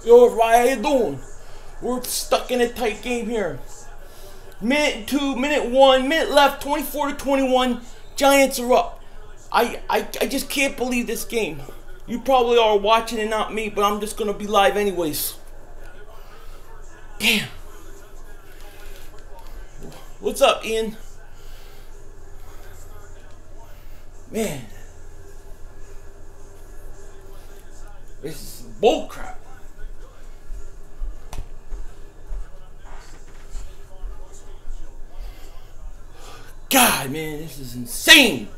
Yo, Ryan, how you doing? We're stuck in a tight game here. Minute 2, minute 1, minute left, 24-21. Giants are up. I just can't believe this game. You probably are watching and not me, but I'm just gonna be live anyways. Damn. What's up, Ian? Man. This is bullcrap. God, man, this is insane.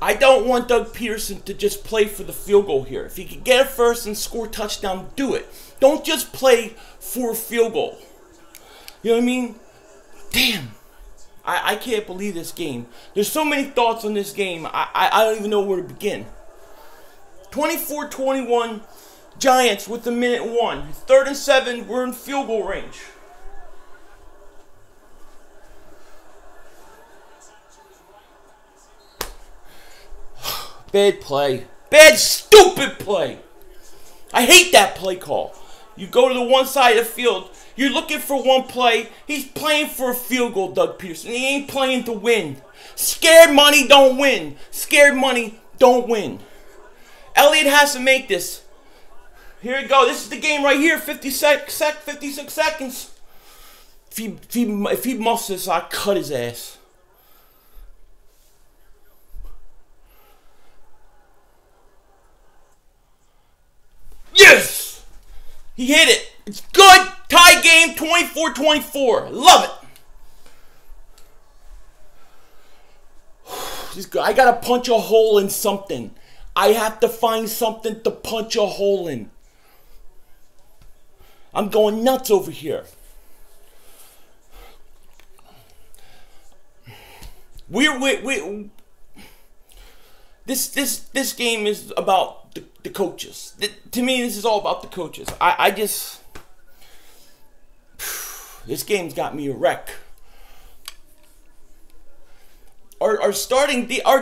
I don't want Doug Peterson to just play for the field goal here. If he could get it first and score a touchdown, do it. Don't just play for a field goal. You know what I mean? Damn. I can't believe this game. There's so many thoughts on this game. I don't even know where to begin. 24-21. Giants with the minute 1. 3rd and 7. We're in field goal range. Bad play. Bad, stupid play. I hate that play call. You go to the one side of the field. You're looking for one play. He's playing for a field goal, Doug Peterson. He ain't playing to win. Scared money don't win. Scared money don't win. Elliott has to make this. Here we go. This is the game right here. 56 seconds. If he muffs this, I'll cut his ass. Yes! He hit it. It's good. Tie game, 24-24. Love it. I gotta punch a hole in something. I have to find something to punch a hole in. I'm going nuts over here. This game is about the coaches. To me, this is all about the coaches. This game's got me a wreck. Our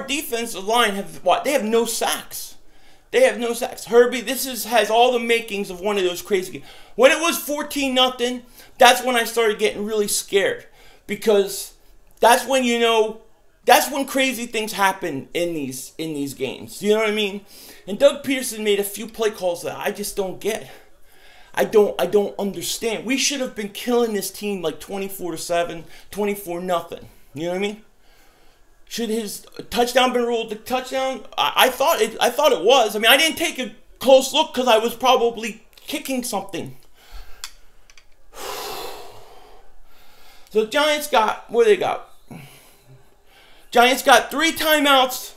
defensive line they have no sacks. They have no sacks. Herbie, has all the makings of one of those crazy games. When it was 14-0, that's when I started getting really scared, because that's when crazy things happen in these games. You know what I mean? And Doug Peterson made a few play calls that I just don't get. I don't understand. We should have been killing this team like 24-7, 24-0. You know what I mean? Should his touchdown been ruled a touchdown? I thought it was. I mean, I didn't take a close look because I was probably kicking something. So the Giants got, what do they got? Giants got 3 timeouts,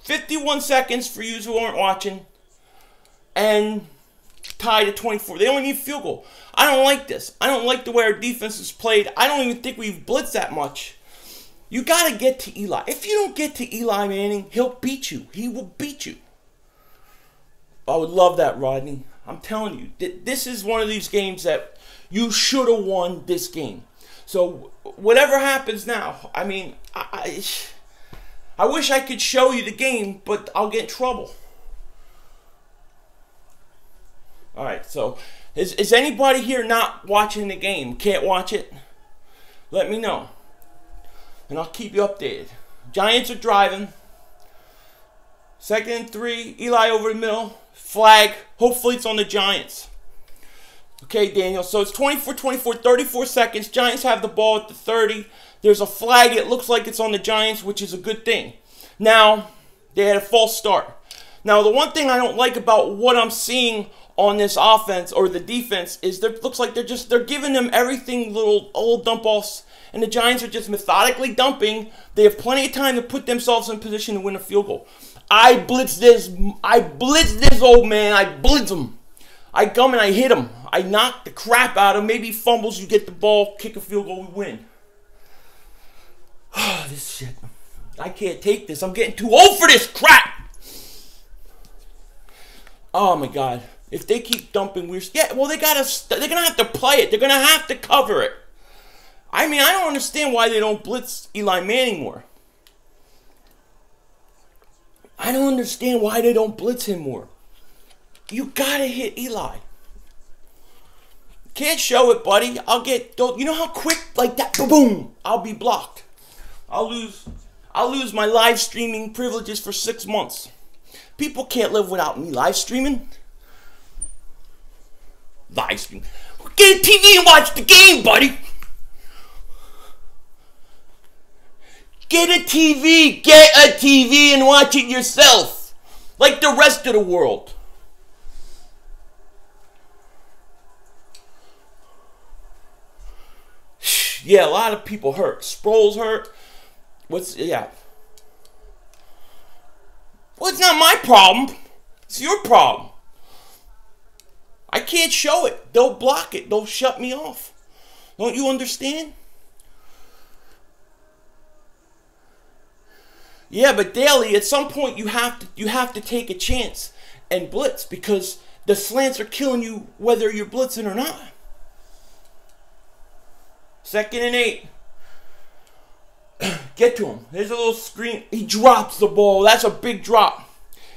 51 seconds for you who aren't watching, and tied at 24. They only need a field goal. I don't like this. I don't like the way our defense is played. I don't even think we've blitzed that much. You got to get to Eli. If you don't get to Eli Manning, he'll beat you. He will beat you. I would love that, Rodney. I'm telling you, this is one of these games that you should have won this game. So whatever happens now, I mean, I wish I could show you the game, but I'll get in trouble. All right, so is anybody here not watching the game? Can't watch it? Let me know, and I'll keep you updated. Giants are driving. 2nd and 3. Eli over the middle. Flag. Hopefully it's on the Giants. Okay, Daniel. So it's 24-24, 34 seconds. Giants have the ball at the 30. There's a flag. It looks like it's on the Giants, which is a good thing. Now, they had a false start. Now, the one thing I don't like about what I'm seeing on this offense or the defense is it looks like they're giving them everything, little old dump offs, and the Giants are just methodically dumping. They have plenty of time to put themselves in position to win a field goal. I blitz this old man. I blitz him. I come and I hit him. I knock the crap out of him. Maybe he fumbles, you get the ball, kick a field goal, we win. This shit. I can't take this. I'm getting too old for this crap. Oh my God. If they keep dumping weird, yeah, well they're gonna have to play it. They're gonna have to cover it. I mean, I don't understand why they don't blitz Eli Manning more. I don't understand why they don't blitz him more. You gotta hit Eli. Can't show it, buddy. I'll get, you know how quick, like that, boom, I'll be blocked. I'll lose my live streaming privileges for 6 months. People can't live without me live streaming. Live stream. Get a TV and watch the game, buddy. Get a TV. Get a TV and watch it yourself. Like the rest of the world. Yeah, a lot of people hurt. Sproles hurt. Yeah. Well, it's not my problem. It's your problem. I can't show it. They'll block it. They'll shut me off. Don't you understand? Yeah, but Daly, at some point you have to take a chance and blitz because the slants are killing you whether you're blitzing or not. 2nd and 8. Get to him. There's a little screen. He drops the ball. That's a big drop.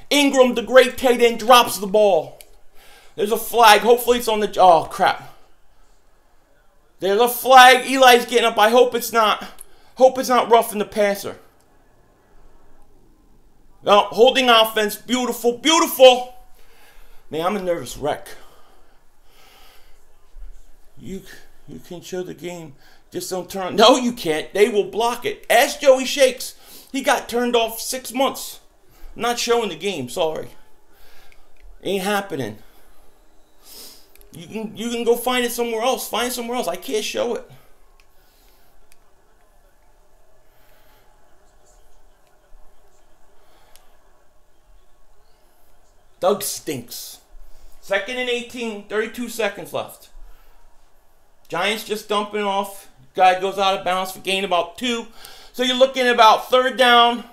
Ingram, the great tight end, drops the ball. There's a flag. Hopefully it's on the... Oh, crap. There's a flag. Eli's getting up. I hope it's not. Hope it's not roughing the passer. No, holding offense. Beautiful. Beautiful. Man, I'm a nervous wreck. You can show the game. Just don't turn. No, you can't. They will block it. Ask Joey Shakes. He got turned off 6 months. I'm not showing the game. Sorry. Ain't happening. You can go find it somewhere else. Find somewhere else. I can't show it. Doug stinks. 2nd and 18. 32 seconds left. Giants just dumping off. Guy goes out of bounds for gain about 2. So you're looking at about 3rd down.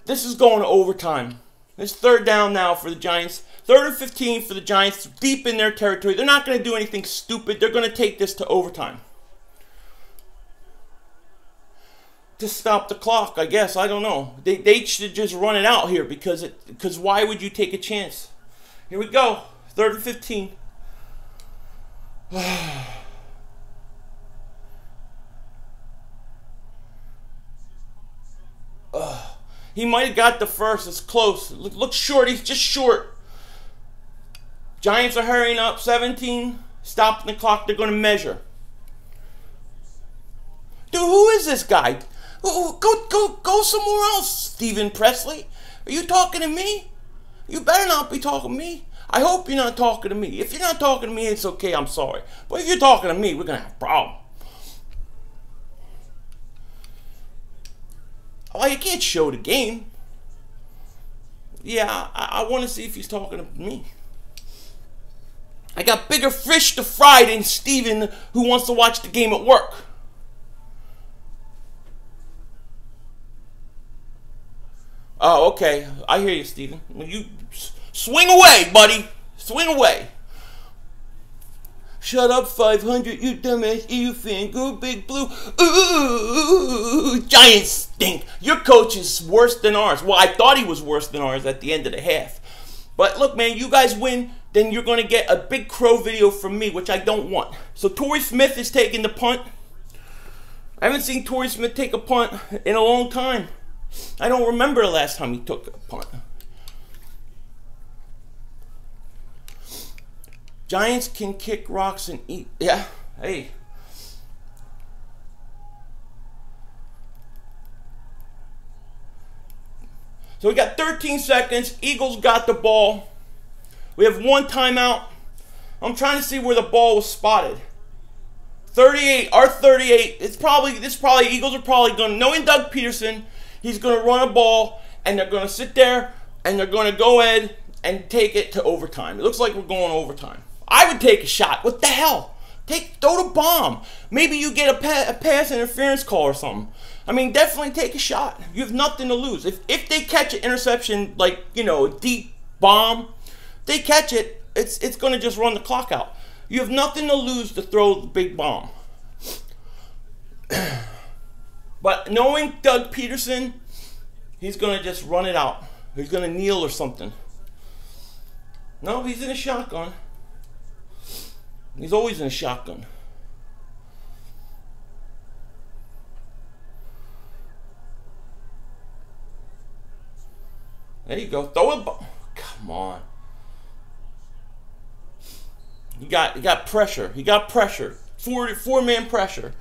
This is going to overtime. It's 3rd down now for the Giants. 3rd and 15 for the Giants, deep in their territory. They're not going to do anything stupid. They're going to take this to overtime. To stop the clock, I guess. I don't know. They should just run it out here because why would you take a chance? Here we go. 3rd and 15. He might have got the first. It's close. Looks short. He's just short. Giants are hurrying up. 17. Stopping the clock. They're going to measure. Dude, who is this guy? Go somewhere else, Stephen Presley. Are you talking to me? You better not be talking to me. I hope you're not talking to me. If you're not talking to me, it's okay. I'm sorry. But if you're talking to me, we're going to have a problem. Oh, you can't show the game. Yeah, I want to see if he's talking to me. I got bigger fish to fry than Steven who wants to watch the game at work. Oh, okay. I hear you, Steven. You swing away, buddy. Swing away. Shut up, 500, you dumbass EU fan. Go Big Blue. Ooh, Giants stink. Your coach is worse than ours. Well, I thought he was worse than ours at the end of the half. But look, man, you guys win, then you're going to get a big crow video from me, which I don't want. So Torrey Smith is taking the punt. I haven't seen Torrey Smith take a punt in a long time. I don't remember the last time he took a punt. Giants can kick rocks and eat. Yeah, hey. So we got 13 seconds. Eagles got the ball. We have 1 timeout. I'm trying to see where the ball was spotted. 38, our 38. Eagles are probably going to, knowing Doug Peterson, he's going to run a ball, and they're going to sit there, and they're going to go ahead and take it to overtime. It looks like we're going overtime. I would take a shot. What the hell? Throw the bomb. Maybe you get a pass interference call or something. I mean, definitely take a shot. You have nothing to lose. If they catch an interception, like, you know, a deep bomb, they catch it, it's going to just run the clock out. You have nothing to lose to throw the big bomb. But knowing Doug Peterson, he's going to just run it out. He's going to kneel or something. No, he's in a shotgun. He's always in a shotgun. There you go. Throw it. Come on. He got pressure. He got pressure. Four-man pressure.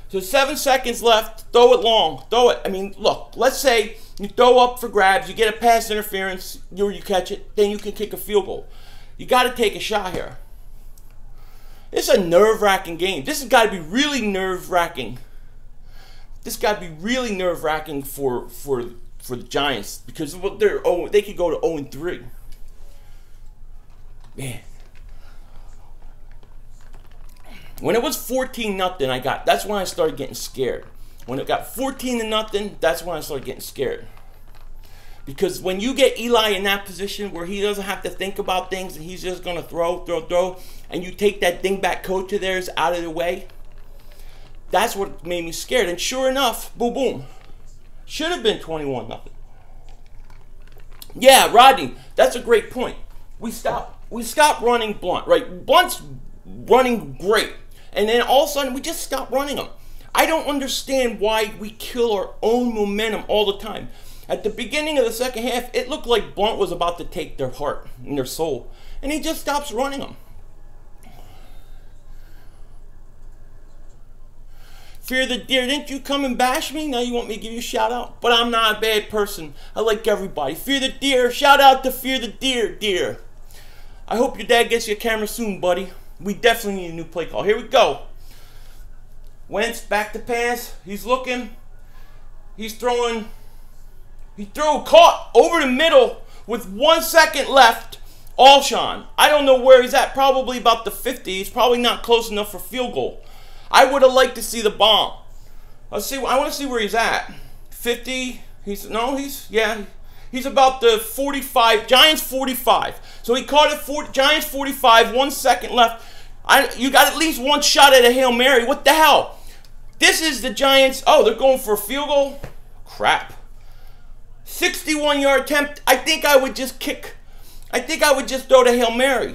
So 7 seconds left. Throw it long. Throw it. I mean, look. Let's say you throw up for grabs. You get a pass interference. You catch it. Then you can kick a field goal. You got to take a shot here. This is a nerve-wracking game. This has got to be really nerve-wracking. This got to be really nerve-wracking for the Giants because they could go to 0-3. Man. When it was 14-0, that's when I started getting scared. When it got 14-0, that's when I started getting scared. Because when you get Eli in that position where he doesn't have to think about things and he's just going to throw, and you take that dingbat coach of theirs out of the way, that's what made me scared. And sure enough, boom, boom. Should have been 21-0. Yeah, Rodney, that's a great point. We stopped running Blunt, right? Blunt's running great. And then all of a sudden, we just stopped running him. I don't understand why we kill our own momentum all the time. At the beginning of the second half, it looked like Blunt was about to take their heart and their soul. And he just stops running them. Fear the Deer, didn't you come and bash me? Now you want me to give you a shout out? But I'm not a bad person. I like everybody. Fear the Deer. Shout out to Fear the Deer. I hope your dad gets you a camera soon, buddy. We definitely need a new play call. Here we go. Wentz back to pass. He's looking. He's throwing. He threw caught over the middle with 1 second left. Alshon. I don't know where he's at. Probably about the 50. He's probably not close enough for field goal. I would have liked to see the bomb. Let's see. I want to see where he's at. 50. He's about the 45. Giants 45. So he caught it. Giants 45. 1 second left. You got at least one shot at a Hail Mary. What the hell? This is the Giants. Oh, they're going for a field goal? Crap. 61-yard attempt. I think I would just throw the Hail Mary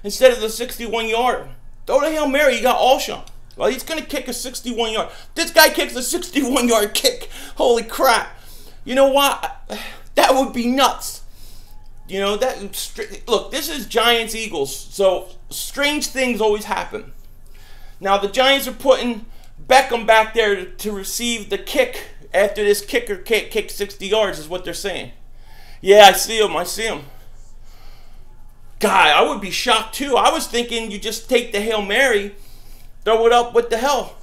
instead of the 61-yard. Throw the Hail Mary. You got Alshon. Well, he's going to kick a 61-yard. This guy kicks a 61-yard kick. Holy crap. You know what? That would be nuts. You know, look, this is Giants-Eagles, so strange things always happen. Now, the Giants are putting Beckham back there to receive the kick after this kicker can't kick 60 yards is what they're saying. Yeah, I see him. God, I would be shocked too. I was thinking you just take the Hail Mary, throw it up. What the hell?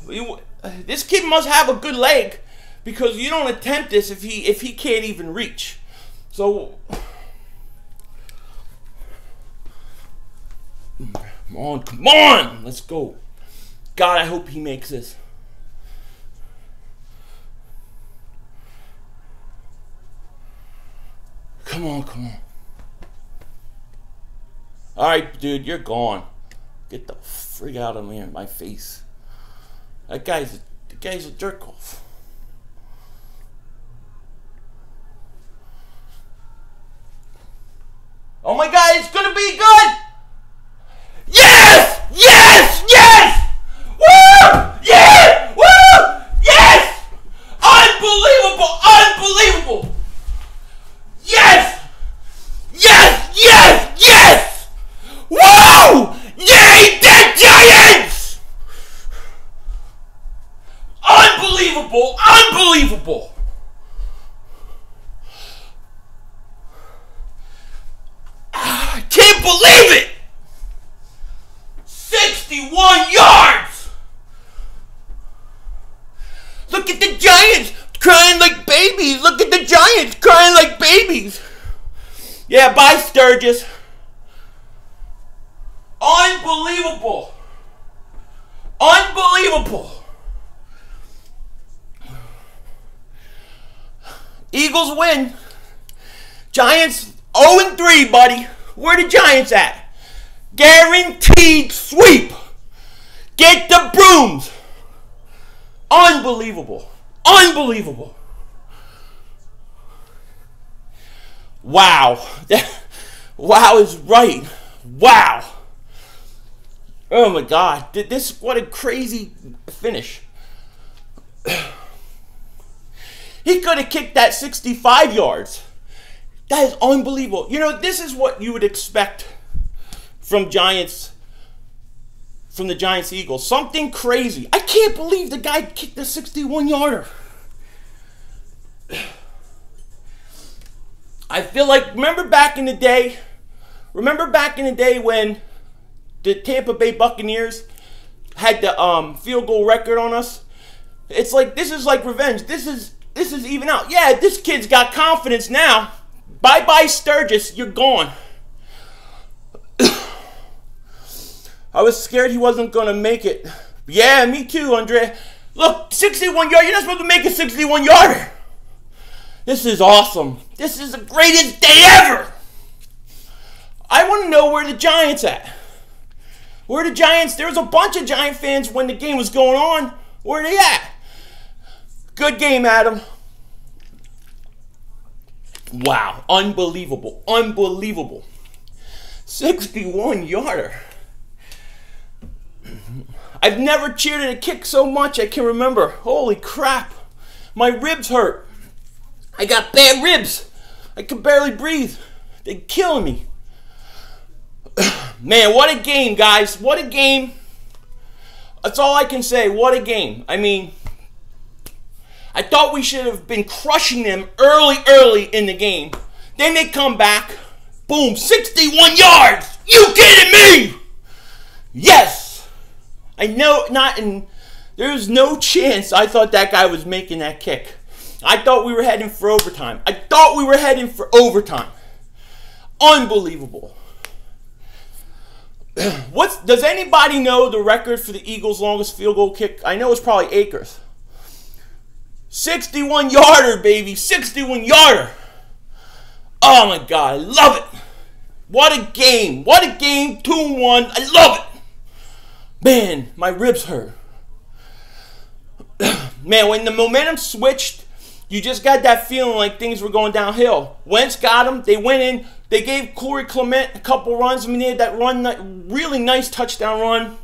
This kid must have a good leg because you don't attempt this if he can't even reach. So, come on, let's go. God, I hope he makes this. Come on. All right, dude, you're gone. Get the frig out of my face. The guy's a jerk off. Oh my God, it's gonna be good! Yes! Woo! Yeah! Woo! Yes! Unbelievable! Yes! Woo! Yay, the Giants! Unbelievable! I can't believe it! 61 yards! Look at the Giants crying like babies. Yeah, bye, Sturgis. Unbelievable. Eagles win. Giants 0-3, buddy. Where the Giants at? Guaranteed sweep. Get the brooms. Unbelievable. Unbelievable. Wow. Wow is right. Wow. Oh my God. What a crazy finish. He could have kicked that 65 yards. That is unbelievable. You know, this is what you would expect from the Giants Eagles. Something crazy. I can't believe the guy kicked the 61-yarder. I feel like, remember back in the day when the Tampa Bay Buccaneers had the field goal record on us? It's like, this is like revenge. This is even out. Yeah, this kid's got confidence now. Bye-bye, Sturgis. You're gone. I was scared he wasn't going to make it. Yeah, me too, Andre. Look, 61-yarder. You're not supposed to make a 61-yarder. This is awesome. This is the greatest day ever. I want to know where the Giants at. Where the Giants? There was a bunch of Giant fans when the game was going on. Where are they at? Good game, Adam. Wow. Unbelievable. Unbelievable. 61-yarder. I've never cheered at a kick so much I can remember. Holy crap. My ribs hurt. I got bad ribs. I can barely breathe. They're killing me. Man, what a game, guys. What a game. That's all I can say. What a game. I mean, I thought we should have been crushing them early in the game. Then they come back. Boom, 61 yards. You kidding me? Yes. I know, there's no chance I thought that guy was making that kick. I thought we were heading for overtime. Unbelievable. Does anybody know the record for the Eagles' longest field goal kick? I know it's probably Akers. 61-yarder, baby. 61-yarder. Oh, my God. I love it. What a game. What a game. 2-1. I love it. Man, my ribs hurt. Man, when the momentum switched, you just got that feeling like things were going downhill. Wentz got him. They went in. They gave Corey Clement a couple runs. I mean, they had that run, really nice touchdown run.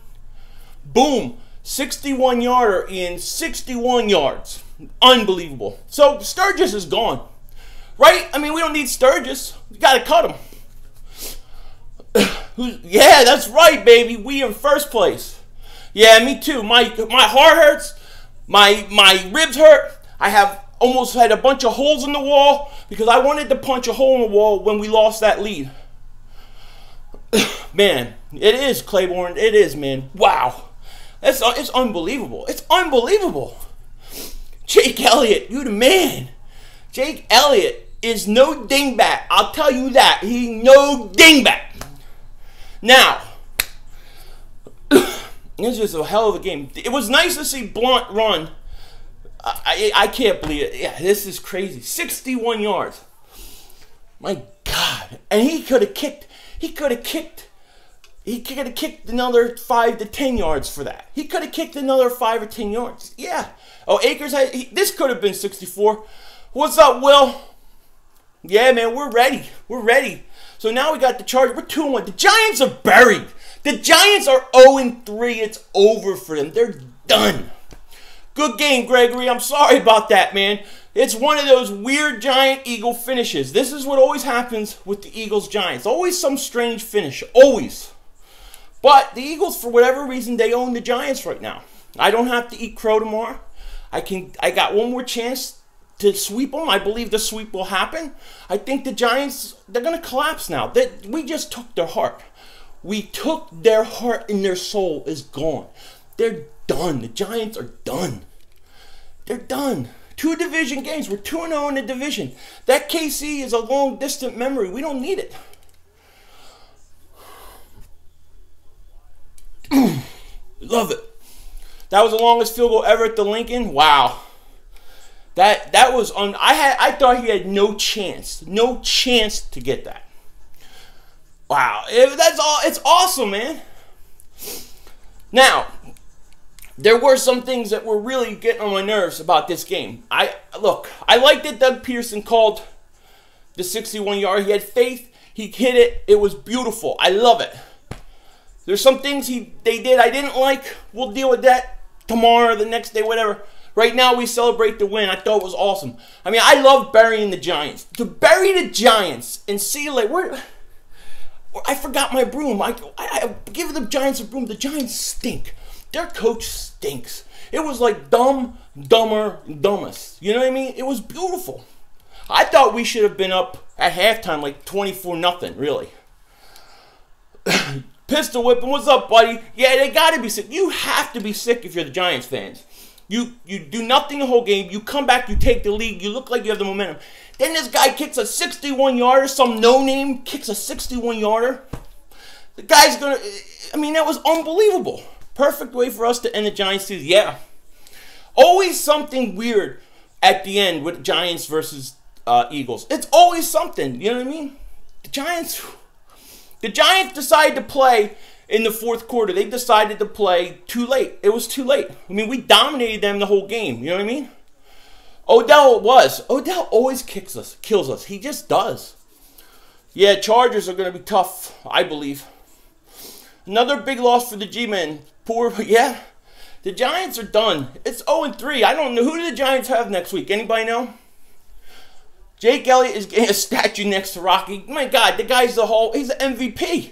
Boom. 61-yarder in 61 yards. Unbelievable. So, Sturgis is gone. Right? I mean, we don't need Sturgis. We got to cut him. Yeah, that's right, baby. We in first place. Yeah, me too. My heart hurts. My ribs hurt. I have almost had a bunch of holes in the wall because I wanted to punch a hole in the wall when we lost that lead. Man, it is, Claiborne. It is, man. Wow. It's unbelievable. It's unbelievable. Jake Elliott, you the man. Jake Elliott is no dingbat. I'll tell you that. He no dingbat. Now, this is just a hell of a game. It was nice to see Blunt run. I can't believe it. Yeah, this is crazy. 61 yards. My God. And he could have kicked another 5 to 10 yards for that. He could have kicked another 5 or 10 yards. Yeah. Oh, Akers, this could have been 64. What's up, Will? Yeah, man, we're ready. We're ready. So now we got the Chargers. We're 2-1. The Giants are buried. The Giants are 0-3. It's over for them. They're done. Good game, Gregory. I'm sorry about that, man. It's one of those weird Giant-Eagle finishes. This is what always happens with the Eagles-Giants. Always some strange finish. Always. But the Eagles, for whatever reason, they own the Giants right now. I don't have to eat crow tomorrow. I got one more chance to sweep them. I believe the sweep will happen. I think the Giants, they're going to collapse now. We just took their heart. We took their heart and their soul is gone. They're done. The Giants are done. They're done. 2 division games. We're 2-0 in the division. That KC is a long, distant memory. We don't need it. Love it. That was the longest field goal ever at the Lincoln. Wow. That was on. I thought he had no chance to get that. Wow, that's all. It's awesome, man. Now, there were some things that were really getting on my nerves about this game. I like that Doug Peterson called the 61-yard. He had faith. He hit it. It was beautiful. I love it. There's some things they did I didn't like. We'll deal with that tomorrow, the next day, whatever. Right now, we celebrate the win. I thought it was awesome. I mean, I love burying the Giants. To bury the Giants and see, like, I forgot my broom. I give the Giants a broom. The Giants stink. Their coach stinks. It was like dumb, dumber, dumbest. You know what I mean? It was beautiful. I thought we should have been up at halftime like 24-0, really. Pistol whipping, what's up, buddy? Yeah, they got to be sick. You have to be sick if you're the Giants fans. You do nothing the whole game. You come back, you take the lead. You look like you have the momentum. Then this guy kicks a 61-yarder. Some no-name kicks a 61-yarder. The guy's going to... I mean, that was unbelievable. Perfect way for us to end the Giants season. Yeah. Always something weird at the end with Giants versus Eagles. It's always something. You know what I mean? The Giants decided to play in the fourth quarter. They decided to play too late. It was too late. I mean, we dominated them the whole game. You know what I mean? Odell always kills us. He just does. Yeah, Chargers are going to be tough, I believe. Another big loss for the G-Men. Yeah, the Giants are done. It's 0-3. I don't know. Who do the Giants have next week? Anybody know? Jake Elliott is getting a statue next to Rocky. My God, the guy's he's an MVP.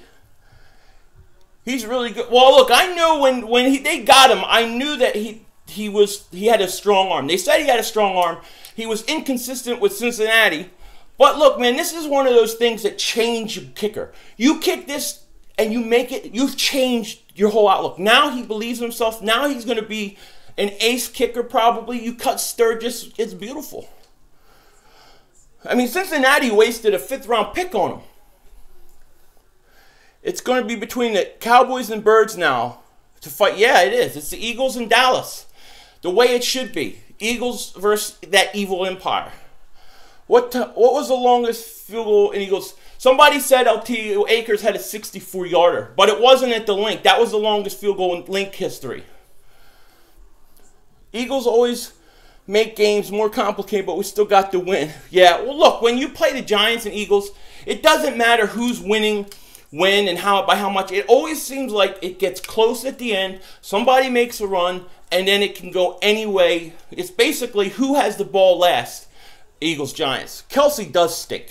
He's really good. Well, look, I knew when they got him, I knew that he had a strong arm. They said he had a strong arm. He was inconsistent with Cincinnati. But look, man, this is one of those things that change your kicker. You kick this and you make it, you've changed your whole outlook. Now he believes in himself. Now he's going to be an ace kicker probably. You cut Sturgis. It's beautiful. I mean, Cincinnati wasted a 5th-round pick on him. It's going to be between the Cowboys and Birds now to fight. Yeah, it is. It's the Eagles and Dallas. The way it should be. Eagles versus that evil empire. What was the longest field goal in Eagles? Somebody said LT Akers had a 64-yarder, but it wasn't at the Link. That was the longest field goal in Link history. Eagles always make games more complicated, but we still got the win. Yeah, well, look, when you play the Giants and Eagles, it doesn't matter who's winning, when, and by how much. It always seems like it gets close at the end. Somebody makes a run, and then it can go any way. It's basically who has the ball last. Eagles, Giants. Kelsey does stink.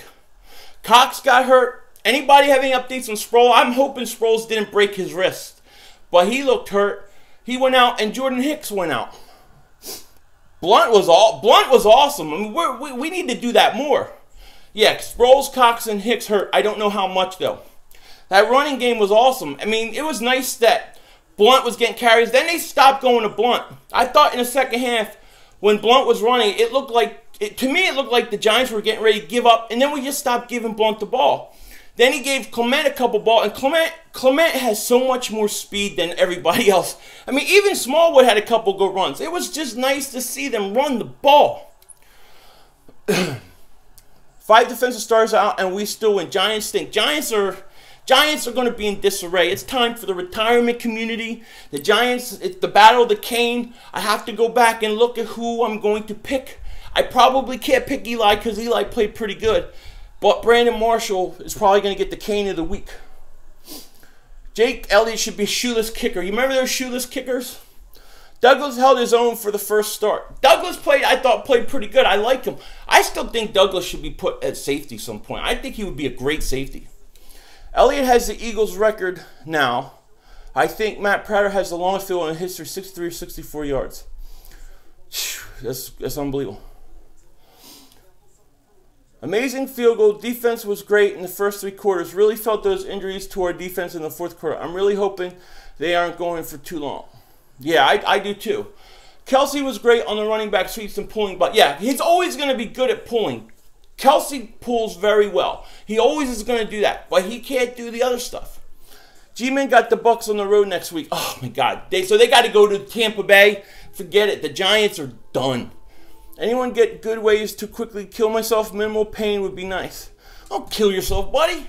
Cox got hurt. Anybody have any updates on Sproles? I'm hoping Sproles didn't break his wrist, but he looked hurt. He went out, and Jordan Hicks went out. Blunt was awesome. I mean, we need to do that more. Yeah, Sproles, Cox, and Hicks hurt. I don't know how much, though. That running game was awesome. I mean, it was nice that Blunt was getting carries. Then they stopped going to Blunt. I thought in the second half, when Blunt was running, it looked like, to me, it looked like the Giants were getting ready to give up, and then we just stopped giving Blunt the ball. Then he gave Clement a couple balls, and Clement has so much more speed than everybody else. I mean, even Smallwood had a couple good runs. It was just nice to see them run the ball. 5 defensive stars out, and we still win. Giants stink. Giants are going to be in disarray. It's time for the retirement community. The Giants, it's the battle of the cane. I have to go back and look at who I'm going to pick. I probably can't pick Eli because Eli played pretty good. But Brandon Marshall is probably going to get the cane of the week. Jake Elliott should be a shoeless kicker. You remember those shoeless kickers? Douglas held his own for the first start. Douglas I thought played pretty good. I like him. I still think Douglas should be put at safety some point. I think he would be a great safety. Elliott has the Eagles record now. I think Matt Prater has the longest field goal in history, 63 or 64 yards. That's unbelievable. Amazing field goal. Defense was great in the first 3 quarters. Really felt those injuries to our defense in the fourth quarter. I'm really hoping they aren't going for too long. Yeah, I do too. Kelsey was great on the running back sweeps and pulling, but yeah, he's always going to be good at pulling. Kelsey pulls very well. He always is going to do that, but he can't do the other stuff. G-Men got the Bucs on the road next week. Oh, my God. So they got to go to Tampa Bay. Forget it. The Giants are done. Anyone get good ways to quickly kill myself? Minimal pain would be nice. Don't kill yourself, buddy.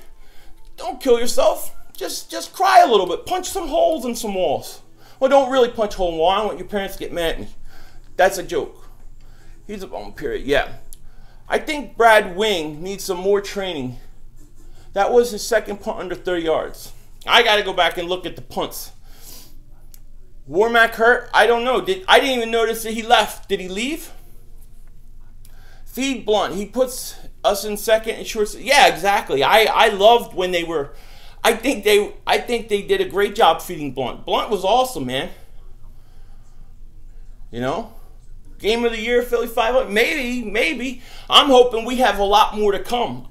Don't kill yourself. Just cry a little bit. Punch some holes in some walls. Well, don't really punch hole in the wall. I don't want your parents to get mad at me. That's a joke. He's a bum, period. Yeah. I think Brad Wing needs some more training. That was his second punt under 30 yards. I got to go back and look at the punts. Warmack hurt? I don't know. I didn't even notice that he left. Did he leave? Feed Blunt. He puts us in second and short. Yeah, exactly. I loved when they were. I think they did a great job feeding Blunt. Blunt was awesome, man. You know, game of the year, Philly 500. Maybe. I'm hoping we have a lot more to come.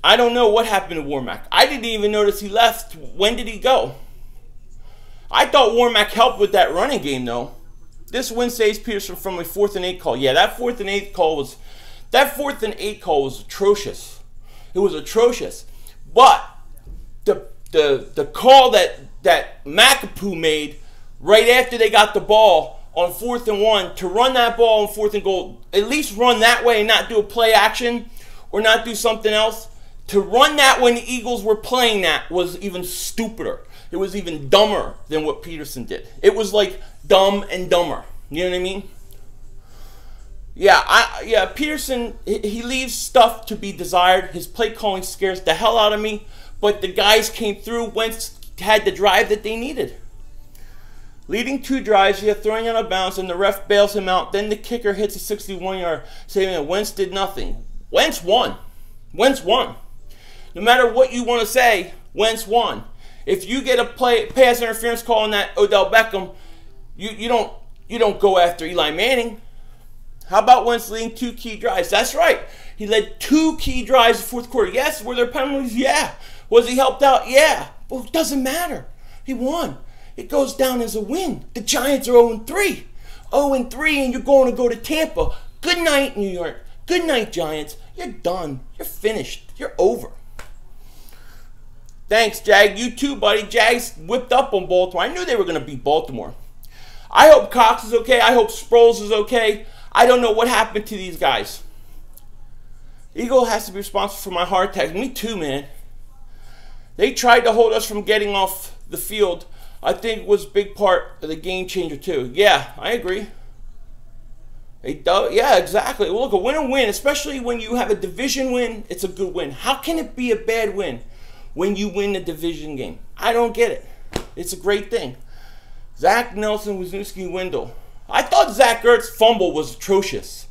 I don't know what happened to Warmack. I didn't even notice he left. When did he go? I thought Warmack helped with that running game, though. This win saves Peterson from a 4th and 8 call. Yeah, that 4th and 8 call was atrocious. It was atrocious. But the call that McApoo made right after they got the ball on 4th and 1 to run that ball on 4th and goal, at least run that way and not do a play action or not do something else. To run that when the Eagles were playing that was even stupider. It was even dumber than what Peterson did. It was like dumb and dumber. You know what I mean? Yeah, Peterson, he leaves stuff to be desired. His play calling scares the hell out of me. But the guys came through. Wentz had the drive that they needed. Leading 2 drives, yet throwing out of bounds, and the ref bails him out. Then the kicker hits a 61-yard, saving it. Wentz did nothing. Wentz won. Wentz won. No matter what you want to say, Wentz won. If you get a pass interference call on that Odell Beckham, you don't go after Eli Manning. How about Wentz leading 2 key drives? That's right. He led 2 key drives in the 4th quarter. Yes. Were there penalties? Yeah. Was he helped out? Yeah. Well, it doesn't matter. He won. It goes down as a win. The Giants are 0-3. 0-3, and you're going to go to Tampa. Good night, New York. Good night, Giants. You're done. You're finished. You're over. Thanks, Jag. You too, buddy. Jags whipped up on Baltimore. I knew they were going to beat Baltimore. I hope Cox is okay. I hope Sproles is okay. I don't know what happened to these guys. Eagle has to be responsible for my heart attack. Me too, man. They tried to hold us from getting off the field. I think it was a big part of the game changer, too. Yeah, I agree. Yeah, exactly. Well, look, a win and win, especially when you have a division win, it's a good win. How can it be a bad win when you win the division game? I don't get it. It's a great thing. Zach Nelson, Wisniewski, Wendell. I thought Zach Ertz's fumble was atrocious.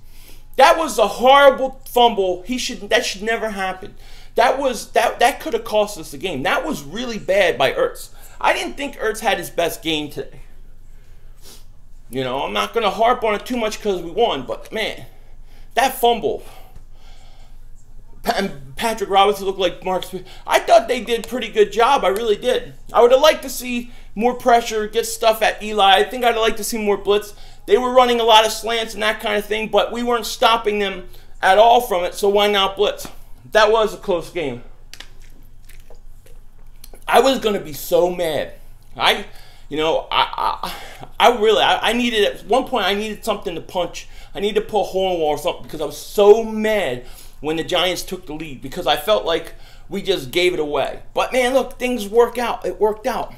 That was a horrible fumble. That should never happen. That could have cost us the game. That was really bad by Ertz. I didn't think Ertz had his best game today. You know, I'm not going to harp on it too much because we won, but man, that fumble. And Patrick Robinson looked like Mark Smith. I thought they did a pretty good job. I really did. I would have liked to see more pressure, get stuff at Eli. I think I'd like to see more blitz. They were running a lot of slants and that kind of thing, but we weren't stopping them at all from it, so why not blitz? That was a close game. I was going to be so mad. I needed, at one point, I needed something to punch. I needed to pull a hole in the wall or something because I was so mad when the Giants took the lead because I felt like we just gave it away. But, man, look, things work out. It worked out.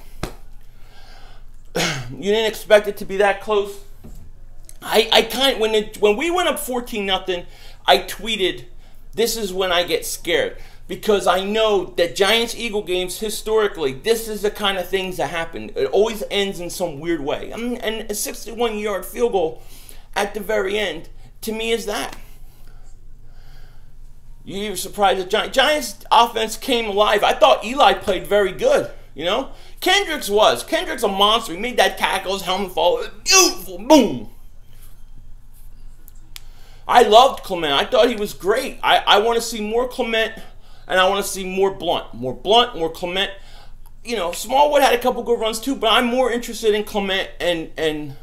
You didn't expect it to be that close? When we went up 14-0, I tweeted, this is when I get scared. Because I know that Giants-Eagle games, historically, this is the kind of things that happen. It always ends in some weird way. And a 61-yard field goal at the very end, to me, is that. You were surprised that Giants' offense came alive. I thought Eli played very good, you know. Kendricks a monster. He made that tackle, his helmet fall. Beautiful, boom. I loved Clement. I thought he was great. I want to see more Clement. And I want to see more Blunt. More Blunt, more Clement. You know, Smallwood had a couple good runs too, but I'm more interested in Clement and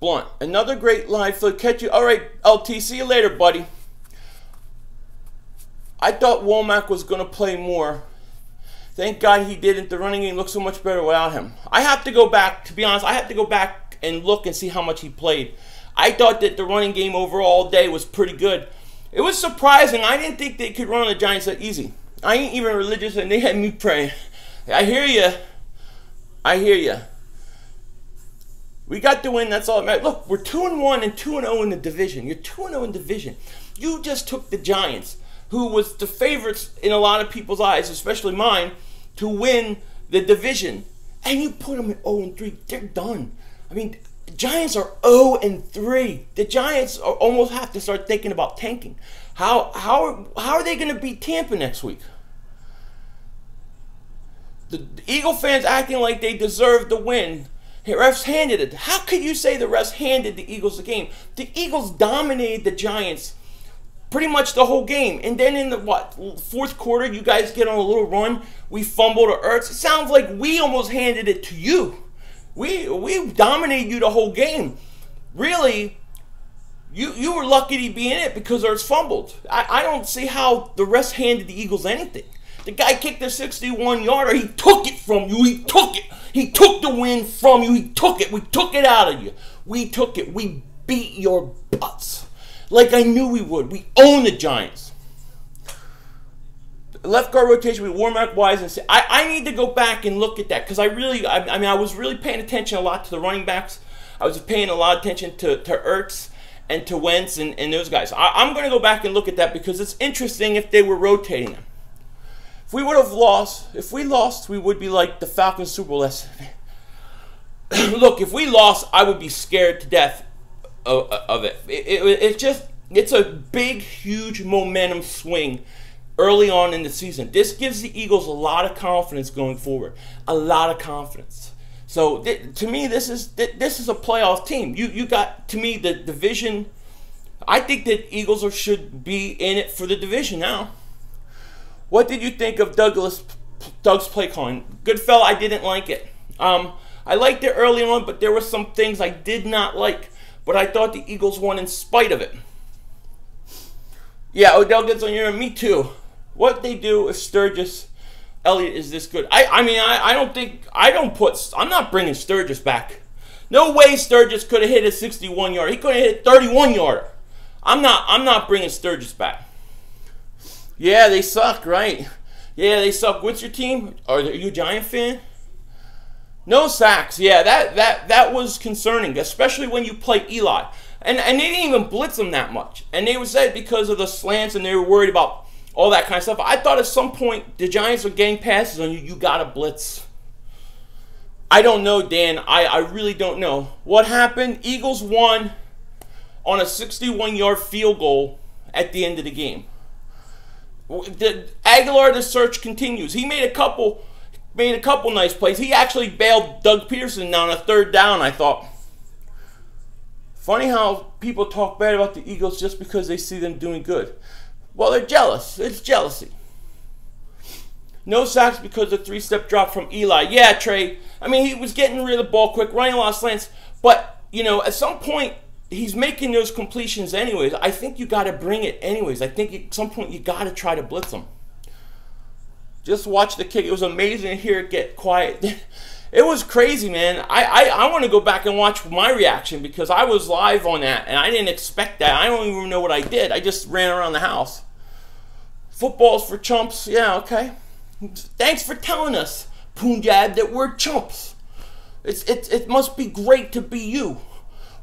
Blunt. Another great live flip. Catch you. All right, LT, see you later, buddy. I thought Womack was going to play more. Thank God he didn't. The running game looked so much better without him. I have to go back, to be honest, I have to go back and look and see how much he played. I thought that the running game overall day was pretty good. It was surprising. I didn't think they could run on the Giants that easy. I ain't even religious, and they had me praying. I hear you. I hear you. We got the win. That's all that matters. Look, we're 2-1 and 2-0 in the division. You're 2-0 in division. You just took the Giants, who was the favorites in a lot of people's eyes, especially mine, to win the division, and you put them at 0-3. They're done. I mean, the Giants are 0-3. The Giants almost have to start thinking about tanking. How are they going to beat Tampa next week? The Eagle fans acting like they deserve the win. The refs handed it. How could you say the refs handed the Eagles the game? The Eagles dominated the Giants pretty much the whole game. And then in the, fourth quarter, you guys get on a little run. We fumbled to Ertz. It sounds like we almost handed it to you. We dominated you the whole game. Really, you were lucky to be in it because Ertz fumbled. I don't see how the refs handed the Eagles anything. The guy kicked a 61-yarder. He took it from you. He took it. He took the win from you. He took it. We took it out of you. We took it. We beat your butts. Like I knew we would. We own the Giants. Left guard rotation with Warmack, Wise, and I need to go back and look at that because I was really paying attention a lot to the running backs. I was paying a lot of attention to Ertz and to Wentz and those guys. I'm going to go back and look at that because it's interesting if they were rotating them. If we would have lost, we would be like the Falcons Super Bowl. Look, if we lost, I would be scared to death of it. It's a big, huge momentum swing early on in the season. This gives the Eagles a lot of confidence going forward. A lot of confidence. So to me, this is a playoff team. You got, to me, the division. I think that Eagles should be in it for the division now. What did you think of Doug's play calling? Good fella, I didn't like it. I liked it early on, but there were some things I did not like. But I thought the Eagles won in spite of it. Yeah, Odell gets on your, me too. What they do if Sturgis Elliott is this good? I'm not bringing Sturgis back. No way Sturgis could have hit a 61-yarder. He could have hit a 31-yarder. I'm not bringing Sturgis back. Yeah, they suck, right? Yeah, they suck. What's your team? Are you a Giant fan? No sacks. Yeah, that was concerning, especially when you play Eli. And they didn't even blitz them that much. And they said because of the slants and they were worried about all that kind of stuff. I thought at some point the Giants were getting passes on you. You got to blitz. I don't know, Dan. I really don't know. What happened? Eagles won on a 61-yard field goal at the end of the game. Aguilar, the search continues. He made a couple nice plays. He actually bailed Doug Peterson down a third down, I thought. Funny how people talk bad about the Eagles just because they see them doing good. Well, they're jealous. It's jealousy. No sacks because of the 3-step drop from Eli. Yeah, Trey. I mean, he was getting rid of the ball quick, running a lot of slants. But, you know, at some point, he's making those completions anyways. I think you got to bring it anyways. I think at some point you got to try to blitz him. Just watch the kick. It was amazing to hear it get quiet. It was crazy, man. I want to go back and watch my reaction because I was live on that, and I didn't expect that. I don't even know what I did. I just ran around the house. Football's for chumps. Yeah, okay. Thanks for telling us, Punjab, that we're chumps. It must be great to be you.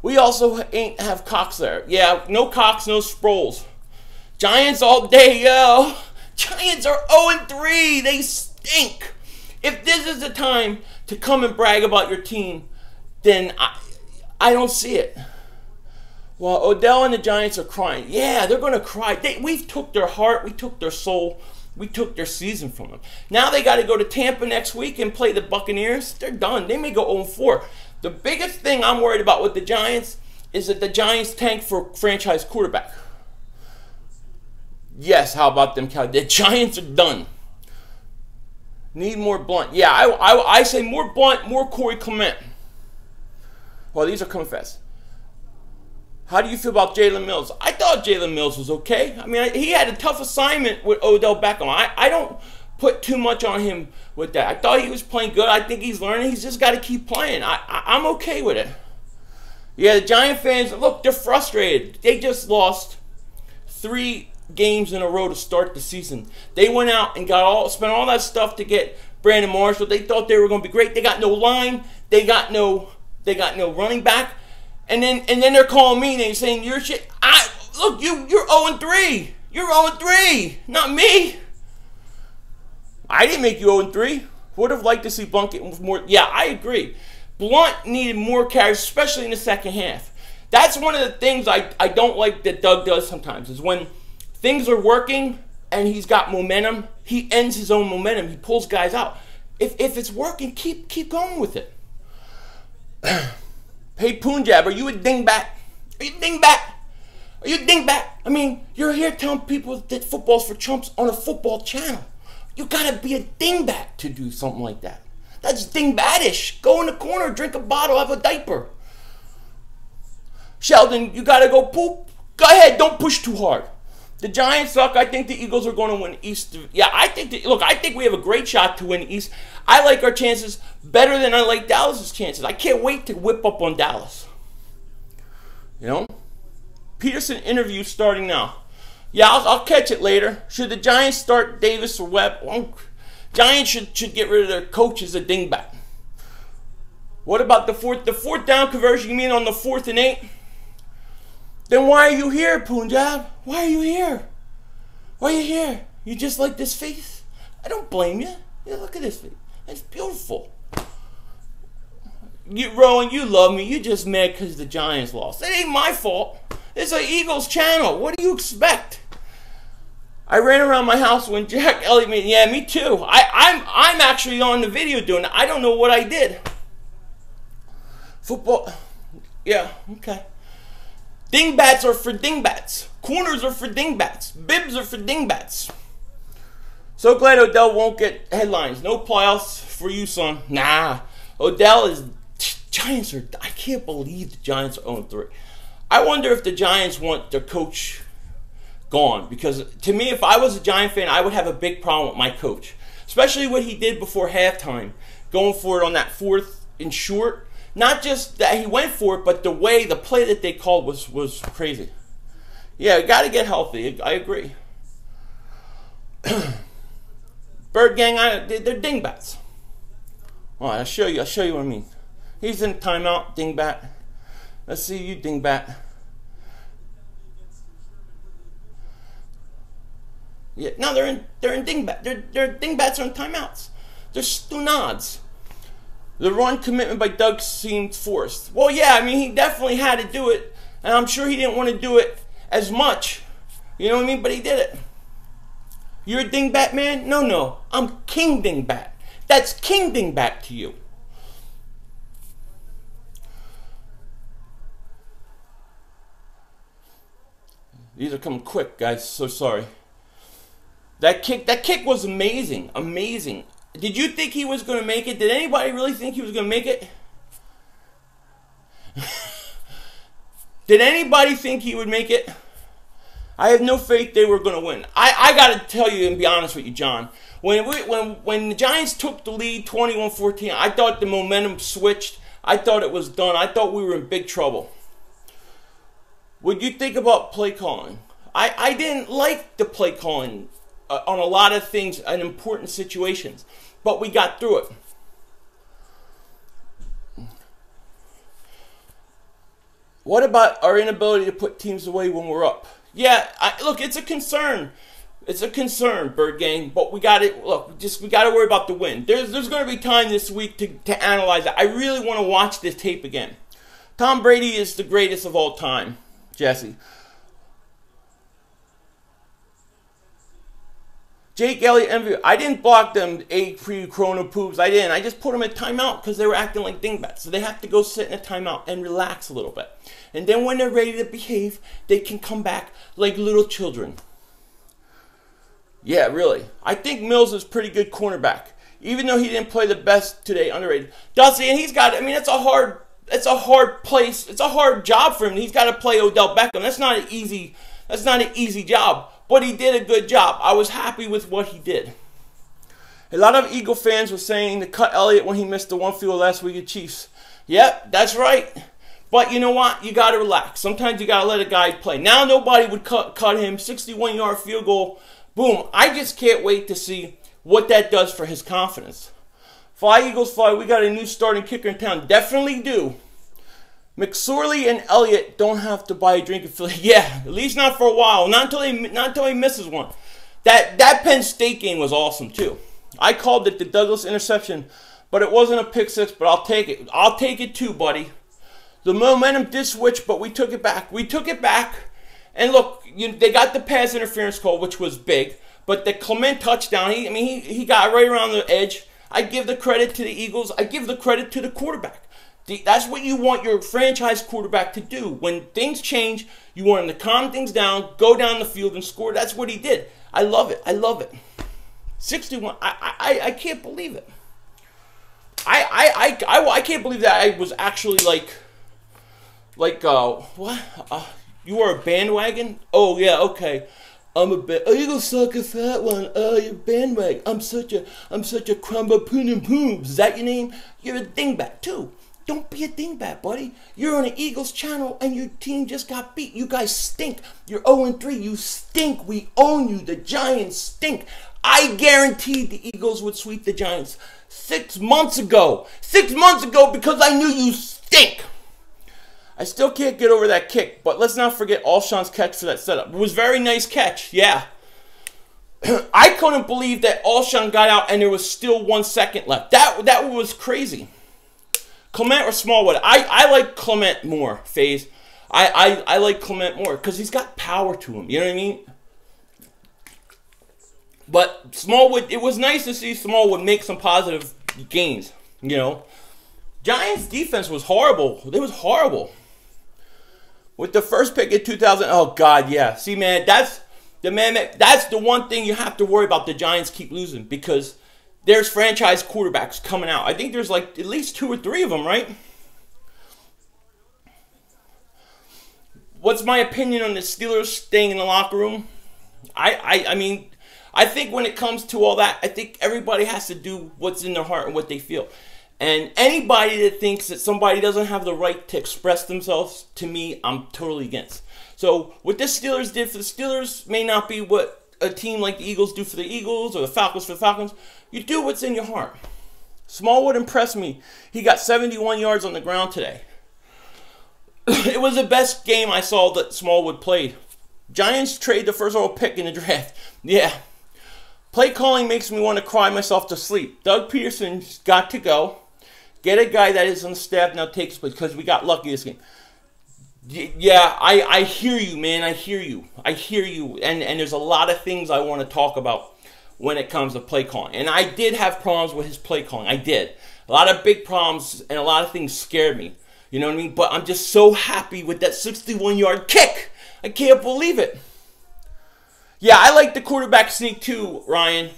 We also ain't have Cox there. Yeah, no Cox, no Sproles. Giants all day, yo. Giants are 0-3. They stink. If this is the time to come and brag about your team, then I don't see it. Well, Odell and the Giants are crying. Yeah, they're going to cry. We took their heart. We took their soul. We took their season from them. Now they got to go to Tampa next week and play the Buccaneers. They're done. They may go 0-4. The biggest thing I'm worried about with the Giants is that the Giants tank for franchise quarterback. Yes, how about them Cowboys? The Giants are done. Need more Blunt. Yeah, I say more Blunt, more Corey Clement. Well, these are coming fast. How do you feel about Jalen Mills? I thought Jalen Mills was okay. I mean, he had a tough assignment with Odell Beckham. I don't put too much on him with that. I thought he was playing good. I think he's learning. He's just got to keep playing. I'm okay with it. Yeah, the Giant fans, look, they're frustrated. They just lost 3 games in a row to start the season. They went out and spent all that stuff to get Brandon Marshall. They thought they were going to be great. They got no line. They got no running back. And then they're calling me and they're saying you're shit. Look, you're 0-3. You're 0-3, not me. I didn't make you 0-3. Would have liked to see Blunt get more. Yeah, I agree. Blunt needed more carries, especially in the second half. That's one of the things I don't like that Doug does sometimes, is when things are working and he's got momentum, he ends his own momentum. He pulls guys out. If it's working, keep going with it. Hey, Punjab, are you a dingbat? Are you a dingbat? Are you a dingbat? I mean, you're here telling people that football's for chumps on a football channel. You gotta be a dingbat to do something like that. That's dingbatish. Go in the corner, drink a bottle, have a diaper. Sheldon, you gotta go poop. Go ahead, don't push too hard. The Giants suck. I think the Eagles are going to win East. Yeah, I think we have a great shot to win East. I like our chances better than I like Dallas's chances. I can't wait to whip up on Dallas. You know? Peterson interview starting now. Yeah, I'll catch it later. Should the Giants start Davis or Webb? Well, Giants should get rid of their coach as a dingbat. What about the fourth down conversion? You mean on the 4th and 8? Then why are you here, Punjab? Why are you here? Why are you here? You just like this face? I don't blame you. Yeah, look at this face. It's beautiful. Rowan, you love me. You just mad because the Giants lost. It ain't my fault. It's an Eagles channel. What do you expect? I ran around my house when Jack Elliott made. Yeah, me too. I'm actually on the video doing it. I don't know what I did. Football. Yeah, okay. Dingbats are for dingbats. Corners are for dingbats. Bibs are for dingbats. So glad Odell won't get headlines. No playoffs for you, son. Nah. Odell is... Giants are... I can't believe the Giants are 0-3. I wonder if the Giants want their coach gone. Because to me, if I was a Giant fan, I would have a big problem with my coach. Especially what he did before halftime. Going for it on that 4th and short. Not just that he went for it, but the play that they called was crazy. Yeah, got to get healthy. I agree. Bird Gang, they're dingbats. All right, I'll show you what I mean. He's in timeout, dingbat. Let's see you, dingbat. Yeah, no, they're in dingbat. They're dingbats are in timeouts. They're stunads. The run commitment by Doug seemed forced. Well, yeah, I mean, he definitely had to do it, and I'm sure he didn't want to do it as much. You know what I mean? But he did it. You're a dingbat, man? No. I'm King Dingbat. That's King Dingbat to you. These are coming quick, guys. So sorry. That kick was amazing. Amazing. Did you think he was going to make it? Did anybody really think he was going to make it? Did anybody think he would make it? I have no faith they were going to win. I got to tell you and be honest with you, John. When the Giants took the lead 21-14, I thought the momentum switched. I thought it was done. I thought we were in big trouble. What do you think about play calling? I didn't like the play calling on a lot of things in important situations. But we got through it. What about our inability to put teams away when we're up? Yeah, look, it's a concern. It's a concern, Bird Gang. But we got it. Look, we got to worry about the win. There's going to be time this week to analyze it. I really want to watch this tape again. Tom Brady is the greatest of all time, Jesse. Jake Elliott, MVP. I didn't block them, pre-Corona poops. I didn't. I just put them in timeout because they were acting like dingbats. So they have to go sit in a timeout and relax a little bit. And then when they're ready to behave, they can come back like little children. Yeah, really. I think Mills is pretty good cornerback. Even though he didn't play the best today, underrated. Dusty, and he's got, I mean, that's a hard place. It's a hard job for him. He's got to play Odell Beckham. That's not an easy job. But he did a good job. I was happy with what he did. A lot of Eagle fans were saying to cut Elliott when he missed the one field last week at Chiefs. Yep, that's right. But you know what? You got to relax. Sometimes you got to let a guy play. Now nobody would cut him. 61-yard field goal. Boom. I just can't wait to see what that does for his confidence. Fly, Eagles, fly. We got a new starting kicker in town. Definitely do. McSorley and Elliott don't have to buy a drink in Philly. Yeah, at least not for a while. Not until he misses one. That Penn State game was awesome, too. I called it the Douglas interception, but it wasn't a pick six, but I'll take it. I'll take it, too, buddy. The momentum did switch, but we took it back. We took it back. And look, they got the pass interference call, which was big. But the Clement touchdown, he got right around the edge. I give the credit to the Eagles. I give the credit to the quarterback. That's what you want your franchise quarterback to do. When things change, you want him to calm things down, go down the field and score. That's what he did. I love it. I love it. 61. I can't believe it. I can't believe that I was actually what? You are a bandwagon? Oh yeah, okay. I'm a Eagle sucker fat one. Oh, you're bandwagon. I'm such a crumble poon and pooms. Is that your name? You're a dingbat too. Don't be a dingbat, buddy. You're on an Eagles channel and your team just got beat. You guys stink. You're 0-3. You stink. We own you. The Giants stink. I guaranteed the Eagles would sweep the Giants 6 months ago. 6 months ago because I knew you stink. I still can't get over that kick, but let's not forget Alshon's catch for that setup. It was a very nice catch, yeah. I couldn't believe that Alshon got out and there was still 1 second left. That was crazy. Clement or Smallwood? I like Clement more, FaZe. I like Clement more because he's got power to him. You know what I mean? But Smallwood, it was nice to see Smallwood make some positive gains. You know, Giants defense was horrible. It was horrible. With the first pick in 2000, oh God, yeah. See, man, that's the one thing you have to worry about. The Giants keep losing because there's franchise quarterbacks coming out. I think there's like at least 2 or 3 of them, right? What's my opinion on the Steelers staying in the locker room? I mean, I think when it comes to all that, I think everybody has to do what's in their heart and what they feel. And anybody that thinks that somebody doesn't have the right to express themselves, to me, I'm totally against. So what the Steelers did for the Steelers may not be what a team like the Eagles do for the Eagles or the Falcons for the Falcons. You do what's in your heart. Smallwood impressed me. He got 71 yards on the ground today. It was the best game I saw that Smallwood played. Giants trade the first overall pick in the draft. Yeah. Play calling makes me want to cry myself to sleep. Doug Peterson's got to go. Get a guy that is on the staff now takes place because we got lucky this game. Yeah, I hear you, man. I hear you. I hear you. And there's a lot of things I want to talk about when it comes to play calling. And I did have problems with his play calling. I did. A lot of big problems and a lot of things scared me. You know what I mean? But I'm just so happy with that 61-yard kick. I can't believe it. Yeah, I like the quarterback sneak too, Ryan.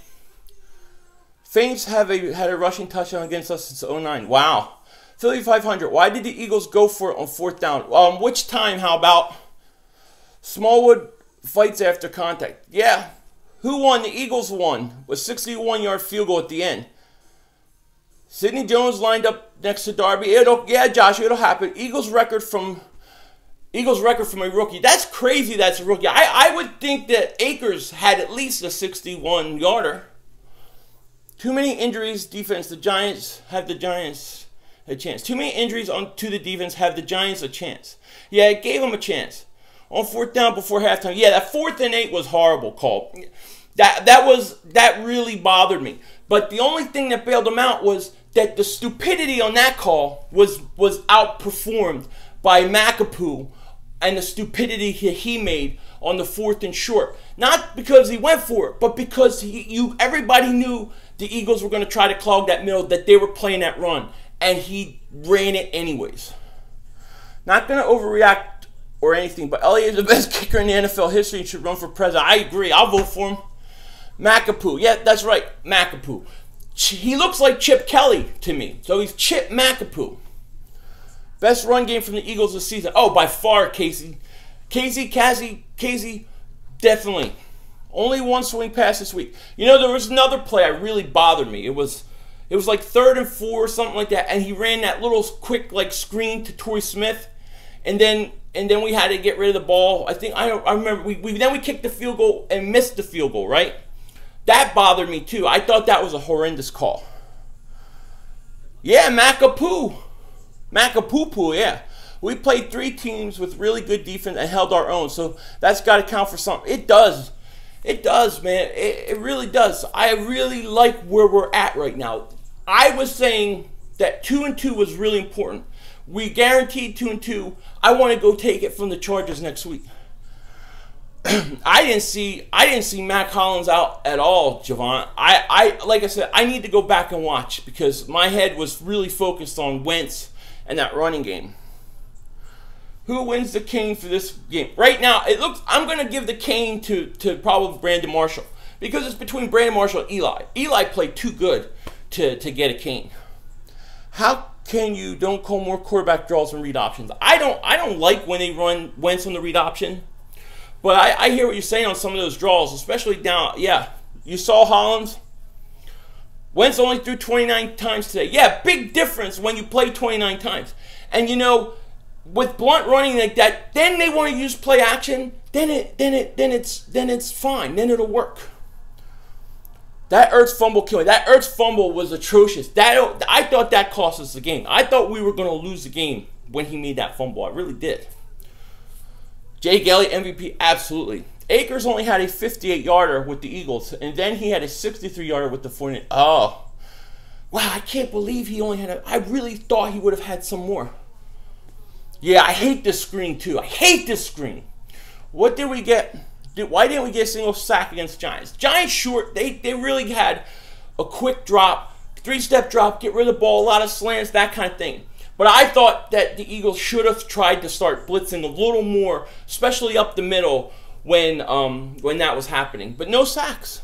Saints had a rushing touchdown against us since 2009. Wow. Philly 500. Why did the Eagles go for it on 4th down? Which time? How about Smallwood fights after contact? Yeah. Who won? The Eagles won with 61-yard field goal at the end. Sidney Jones lined up next to Darby. Yeah, Josh, it'll happen. Eagles record from a rookie. That's crazy. That's a rookie. I would think that Akers had at least a 61-yarder. Too many injuries. Defense. The Giants have the Giants a chance. Too many injuries to the defense have the Giants a chance. Yeah, it gave them a chance. On 4th down before halftime. Yeah, that 4th and 8 was horrible call. That really bothered me. But the only thing that bailed them out was that the stupidity on that call was outperformed by McApoo and the stupidity he made on the 4th and short. Not because he went for it, but because everybody knew the Eagles were going to try to clog that middle, that they were playing that run, and he ran it anyways. Not going to overreact or anything, but Elliott is the best kicker in the NFL history and should run for president. I agree. I'll vote for him. McApoo. Yeah, that's right. McApoo. He looks like Chip Kelly to me. So he's Chip McApoo. Best run game from the Eagles this season. Oh, by far, Casey, definitely. Only 1 swing pass this week. You know, there was another play that really bothered me. It was like 3rd and 4 or something like that, and he ran that little quick screen to Torrey Smith, and then we had to get rid of the ball. I remember we kicked the field goal and missed the field goal, right? That bothered me too. I thought that was a horrendous call. Yeah, Macapoo, yeah. We played 3 teams with really good defense and held our own, so that's got to count for something. It does, man. It really does. I really like where we're at right now. I was saying that 2-2 was really important. We guaranteed 2-2. I want to go take it from the Chargers next week. I didn't see Mac Hollins out at all, Javon. Like I said, I need to go back and watch because my head was really focused on Wentz and that running game. Who wins the cane for this game? Right now, it looks. I'm going to give the cane to probably Brandon Marshall because it's between Brandon Marshall and Eli. Eli played too good to get a cane. How can you don't call more quarterback draws and read options? I don't like when they run Wentz on the read option, but I hear what you're saying on some of those draws, especially down. Yeah, you saw Hollins. Wentz only threw 29 times today. Yeah, big difference when you play 29 times. And you know, with Blunt running like that, then they want to use play action. Then it's fine. Then it'll work. That Ertz fumble killed me. That Ertz fumble was atrocious. I thought that cost us the game. I thought we were going to lose the game when he made that fumble. I really did. Jake Elliott MVP, absolutely. Akers only had a 58-yarder with the Eagles, and then he had a 63-yarder with the 49ers. Oh, wow! I can't believe he only had I really thought he would have had some more. Yeah, I hate this screen too. I hate this screen. What did we get? Why didn't we get a single sack against Giants? Giants short. They really had a quick drop, 3-step drop, get rid of the ball, a lot of slants, that kind of thing. But I thought that the Eagles should have tried to start blitzing a little more, especially up the middle when that was happening. But no sacks.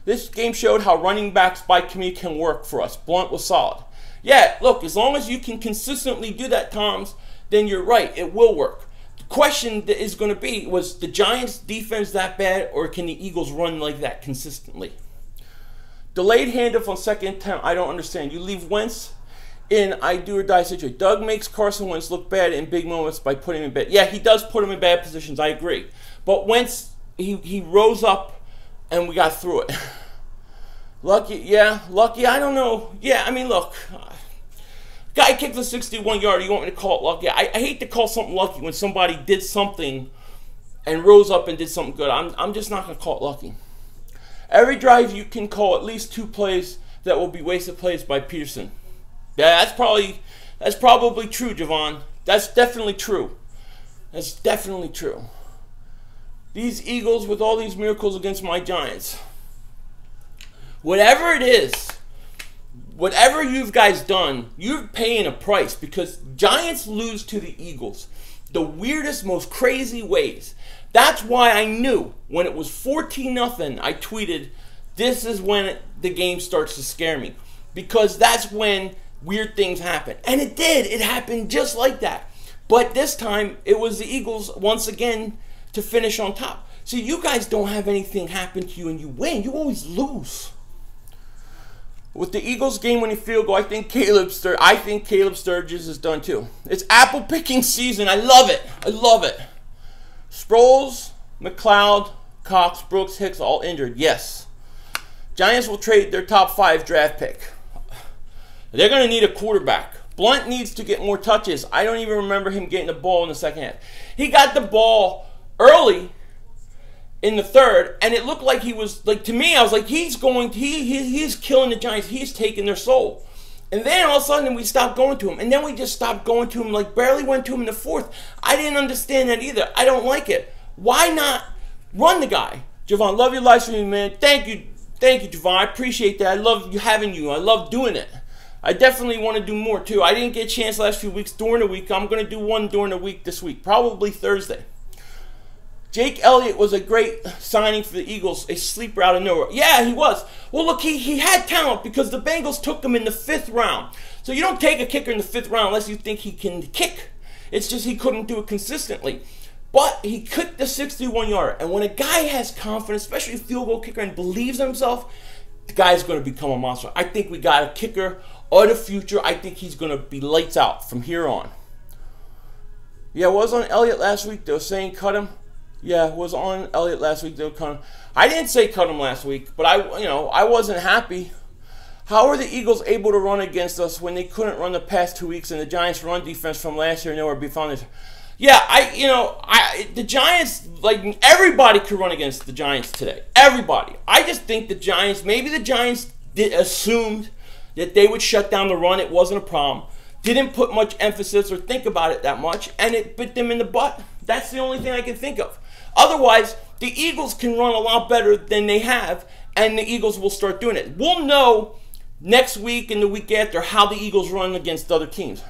This game showed how running backs by committee can work for us. Blunt was solid. Yeah, look, as long as you can consistently do that, Toms, then you're right. It will work. The question that is going to be, was the Giants' defense that bad, or can the Eagles run like that consistently? Delayed handoff on second attempt, I don't understand. You leave Wentz in I do or die situation. Doug makes Carson Wentz look bad in big moments by putting him in bad. Yeah, he does put him in bad positions, I agree. But Wentz, he rose up and we got through it. Lucky, yeah, lucky, I don't know. Yeah, I mean, look. Guy kicked a 61-yarder. You want me to call it lucky? I hate to call something lucky when somebody did something and rose up and did something good. I'm just not going to call it lucky. Every drive you can call at least 2 plays that will be wasted plays by Peterson. Yeah, that's probably true, Javon. That's definitely true. That's definitely true. These Eagles with all these miracles against my Giants. Whatever it is, whatever you've guys done, you're paying a price because Giants lose to the Eagles the weirdest, most crazy ways. That's why I knew when it was 14-0, I tweeted, this is when the game starts to scare me. Because that's when weird things happen. And it did. It happened just like that. But this time, it was the Eagles once again to finish on top. See, you guys don't have anything happen to you and you win. You always lose. With the Eagles game-winning field goal, I think Caleb Sturgis is done too. It's apple picking season. I love it. I love it. Sproles, McLeod, Cox, Brooks, Hicks, all injured. Yes. Giants will trade their top 5 draft pick. They're going to need a quarterback. Blunt needs to get more touches. I don't even remember him getting the ball in the second half. He got the ball early in the third, and it looked like he was, like, to me, I was like, he's killing the Giants. He's taking their soul. And then all of a sudden we stopped going to him. And then we just stopped going to him, like barely went to him in the fourth. I didn't understand that either. I don't like it. Why not run the guy? Javon, love your live stream, man. Thank you, Javon. I appreciate that. I love having you. I love doing it. I definitely want to do more, too. I didn't get a chance last few weeks during the week. I'm going to do one during the week this week, probably Thursday. Jake Elliott was a great signing for the Eagles, a sleeper out of nowhere. Yeah, he was. Well, look, he had talent because the Bengals took him in the 5th round. So you don't take a kicker in the 5th round unless you think he can kick. It's just he couldn't do it consistently. But he kicked the 61-yarder. And when a guy has confidence, especially a field goal kicker, and believes in himself, the guy's going to become a monster. I think we got a kicker of the future. I think he's going to be lights out from here on. Yeah, it was on Elliott last week. They were saying cut him. Yeah, it was on Elliott last week. They were cut him. I didn't say cut him last week, but I wasn't happy. How are the Eagles able to run against us when they couldn't run the past 2 weeks and the Giants' run defense from last year nowhere to be found? Yeah, the Giants, like, everybody could run against the Giants today. Everybody. I just think the Giants, maybe the Giants assumed that they would shut down the run. It wasn't a problem. Didn't put much emphasis or think about it that much, and it bit them in the butt. That's the only thing I can think of. Otherwise, the Eagles can run a lot better than they have, and the Eagles will start doing it. We'll know next week and the week after how the Eagles run against other teams.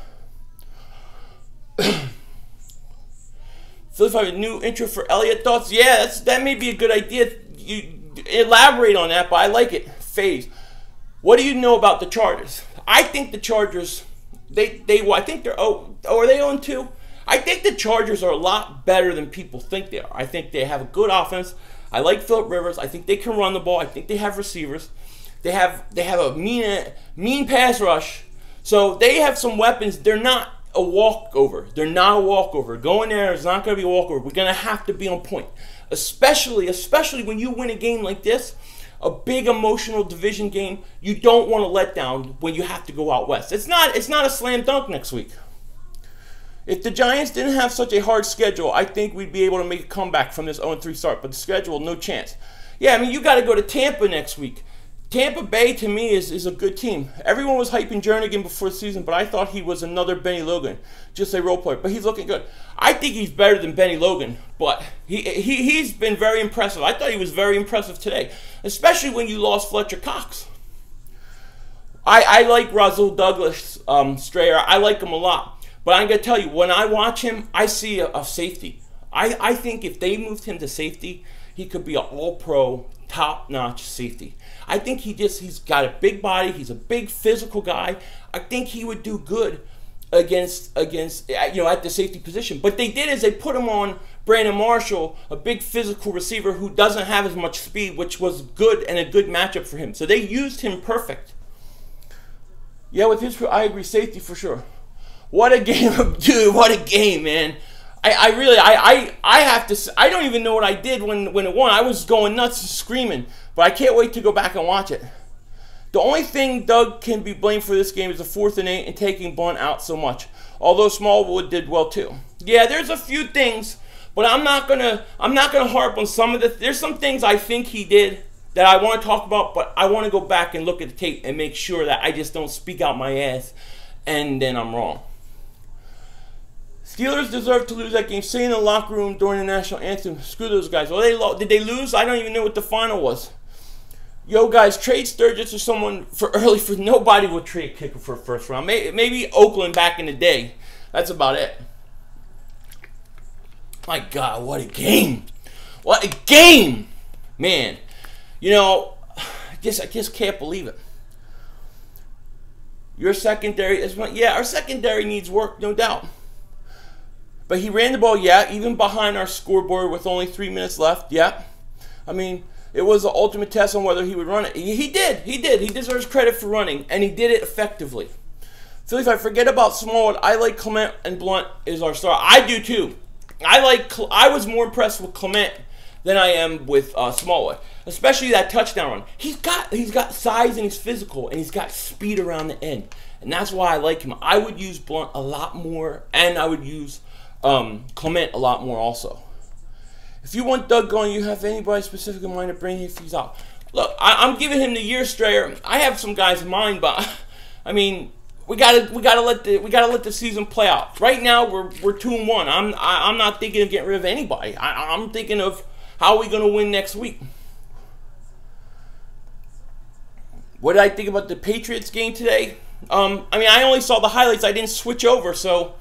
So if I have a new intro for Elliott thoughts, yeah, that may be a good idea. You elaborate on that, but I like it. Phase. What do you know about the Chargers? I think the Chargers, I think they're, are they 0-2? I think the Chargers are a lot better than people think they are. I think they have a good offense. I like Phillip Rivers. I think they can run the ball. I think they have receivers. They have a mean pass rush. So they have some weapons. They're not a walkover. They're not a walkover. Going there is not going to be a walkover. We're going to have to be on point. Especially when you win a game like this, a big emotional division game, you don't want to let down when you have to go out west. It's not a slam dunk next week. If the Giants didn't have such a hard schedule, I think we'd be able to make a comeback from this 0-3 start. But the schedule, no chance. Yeah, I mean, you got to go to Tampa next week. Tampa Bay, to me, is a good team. Everyone was hyping Jernigan before the season, but I thought he was another Benny Logan, just a role player. But he's looking good. I think he's better than Benny Logan, but he's been very impressive. I thought he was very impressive today, especially when you lost Fletcher Cox. I like Rasul Douglas Strayer. I like him a lot. But I'm going to tell you, when I watch him, I see a safety. I think if they moved him to safety, he could be an all-pro, top-notch safety. I think he's got a big body. He's a big physical guy. I think he would do good against at the safety position. But they did is they put him on Brandon Marshall, a big physical receiver who doesn't have as much speed, which was good and a good matchup for him. So they used him perfect. Yeah, with his, I agree, safety for sure. What a game, dude! What a game, man! I have to say, I don't even know what I did when it won. I was going nuts and screaming, but I can't wait to go back and watch it. The only thing Doug can be blamed for this game is the 4th and 8 and taking Blunt out so much. Although Smallwood did well too. Yeah, there's a few things, but I'm not gonna harp on some of the. There's some things I think he did that I want to talk about, but I want to go back and look at the tape and make sure that I just don't speak out my ass and then I'm wrong. Steelers deserve to lose that game. Stay in the locker room during the national anthem. Screw those guys. Well, did they lose? I don't even know what the final was. Yo, guys, trade Sturgis or someone for early. For nobody would trade kicker for a first round. Maybe Oakland back in the day. That's about it. My God, what a game! What a game, man. You know, I just can't believe it. Your secondary is our secondary needs work, no doubt. But he ran the ball, yeah, even behind our scoreboard with only 3 minutes left, yeah. I mean, it was the ultimate test on whether he would run it. He did. He deserves credit for running, and he did it effectively. So if I forget about Smallwood, I like Clement and Blunt is our star. I do too. I was more impressed with Clement than I am with Smallwood, especially that touchdown run. He's got size and he's physical, and he's got speed around the end, and that's why I like him. I would use Blunt a lot more, and I would use Clement a lot more also. If you want Doug going, you have anybody specific in mind to bring if he's out. Look, I'm giving him the year, Strayer. I have some guys in mind, but I mean, we gotta let the season play out. Right now, we're 2-1. I'm not thinking of getting rid of anybody. I'm thinking of how are we gonna win next week. What did I think about the Patriots game today? I mean, I only saw the highlights. I didn't switch over, so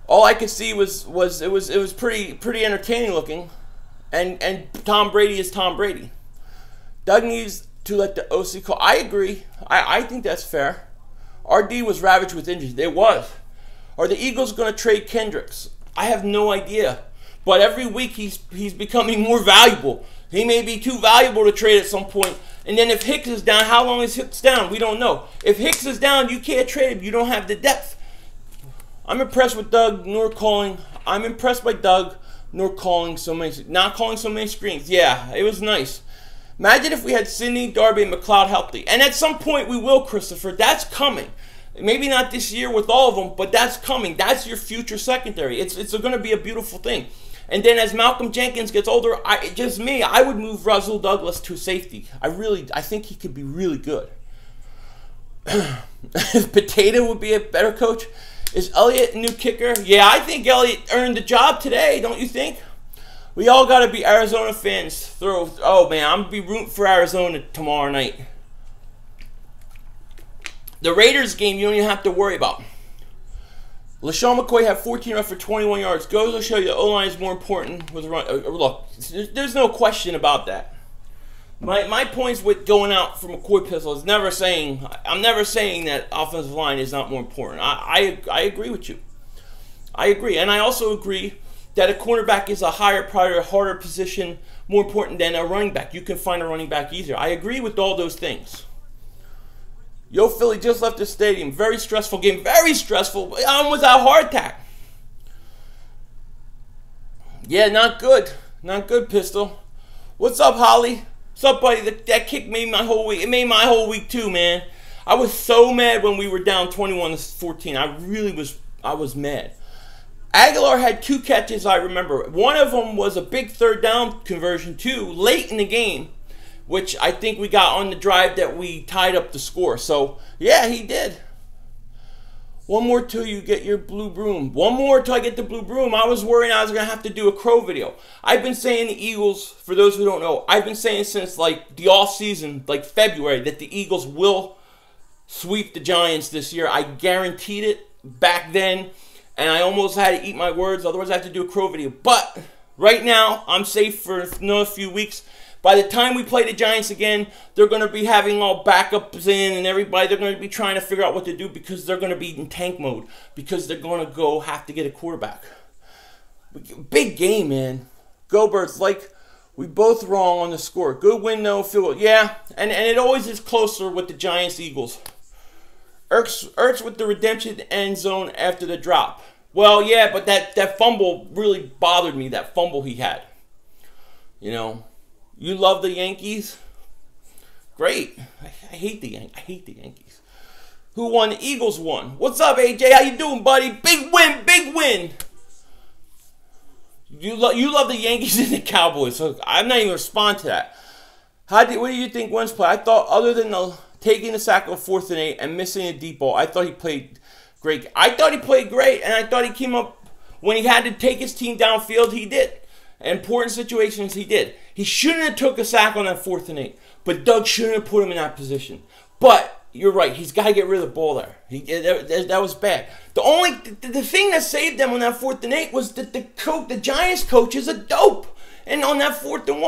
all I could see was it was pretty entertaining looking, and Tom Brady is Tom Brady. Doug needs to let the OC call. I agree. I think that's fair. RD was ravaged with injuries. It was. Are the Eagles going to trade Kendricks? I have no idea. But every week he's becoming more valuable. He may be too valuable to trade at some point. And then if Hicks is down, how long is Hicks down? We don't know. If Hicks is down, you can't trade him. You don't have the depth. I'm impressed with Doug nor calling. I'm impressed by Doug not calling so many screens. Yeah, it was nice. Imagine if we had Sidney, Darby, and McLeod healthy. And at some point we will, Christopher. That's coming. Maybe not this year with all of them, but that's coming. That's your future secondary. It's going to be a beautiful thing. And then as Malcolm Jenkins gets older, I would move Rasul Douglas to safety. I think he could be really good. Potato would be a better coach. Is Elliott a new kicker? Yeah, I think Elliott earned the job today, don't you think? We all got to be Arizona fans. Oh, man, I'm going to be rooting for Arizona tomorrow night. The Raiders game, you don't even have to worry about. LaShawn McCoy had 14 runs for 21 yards. Goes to show you the O-line is more important with run. Look, there's no question about that. My points with going out for McCoy pistol is I'm never saying that offensive line is not more important. I agree with you. I agree. And I also agree that a cornerback is a higher priority, harder position, more important than a running back. You can find a running back easier. I agree with all those things. Yo, Philly just left the stadium. Very stressful game. Very stressful. I almost had a heart attack. Yeah, not good. Not good, Pistol. What's up, Holly? What's up, buddy? That kick made my whole week. It made my whole week, too, man. I was so mad when we were down 21-14. I was mad. Aguilar had 2 catches, I remember. One of them was a big third down conversion, too, late in the game, which I think we got on the drive that we tied up the score. So, yeah, he did. One more till you get your blue broom. One more till I get the blue broom. I was worried I was going to have to do a Crow video. I've been saying the Eagles, for those who don't know, I've been saying since like the off season, like February, that the Eagles will sweep the Giants this year. I guaranteed it back then, and I almost had to eat my words. Otherwise, I have to do a Crow video. But right now, I'm safe for another few weeks. By the time we play the Giants again, they're going to be having all backups in and everybody. They're going to be trying to figure out what to do because they're going to be in tank mode because they're going to have to get a quarterback. Big game, man. Go Birds. Like, we both wrong on the score. Good win, though. Field goal. Yeah, and it always is closer with the Giants-Eagles. Ertz with the redemption end zone after the drop. Well, yeah, but that fumble really bothered me, that fumble he had. You know. You love the Yankees? Great. I hate the Yankees. Who won? The Eagles won. What's up, AJ? How you doing, buddy? Big win, big win. You love the Yankees and the Cowboys, so I'm not even going to respond to that. What do you think Wentz played? I thought other than taking the sack of 4th and 8 and missing a deep ball, I thought he played great. I thought he played great, and I thought he came up when he had to take his team downfield, he did. In important situations, he did. He shouldn't have took a sack on that 4th and 8, but Doug shouldn't have put him in that position. But you're right. He's got to get rid of the ball there. That was bad. The thing that saved them on that 4th and 8 was that the Giants coach is a dope. And on that 4th and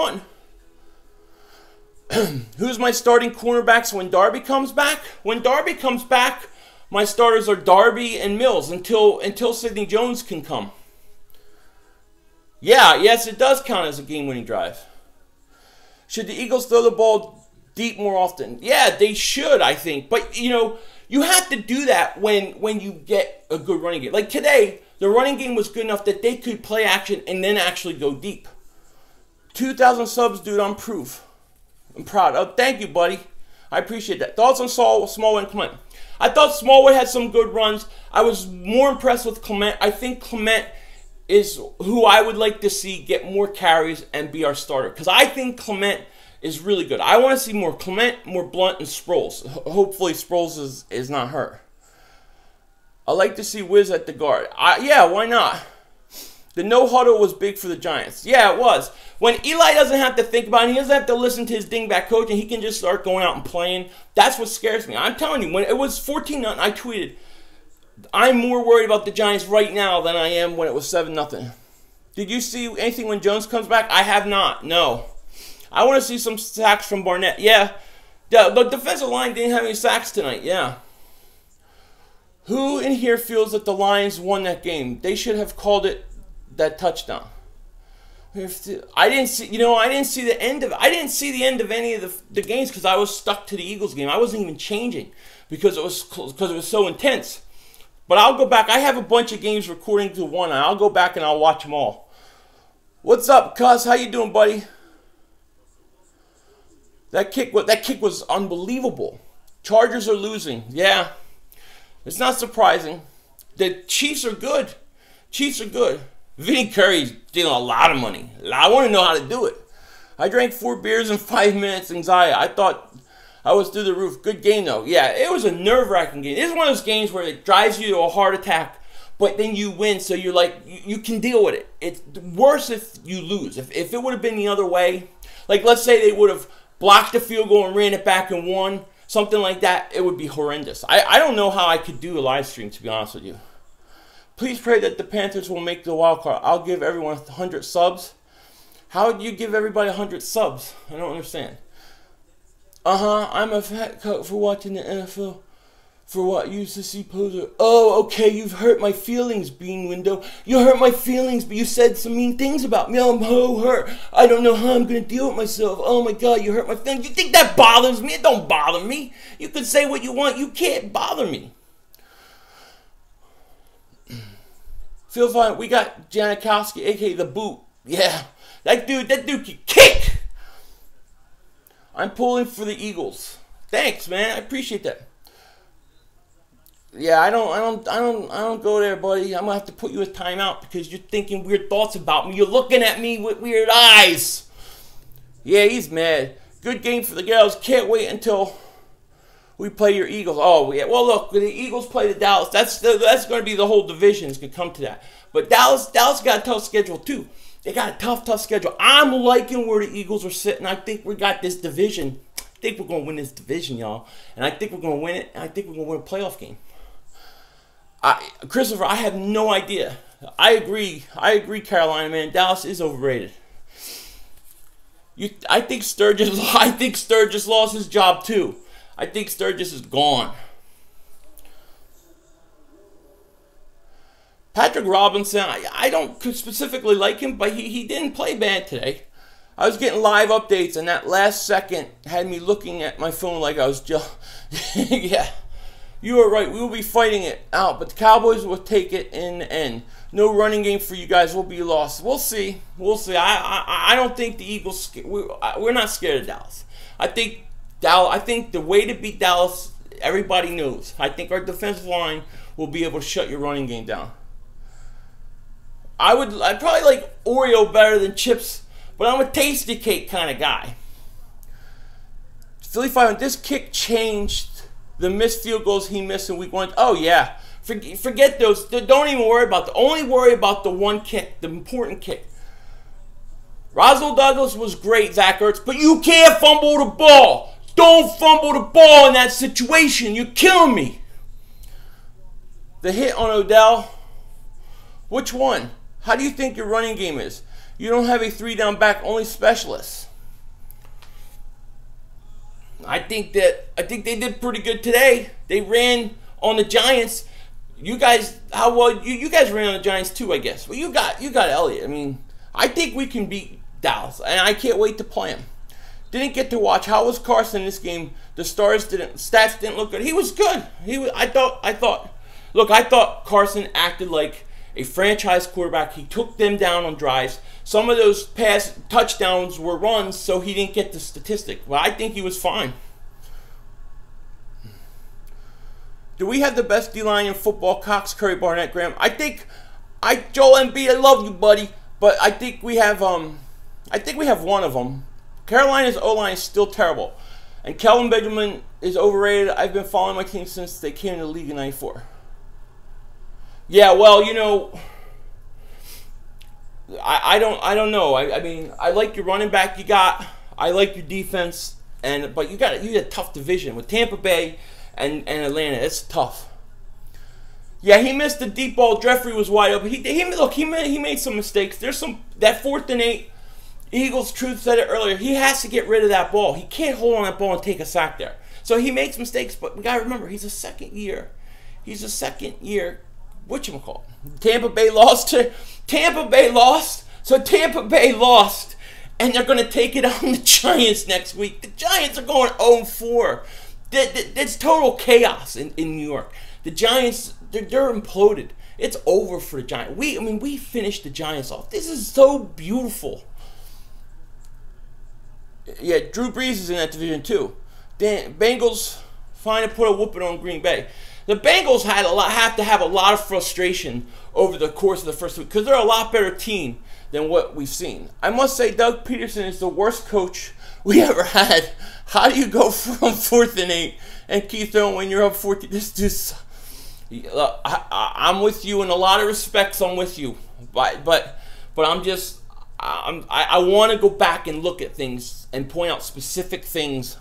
1. Who's my starting cornerbacks when Darby comes back? When Darby comes back, my starters are Darby and Mills until Sidney Jones can come. Yeah, yes, it does count as a game-winning drive. Should the Eagles throw the ball deep more often? Yeah, they should, I think. But, you know, you have to do that when you get a good running game. Like today, the running game was good enough that they could play action and then actually go deep. 2,000 subs, dude, I'm proof. I'm proud. Oh, thank you, buddy. I appreciate that. Thoughts on Smallwood and Clement? I thought Smallwood had some good runs. I was more impressed with Clement. I think Clement is who I would like to see get more carries and be our starter. Because I think Clement is really good. I want to see more Clement, more Blunt, and Sproles. Hopefully Sproles is not hurt. I like to see Wiz at the guard. Yeah, why not? The no huddle was big for the Giants. Yeah, it was. When Eli doesn't have to think about it, he doesn't have to listen to his dingbat coach, and he can just start going out and playing. That's what scares me. I'm telling you, when it was 14-0, I tweeted, I'm more worried about the Giants right now than I am when it was 7-0. Did you see anything when Jones comes back? I have not. No. I want to see some sacks from Barnett. Yeah. The defensive line didn't have any sacks tonight. Yeah. Who in here feels that the Lions won that game? They should have called it that touchdown. I didn't see the end of it. I didn't see the end of any of the games because I was stuck to the Eagles game. I wasn't even changing because it was so intense. But I'll go back. I have a bunch of games recording to one, and I'll go back and I'll watch them all. What's up, cuz? How you doing, buddy? That kick was unbelievable. Chargers are losing. Yeah. It's not surprising. The Chiefs are good. Chiefs are good. Vinny Curry's stealing a lot of money. I want to know how to do it. I drank 4 beers in 5 minutes. Anxiety. I thought I was through the roof. Good game, though. Yeah, it was a nerve-wracking game. This is one of those games where it drives you to a heart attack, but then you win, so you're like, you can deal with it. It's worse if you lose. If it would have been the other way, like let's say they would have blocked the field goal and ran it back and won, something like that, it would be horrendous. I don't know how I could do a live stream, to be honest with you. Please pray that the Panthers will make the wild card. I'll give everyone 100 subs. How would you give everybody 100 subs? I don't understand. I'm a fat coat for watching the NFL. For what? Used to see poser. Oh, okay, you've hurt my feelings, Bean Window. You hurt my feelings, but you said some mean things about me. I'm hurt. I don't know how I'm going to deal with myself. Oh my God, you hurt my feelings. You think that bothers me? It don't bother me. You can say what you want. You can't bother me. Feel fine. We got Janikowski, a.k.a. The Boot. Yeah, that dude can kick. I'm pulling for the Eagles. Thanks, man. I appreciate that. Yeah, I don't go there, buddy. I'm gonna have to put you a timeout because you're thinking weird thoughts about me. You're looking at me with weird eyes. Yeah, he's mad. Good game for the girls. Can't wait until we play your Eagles. Oh, yeah. Well, look, the Eagles play the Dallas. That's going to be the whole division. It's going to come to that. But Dallas got a tough schedule too. They got a tough schedule. I'm liking where the Eagles are sitting. I think we got this division. I think we're going to win this division, y'all. And I think we're going to win it. And I think we're going to win a playoff game. Christopher, I have no idea. I agree, Carolina, man. Dallas is overrated. I think Sturgis lost his job too. I think Sturgis is gone. Patrick Robinson, I don't specifically like him, but he didn't play bad today. I was getting live updates, and that last second had me looking at my phone like I was just... Yeah. You are right. We will be fighting it out, but the Cowboys will take it in the end. No running game for you guys. Will be lost. We'll see. We'll see. I don't think the Eagles. We're not scared of Dallas. I think the way to beat Dallas, everybody knows. I think our defensive line will be able to shut your running game down. I'd probably like Oreo better than chips, but I'm a tasty cake kind of guy. Philly 500. This kick changed the missed field goals he missed in week 1. Oh, yeah. Forget those. Don't even worry about only worry about the one kick, the important kick. Roswell Douglas was great, Zach Ertz, but you can't fumble the ball. Don't fumble the ball in that situation. You're killing me. The hit on Odell. Which one? How do you think your running game is? You don't have a 3-down back, only specialists. I think they did pretty good today. They ran on the Giants. You guys, you guys ran on the Giants too, I guess. Well, you got Elliott. I mean, I think we can beat Dallas, and I can't wait to play him. Didn't get to watch. How was Carson in this game? The stats didn't look good. He was good. I thought Carson acted like a franchise quarterback. He took them down on drives. Some of those pass touchdowns were runs, so he didn't get the statistic. Well, I think he was fine. Do we have the best D-line in football? Cox, Curry, Barnett, Graham. Joel Embiid, I love you, buddy, but I think we have one of them. Carolina's O-line is still terrible, and Kelvin Benjamin is overrated. I've been following my team since they came to the league in '94. Yeah, well, you know, I don't know. I mean, I like your running back you got. I like your defense, but you had a tough division with Tampa Bay and Atlanta. It's tough. Yeah, he missed the deep ball. Jeffrey was wide open. He made some mistakes. There's that 4th and 8. Eagles Truth said it earlier. He has to get rid of that ball. He can't hold on that ball and take a sack there. So he makes mistakes, but we gotta remember he's a second year. Whatchamacallit? Tampa Bay lost. So Tampa Bay lost, and they're going to take it on the Giants next week. The Giants are going 0-4. It's total chaos in New York. The Giants, they're imploded. It's over for the Giants. We finished the Giants off. This is so beautiful. Yeah, Drew Brees is in that division too. Then Bengals finally put a whooping on Green Bay. The Bengals have to have a lot of frustration over the course of the first week because they're a lot better team than what we've seen. I must say, Doug Peterson is the worst coach we ever had. How do you go from 4th and 8 and keep throwing when you're up 14? I'm with you in a lot of respects. I'm with you, but I want to go back and look at things and point out specific things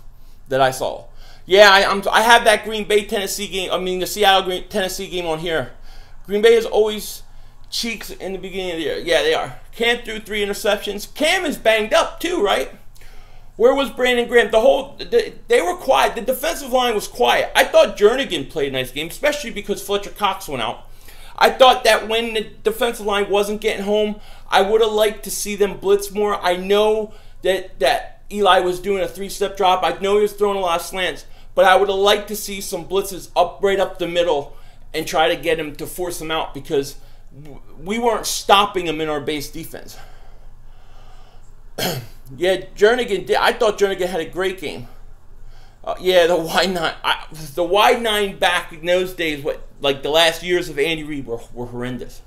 that I saw. Yeah, I have that Green Bay Tennessee game. The Seattle Tennessee game on here. Green Bay is always cheeks in the beginning of the year. Yeah, they are. Cam threw 3 interceptions. Cam is banged up too, right? Where was Brandon Graham? They were quiet. The defensive line was quiet. I thought Jernigan played a nice game, especially because Fletcher Cox went out. I thought that when the defensive line wasn't getting home, I would have liked to see them blitz more. I know that Eli was doing a 3-step drop. I know he was throwing a lot of slants, but I would have liked to see some blitzes right up the middle and try to get him to force him out because we weren't stopping him in our base defense. Yeah, Jernigan did. I thought Jernigan had a great game. Yeah, the wide 9. The wide 9 back in those days, like the last years of Andy Reid were horrendous.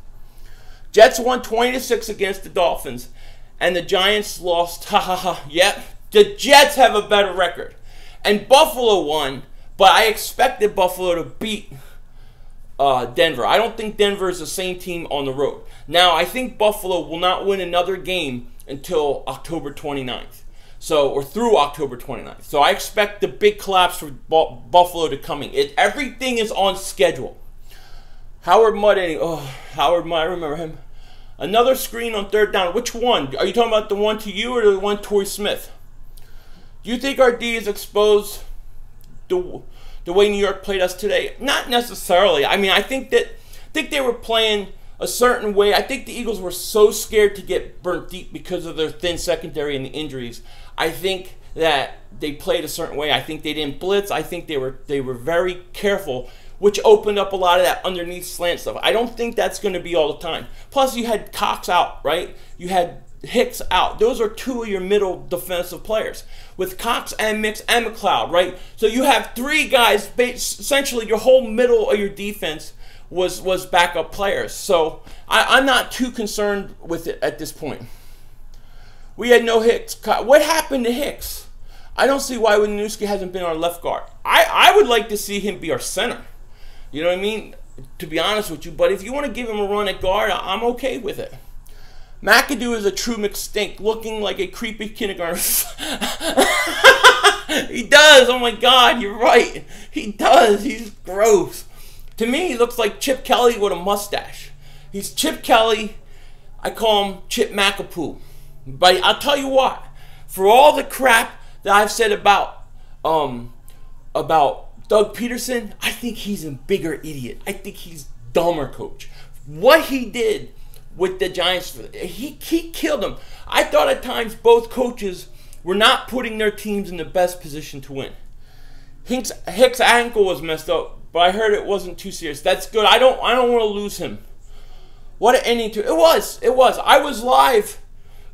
Jets won 20-6 against the Dolphins, and the Giants lost. Yep, the Jets have a better record. And Buffalo won, but I expected Buffalo to beat Denver. I don't think Denver is the same team on the road. Now, I think Buffalo will not win another game until October 29th. Or through October 29th. So I expect the big collapse for Buffalo to coming. Everything is on schedule. Howard Mudd, I remember him. Another screen on 3rd down. Which one? Are you talking about the one to you or the one to Torrey Smith? Do you think our D is exposed the way New York played us today? Not necessarily. I think they were playing a certain way. I think the Eagles were so scared to get burnt deep because of their thin secondary and the injuries. I think that they played a certain way. I think they didn't blitz. I think they were very careful, which opened up a lot of that underneath slant stuff. I don't think that's going to be all the time. Plus, you had Cox out, right? You had Hicks out. Those are 2 of your middle defensive players with Cox and Mix and McLeod, right? So you have 3 guys. Essentially, your whole middle of your defense was backup players. So I'm not too concerned with it at this point. We had no Hicks. What happened to Hicks? I don't see why Wisniewski hasn't been our left guard. I would like to see him be our center. You know what I mean? To be honest with you. But if you want to give him a run at guard, I'm okay with it. McAdoo is a true McStink, looking like a creepy kindergarten. He does. Oh my God, you're right. He does. He's gross. To me, he looks like Chip Kelly with a mustache. He's Chip Kelly. I call him Chip McApoo. But I'll tell you what. For all the crap that I've said about Doug Peterson, I think he's a bigger idiot. I think he's dumber coach. What he did with the Giants, he killed them. I thought at times both coaches were not putting their teams in the best position to win. Hicks' ankle was messed up, but I heard it wasn't too serious. That's good. I don't want to lose him. What an ending to it was. I was live,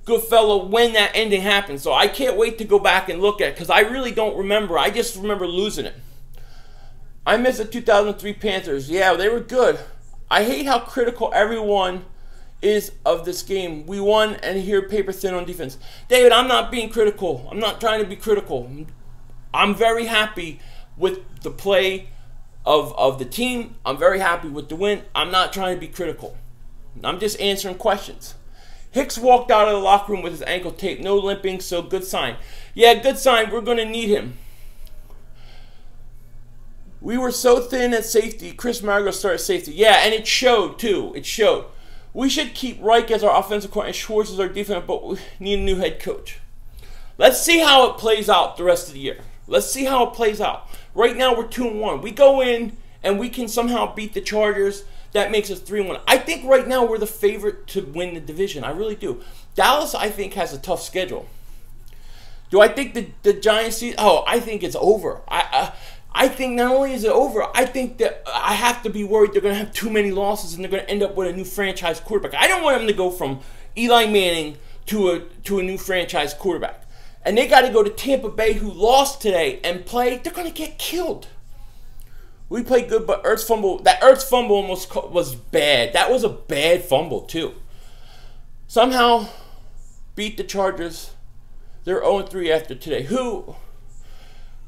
good fellow, when that ending happened. So I can't wait to go back and look at it because I really don't remember. I just remember losing it. I miss the 2003 Panthers. Yeah, they were good. I hate how critical everyone is of this game. We won and here paper thin on defense. David, I'm not being critical. I'm not trying to be critical. I'm very happy with the play of the team. I'm very happy with the win. I'm not trying to be critical. I'm just answering questions. Hicks walked out of the locker room with his ankle taped. No limping, so good sign. Yeah, good sign. We're going to need him. We were so thin at safety. Chris Margo started safety. Yeah, and it showed, too. It showed. We should keep Reich as our offensive coordinator and Schwartz as our defense, but we need a new head coach. Let's see how it plays out the rest of the year. Let's see how it plays out. Right now, we're 2-1. We go in, and we can somehow beat the Chargers. That makes us 3-1. I think right now we're the favorite to win the division. I really do. Dallas, I think, has a tough schedule. Do I think the Giants see? Oh, I think it's over. I think not only is it over, I think that I have to be worried they're going to have too many losses and they're going to end up with a new franchise quarterback. I don't want them to go from Eli Manning to a new franchise quarterback. And they got to go to Tampa Bay, who lost today, and play. They're going to get killed. We played good, but Ertz fumble. That Ertz fumble almost was bad. That was a bad fumble, too. Somehow beat the Chargers. They're 0-3 after today. Who...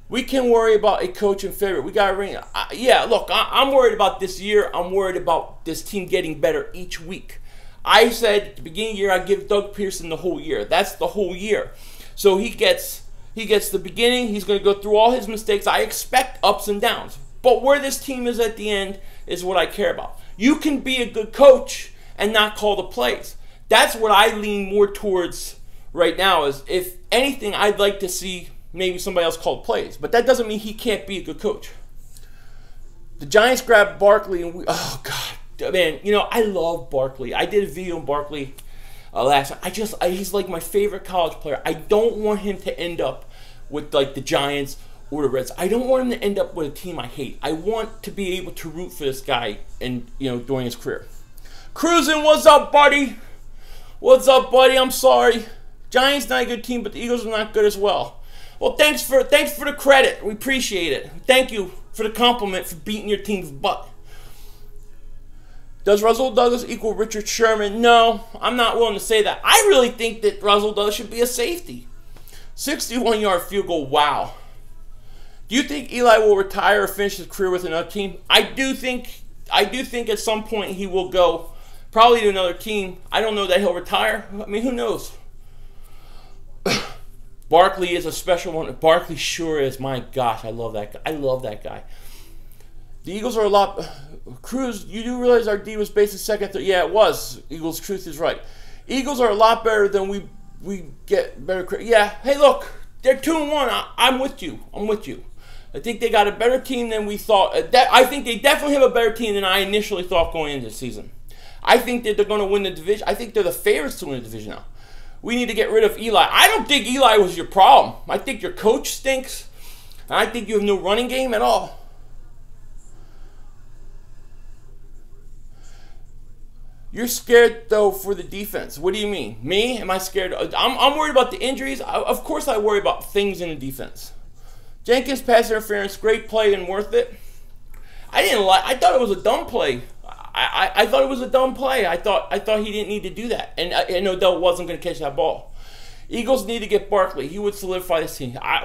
We can worry about a coach and favorite. We got to ring. Yeah, look, I'm worried about this year. I'm worried about this team getting better each week. I said at the beginning of the year I'd give Doug Pearson the whole year. That's the whole year. So he gets the beginning. He's going to go through all his mistakes. I expect ups and downs. But where this team is at the end is what I care about. You can be a good coach and not call the plays. That's what I lean more towards right now. Is if anything, I'd like to see maybe somebody else called plays. But that doesn't mean he can't be a good coach. The Giants grabbed Barkley, and oh, God. Man, you know, I love Barkley. I did a video on Barkley last night. He's like my favorite college player. I don't want him to end up with, like, the Giants or the Reds. I don't want him to end up with a team I hate. I want to be able to root for this guy during his career. Cruising, what's up, buddy? What's up, buddy? I'm sorry. Giants not a good team, but the Eagles are not good as well. Well, thanks for the credit. We appreciate it. Thank you for the compliment for beating your team's butt. Does Russell Douglas equal Richard Sherman? No, I'm not willing to say that. I really think that Russell Douglas should be a safety. 61-yard field goal, wow. Do you think Eli will retire or finish his career with another team? I do think at some point he will go probably to another team. I don't know that he'll retire. I mean, who knows? Barkley is a special one. Barkley sure is. My gosh, I love that guy. I love that guy. The Eagles are a lot... Cruz, you do realize our D was basically second, third. Yeah, it was. Eagles, truth is right. Eagles are a lot better than we get better credit. Yeah, hey, look, they're 2-1. I'm with you. I'm with you. I think they got a better team than we thought. I think they definitely have a better team than I initially thought going into the season. I think that they're going to win the division. I think they're the favorites to win the division now. We need to get rid of Eli. I don't think Eli was your problem. I think your coach stinks. And I think you have no running game at all. You're scared, though, for the defense. What do you mean? Me? Am I scared? I'm worried about the injuries. Of course I worry about things in the defense. Jenkins pass interference, great play and worth it. I thought it was a dumb play. I thought it was a dumb play. I thought he didn't need to do that. And Odell wasn't going to catch that ball. Eagles need to get Barkley. He would solidify this team. I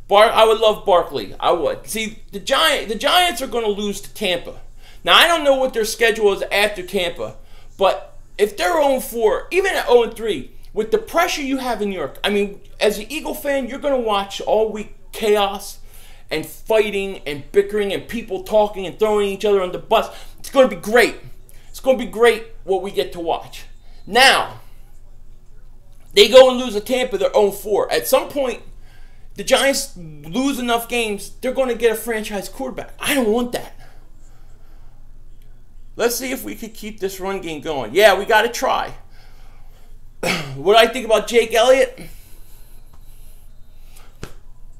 would love Barkley. I would. See, the Giants are going to lose to Tampa. Now, I don't know what their schedule is after Tampa, but if they're 0-4, even at 0-3, with the pressure you have in New York, I mean, as an Eagle fan, you're going to watch all week chaos and fighting and bickering and people talking and throwing each other on the bus. It's going to be great. It's going to be great what we get to watch. Now, they go and lose to Tampa, they're 0-4. At some point, the Giants lose enough games, they're going to get a franchise quarterback. I don't want that. Let's see if we could keep this run game going. Yeah, we got to try. What do I think about Jake Elliott?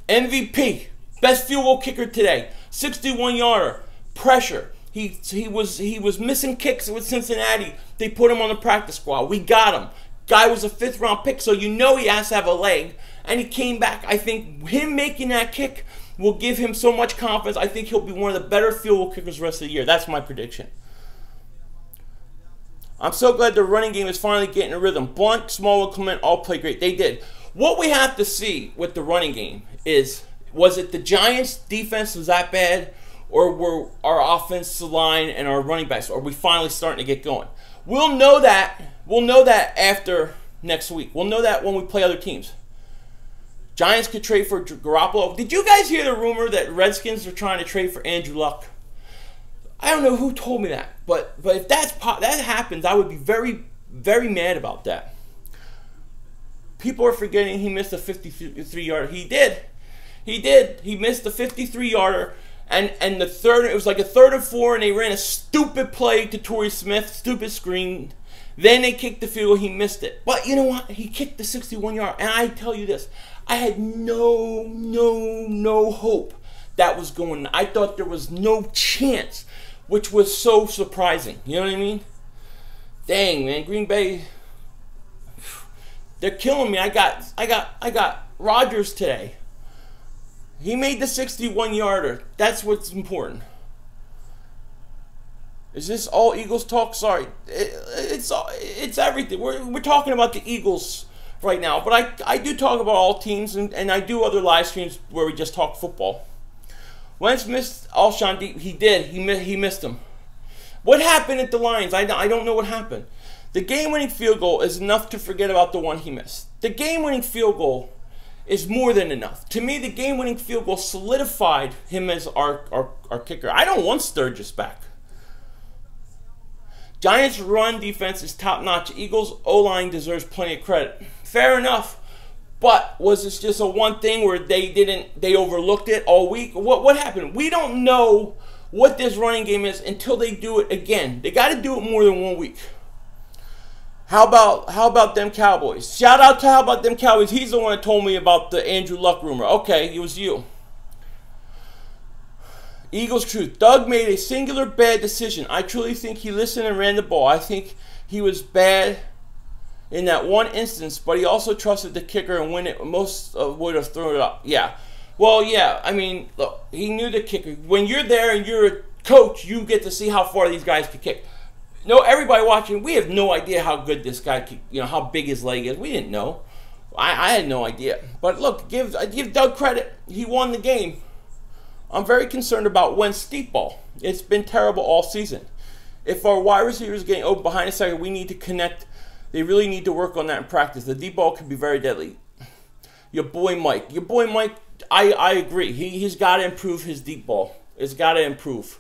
MVP. Best field goal kicker today. 61-yarder. Pressure. He was missing kicks with Cincinnati. They put him on the practice squad. We got him. Guy was a 5th-round pick, so you know he has to have a leg. And he came back. I think him making that kick will give him so much confidence. I think he'll be one of the better field goal kickers the rest of the year. That's my prediction. I'm so glad the running game is finally getting a rhythm. Blunt, Smallwood, Clement all play great. They did. What we have to see with the running game is, was it the Giants' defense was that bad, or were our offensive line and our running backs, are we finally starting to get going? We'll know that. We'll know that after next week. We'll know that when we play other teams. Giants could trade for Garoppolo. Did you guys hear the rumor that Redskins are trying to trade for Andrew Luck? I don't know who told me that, but if that happens, I would be very, very mad about that. People are forgetting he missed a 53-yarder. He did. He did. He missed the 53-yarder, and the third, it was like a 3rd and 4, and they ran a stupid play to Torrey Smith, stupid screen. Then they kicked the field goal. He missed it. But you know what? He kicked the 61-yard, and I tell you this, I had no hope that was going. I thought there was no chance, which was so surprising. You know what I mean? Dang, man, Green Bay, they're killing me. I got Rodgers today. He made the 61-yarder. That's what's important. Is this all Eagles talk? Sorry, it's everything. We're talking about the Eagles right now, but I do talk about all teams, and I do other live streams where we just talk football. Wentz missed Alshon. He did. He missed him. What happened at the Lions? I don't know what happened. The game-winning field goal is enough to forget about the one he missed. The game-winning field goal is more than enough. To me, the game-winning field goal solidified him as our kicker. I don't want Sturgis back. Giants' run defense is top-notch. Eagles' O-line deserves plenty of credit. Fair enough. But was this just a one thing where they overlooked it all week? What happened? We don't know what this running game is until they do it again. They got to do it more than 1 week. How about them Cowboys? Shout out to how about them Cowboys. He's the one that told me about the Andrew Luck rumor. Okay, it was you. Eagles truth. Doug made a singular bad decision. I truly think he listened and ran the ball. I think he was bad in that one instance, but he also trusted the kicker, and when it most would have thrown it up. Yeah. Well, yeah. I mean, look, he knew the kicker. When you're there and you're a coach, you get to see how far these guys can kick. No, everybody watching, we have no idea how good this guy, how big his leg is. We didn't know. I had no idea. But look, I give Doug credit. He won the game. I'm very concerned about Wentz deep ball. It's been terrible all season. If our wide receivers are getting open behind a second, we need to connect. They really need to work on that in practice. The deep ball can be very deadly. Your boy Mike, I agree. He's got to improve his deep ball. It's got to improve.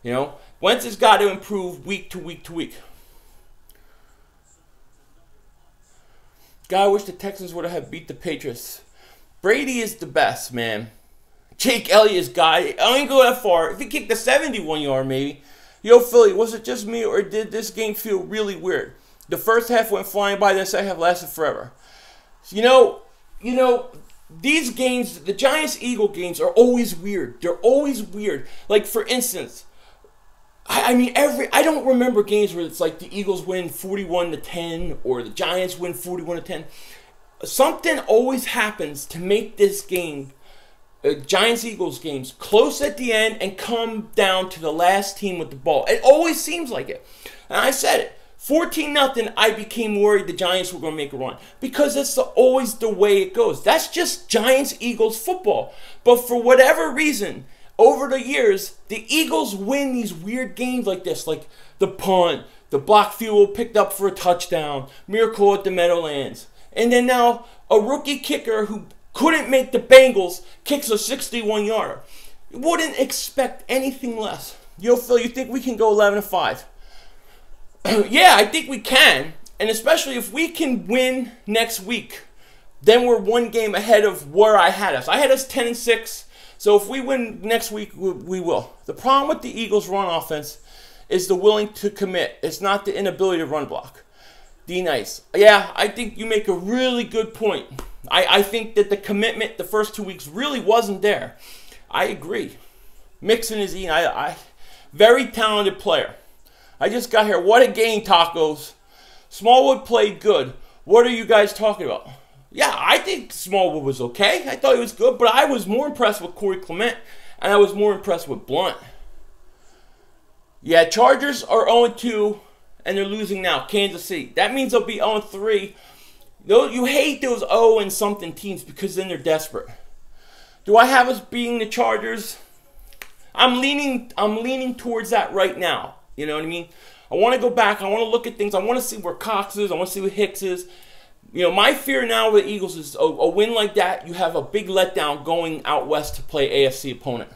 Wentz has got to improve week to week to week. God, I wish the Texans would have beat the Patriots. Brady is the best, man. Jake Elliott's guy. I ain't go that far. If he kicked the 71-yard, maybe. Yo, Philly, was it just me, or did this game feel really weird? The first half went flying by, then the second half lasted forever. These games, the Giants-Eagle games, are always weird. They're always weird. Like, for instance, I don't remember games where it's like the Eagles win 41-10 or the Giants win 41-10. Something always happens to make this game, Giants-Eagles games, close at the end and come down to the last team with the ball. It always seems like it. And I said it. 14-0, I became worried the Giants were going to make a run. Because that's always the way it goes. That's just Giants-Eagles football. But for whatever reason, over the years, the Eagles win these weird games like this. Like the punt, the block field goal picked up for a touchdown, miracle at the Meadowlands. And then now, a rookie kicker who couldn't make the Bengals kicks a 61-yarder. You wouldn't expect anything less. Yo, Phil, you think we can go 11-5? Yeah, I think we can. And especially if we can win next week, then we're one game ahead of where I had us. I had us 10-6. So if we win next week, we will. The problem with the Eagles' run offense is the willing to commit. It's not the inability to run block. D-Nice. Yeah, I think you make a really good point. I think that the commitment the first 2 weeks really wasn't there. I agree. Mixon is very talented player. I just got here. What a game, Tacos. Smallwood played good. What are you guys talking about? Yeah, I think Smallwood was okay. I thought he was good, but I was more impressed with Corey Clement, and I was more impressed with Blunt. Yeah, Chargers are 0-2, and they're losing now. Kansas City. That means they'll be 0-3. You hate those 0-and-something teams because then they're desperate. Do I have us beating the Chargers? I'm leaning towards that right now. You know what I mean? I want to go back. I want to look at things. I want to see where Cox is. I want to see what Hicks is. My fear now with the Eagles is a win like that, you have a big letdown going out west to play AFC opponent.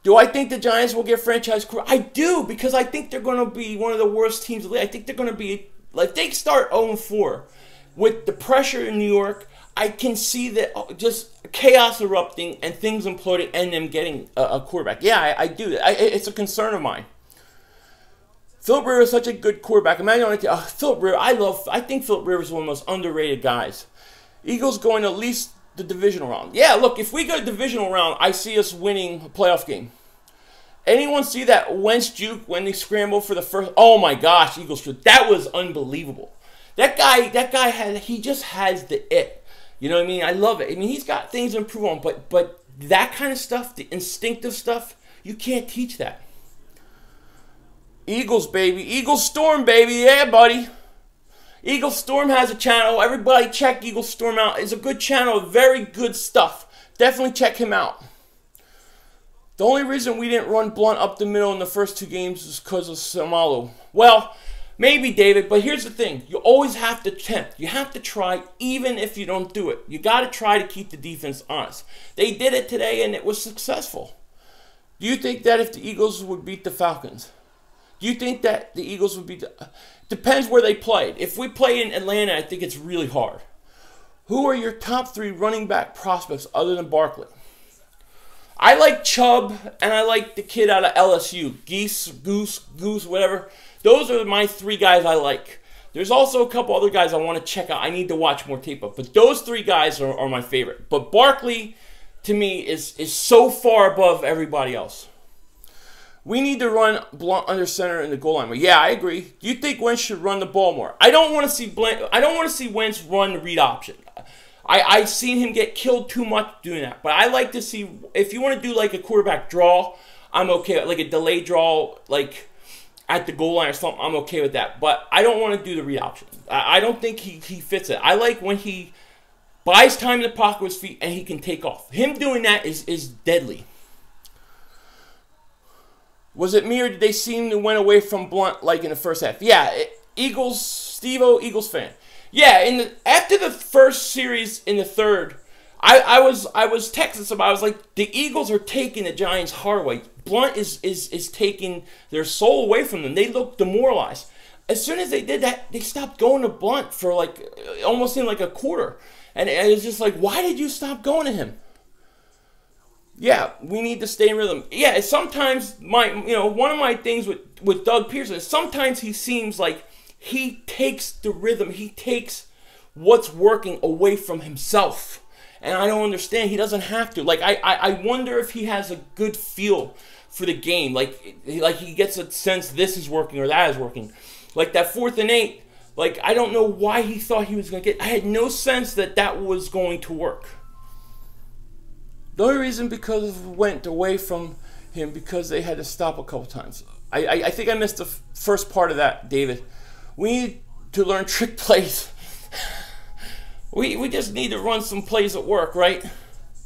Do I think the Giants will get franchise career? I do, because I think they're going to be one of the worst teams in the league. I think they're going to be, like, they start 0-4. With the pressure in New York, I can see that just chaos erupting and things imploding and them getting a quarterback. Yeah, I do. It's a concern of mine. Philip Rivers is such a good quarterback. Imagine Philip Rivers. I think Philip Rivers is one of the most underrated guys. Eagles going at least the divisional round. Yeah, look, if we go to divisional round, I see us winning a playoff game. Anyone see that Wentz juke when they scrambled for the first? Oh my gosh, Eagles juke. That was unbelievable. That guy he just has the it. You know what I mean? I love it. I mean, he's got things to improve on, but that kind of stuff, the instinctive stuff, you can't teach that. Eagles, baby. Eagles Storm, baby. Yeah, buddy. Eagles Storm has a channel. Everybody check Eagles Storm out. It's a good channel. Very good stuff. Definitely check him out. The only reason we didn't run Blunt up the middle in the first 2 games is because of Samalu. Well, maybe, David, but here's the thing. You always have to attempt. You have to try even if you don't do it. You got to try to keep the defense honest. They did it today, and it was successful. Do you think that if the Eagles would beat the Falcons? Do you think that the Eagles would beat the... Depends where they played. If we play in Atlanta, I think it's really hard. Who are your top 3 running back prospects other than Barkley? I like Chubb, and I like the kid out of LSU. Goose, whatever. Those are my 3 guys I like. There's also a couple other guys I want to check out. I need to watch more tape of. But those 3 guys are my favorite. But Barkley, to me, is so far above everybody else. We need to run Blunt under center in the goal line. Yeah, I agree. Do you think Wentz should run the ball more? I don't want to see Wentz run the read option. I've seen him get killed too much doing that. But I like to see, if you want to do like a quarterback draw, I'm okay. Like a delayed draw, like at the goal line or something, I'm okay with that. But I don't want to do the read option. I don't think he fits it. I like when he buys time in the pocket with his feet and he can take off. Him doing that is deadly. Was it me or did they seem to went away from Blunt like in the first half? Yeah, Eagles, Steve-O, Eagles fan. Yeah, after the first series in the third, I was texting somebody. I was like, the Eagles are taking the Giants hard way. Blunt is taking their soul away from them. They look demoralized. As soon as they did that, they stopped going to Blunt for like almost in like a quarter. And it's just like, why did you stop going to him? Yeah, we need to stay in rhythm. Yeah, sometimes one of my things with Doug Pearson is sometimes he seems like he takes the rhythm, he takes what's working away from himself. And I don't understand. He doesn't have to. Like I wonder if he has a good feel for the game. Like he gets a sense this is working or that is working. Like that 4th and 8, like I don't know why he thought he was going to get. I had no sense that was going to work. The only reason because it went away from him because they had to stop a couple times. I think I missed the first part of that, David. We need to learn trick plays. We just need to run some plays at work, right?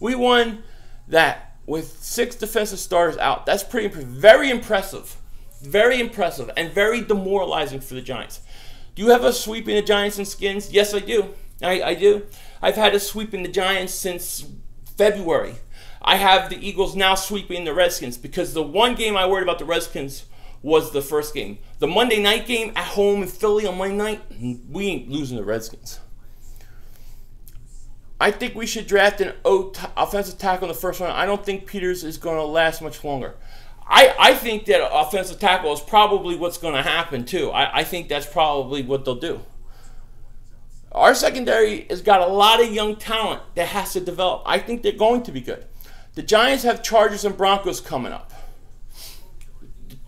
We won that with 6 defensive starters out. That's very impressive. Very impressive and very demoralizing for the Giants. Do you have us sweeping the Giants and Skins? Yes, I do. I do. I've had us sweeping the Giants since February. I have the Eagles now sweeping the Redskins because the one game I worried about the Redskins was the first game. The Monday night game at home in Philly on Monday night, we ain't losing the Redskins. I think we should draft an offensive tackle in the first round. I don't think Peters is going to last much longer. I think that offensive tackle is probably what's going to happen too. I think that's probably what they'll do. Our secondary has got a lot of young talent that has to develop. I think they're going to be good. The Giants have Chargers and Broncos coming up.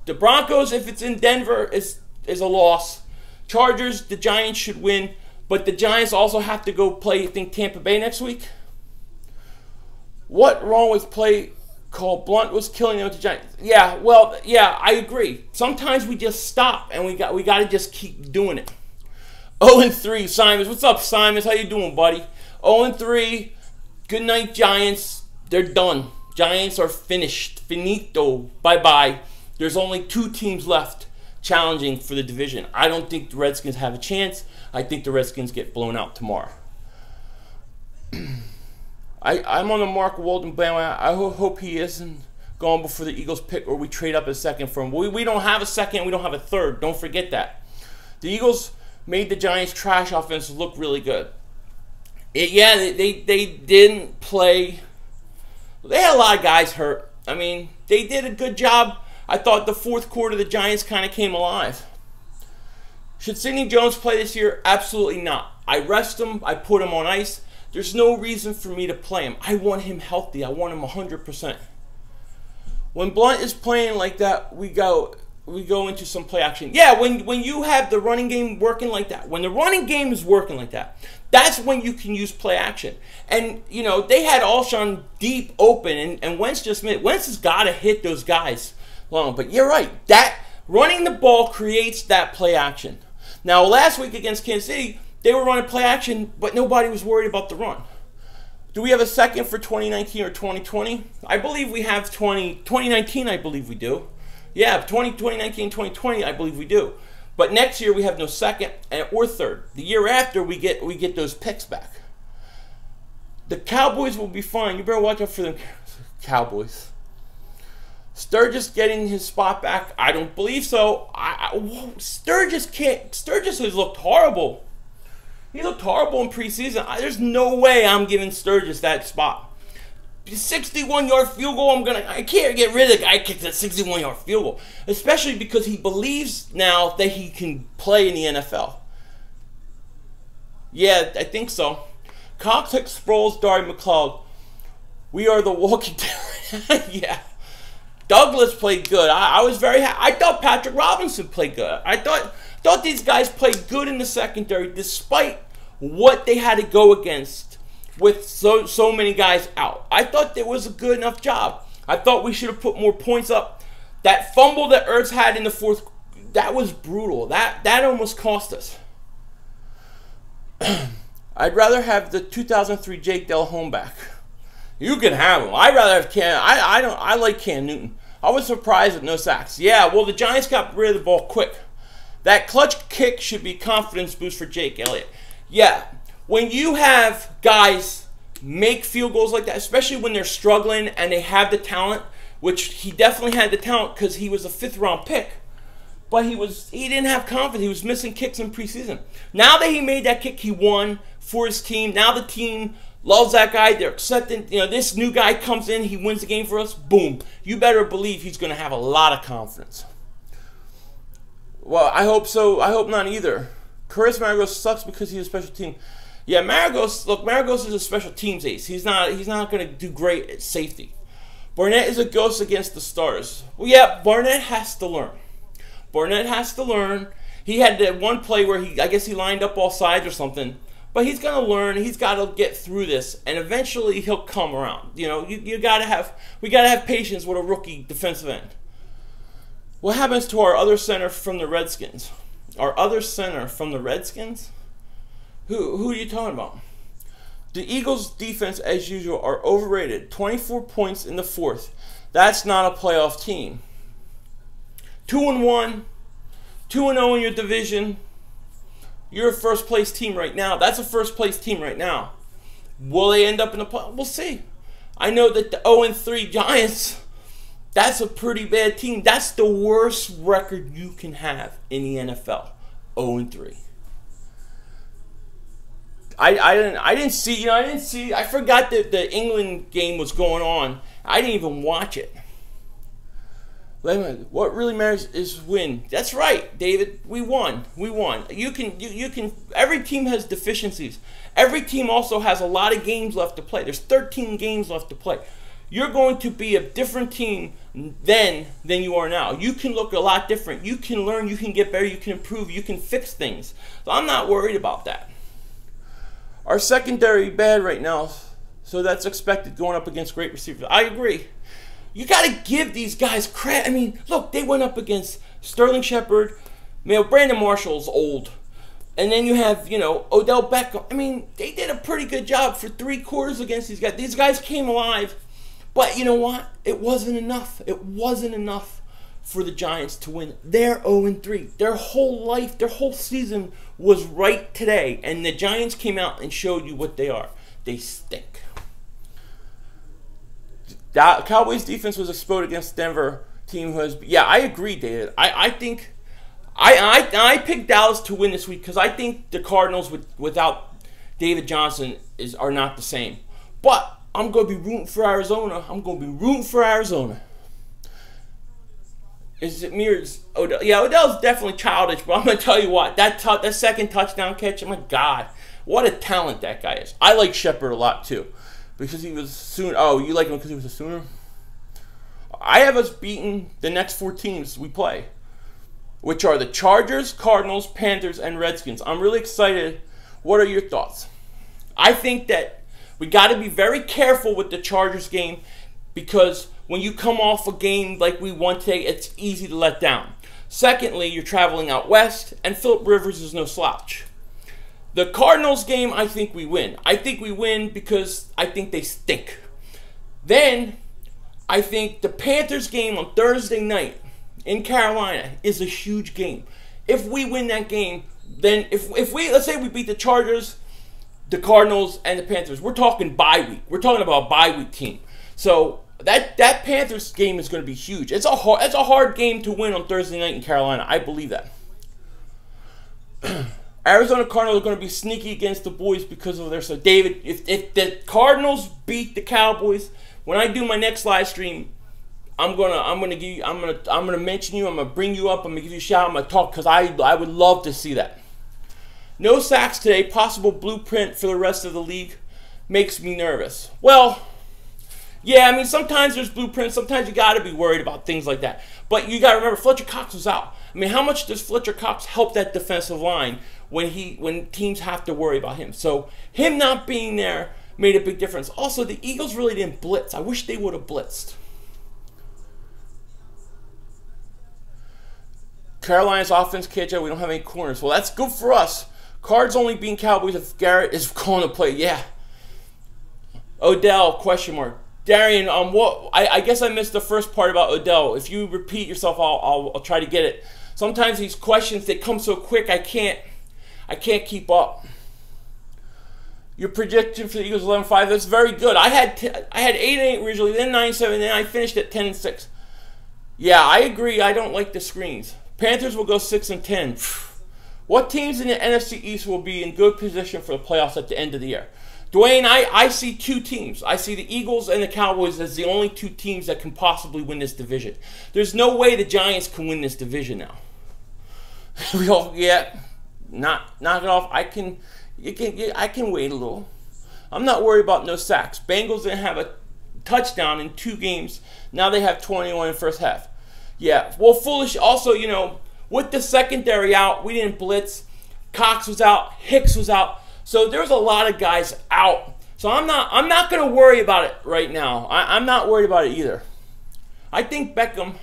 The Broncos, if it's in Denver, is a loss. Chargers, the Giants should win. But the Giants also have to go play, I think, Tampa Bay next week. What wrong with play called Blunt was killing them with the Giants? Yeah, well, yeah, I agree. Sometimes we just stop and we got to just keep doing it. 0-3, Simons. What's up, Simons? How you doing, buddy? 0-3. Good night, Giants. They're done. Giants are finished. Finito. Bye-bye. There's only 2 teams left challenging for the division. I don't think the Redskins have a chance. I think the Redskins get blown out tomorrow. I'm on the Mark Walton bandwagon. I hope he isn't going before the Eagles pick or we trade up a second for him. We don't have a second. We don't have a third. Don't forget that. The Eagles made the Giants' trash offense look really good. They didn't play. They had a lot of guys hurt. I mean, they did a good job. I thought the fourth quarter the Giants kind of came alive. Should Sidney Jones play this year? Absolutely not. I rest him. I put him on ice. There's no reason for me to play him. I want him healthy. I want him 100%. When Blount is playing like that, we go into some play action. Yeah, when you have the running game working like that, when the running game is working like that, that's when you can use play action. And, you know, they had Alshon deep open, and Wentz just made. Wentz has got to hit those guys long. But you're right. That running the ball creates that play action. Now, last week against Kansas City, they were running play action, but nobody was worried about the run. Do we have a second for 2019 or 2020? I believe we have 2019, I believe we do. Yeah, 2019, 2020, I believe we do. But next year we have no second or third. The year after we get those picks back. The Cowboys will be fine. You better watch out for them Cowboys. Sturgis getting his spot back? I don't believe so. Sturgis has looked horrible. He looked horrible in preseason. There's no way I'm giving Sturgis that spot. 61-yard field goal, I can't get rid of the guy who kicked that 61-yard field goal. Especially because he believes now that he can play in the NFL. Yeah, I think so. Cox, Hicks, Sproles, Dari, McLeod. We are the walking dead. Yeah. Douglas played good. I was very happy. I thought Patrick Robinson played good. I thought these guys played good in the secondary despite what they had to go against with so many guys out. I thought there was a good enough job. I thought we should have put more points up. That fumble that Ertz had in the fourth, that was brutal. That almost cost us. I'd rather have the 2003 Jake Delhomme back. You can have him. I'd rather have Cam. I like Cam Newton. I was surprised with no sacks. Yeah, well, the Giants got rid of the ball quick. That clutch kick should be confidence boost for Jake Elliott. Yeah, when you have guys make field goals like that, especially when they're struggling and they have the talent, which he definitely had the talent because he was a 5th-round pick, but he didn't have confidence. He was missing kicks in preseason. Now that he made that kick, he won for his team. Now the team loves that guy. They're accepting. You know, this new guy comes in. He wins the game for us. Boom. You better believe he's going to have a lot of confidence. Well, I hope so. I hope not either. Curtis Maragos sucks because he's a special team. Yeah, Maragos is a special teams ace. He's not going to do great at safety. Barnett is a ghost against the stars. Well, yeah, Barnett has to learn. Barnett has to learn. He had that one play where I guess he lined up all sides or something. But he's going to learn. He's got to get through this, and eventually he'll come around. You know, we got to have patience with a rookie defensive end. What happens to our other center from the Redskins? Our other center from the Redskins? Who are you talking about? The Eagles' defense, as usual, are overrated. 24 points in the fourth. That's not a playoff team. 2-1, 2-0 in your division. You're a first-place team right now. That's a first-place team right now. Will they end up in the playoffs? We'll see. I know that the 0-3 Giants, that's a pretty bad team. That's the worst record you can have in the NFL. 0-3. I didn't see. I forgot that the England game was going on. I didn't even watch it. What really matters is win. That's right, David. We won. You can. Every team has deficiencies. Every team also has a lot of games left to play. There's 13 games left to play. You're going to be a different team then than you are now. You can look a lot different. You can learn. You can get better. You can improve. You can fix things. So I'm not worried about that. Our secondary bad right now, so that's expected going up against great receivers. I agree. You got to give these guys credit. I mean, look, they went up against Sterling Shepard. Brandon Marshall's old. And then you have, Odell Beckham. I mean, they did a pretty good job for 3 quarters against these guys. These guys came alive. But you know what? It wasn't enough. It wasn't enough for the Giants to win. They're 0-3. Their whole life, their whole season was right today. And the Giants came out and showed you what they are. They stink. Cowboys defense was exposed against Denver team who has. Yeah, I agree, David. I think I picked Dallas to win this week because I think the Cardinals without David Johnson are not the same. But I'm going to be rooting for Arizona. Is it me or is Odell? Yeah, Odell's definitely childish, but I'm going to tell you what. That second touchdown catch, oh my God. What a talent that guy is. I like Shepard a lot too, because he was Sooner. Oh, you like him because he was a Sooner? I have us beating the next 4 teams we play, which are the Chargers, Cardinals, Panthers, and Redskins. I'm really excited. What are your thoughts? I think that we got to be very careful with the Chargers game, because when you come off a game like we won today, it's easy to let down. Secondly, you're traveling out west, and Phillip Rivers is no slouch. The Cardinals game, I think we win. I think we win because I think they stink. Then, I think the Panthers game on Thursday night in Carolina is a huge game. If we win that game, then if we, let's say we beat the Chargers, the Cardinals, and the Panthers, we're talking bye week. We're talking about a bye week team. So that Panthers game is going to be huge. It's a hard game to win on Thursday night in Carolina. I believe that. Arizona Cardinals are going to be sneaky against the boys because of their. So David, if the Cardinals beat the Cowboys, when I do my next live stream, I'm gonna mention you. I'm gonna bring you up. I'm gonna give you a shout. I'm gonna talk because I would love to see that. No sacks today. Possible blueprint for the rest of the league. Makes me nervous. Well, yeah, I mean, sometimes there's blueprints. Sometimes you got to be worried about things like that. But you got to remember, Fletcher Cox was out. I mean, how much does Fletcher Cox help that defensive line when teams have to worry about him? So him not being there made a big difference. Also, the Eagles really didn't blitz. I wish they would have blitzed. Carolina's offense can't judge. We don't have any corners. Well, that's good for us. Cards only being Cowboys if Garrett is calling the play. Yeah. Odell, question mark. Darian, I guess I missed the first part about Odell. If you repeat yourself, I'll try to get it. Sometimes these questions, they come so quick, I can't keep up. Your prediction for the Eagles 11-5, that's very good. I had 8-8 originally, then 9-7, then I finished at 10-6. Yeah, I agree. I don't like the screens. Panthers will go 6-10. What teams in the NFC East will be in good position for the playoffs at the end of the year? Dwayne, I see 2 teams. I see the Eagles and the Cowboys as the only 2 teams that can possibly win this division. There's no way the Giants can win this division now. Knock it off. I can wait a little. I'm not worried about no sacks. Bengals didn't have a touchdown in 2 games. Now they have 21 in the first half. Yeah, well, foolish. Also, you know, with the secondary out, we didn't blitz. Cox was out. Hicks was out. So there's a lot of guys out. So I'm not going to worry about it right now. I'm not worried about it either. I think Beckham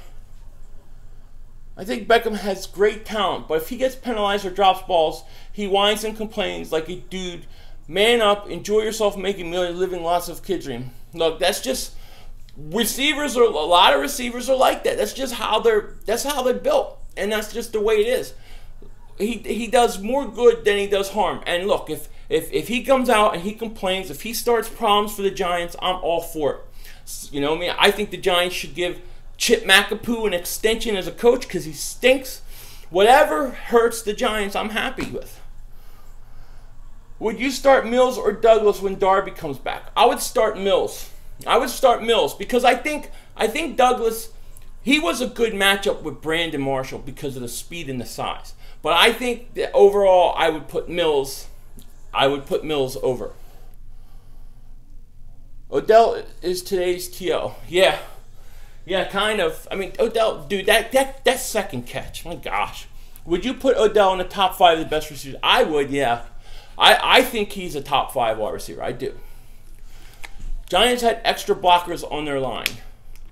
has great talent, but if he gets penalized or drops balls, he whines and complains like a dude. Man up, enjoy yourself, making millions, living lots of kid dream. Look, that's just receivers. A lot of receivers are like that. That's just how they're built, and that's just the way it is. He does more good than he does harm. And look, if he comes out and he complains, if he starts problems for the Giants, I'm all for it. You know what I mean? I think the Giants should give Chip McApoo an extension as a coach because he stinks. Whatever hurts the Giants, I'm happy with. Would you start Mills or Douglas when Darby comes back? I would start Mills. I would start Mills because I think Douglas, he was a good matchup with Brandon Marshall because of the speed and the size. But I think that overall, I would put Mills over. Odell is today's TO. Yeah, kind of. I mean, Odell, dude, that second catch, my gosh. Would you put Odell in the top 5 of the best receivers? I would, yeah. I think he's a top 5 wide receiver. I do. Giants had extra blockers on their line.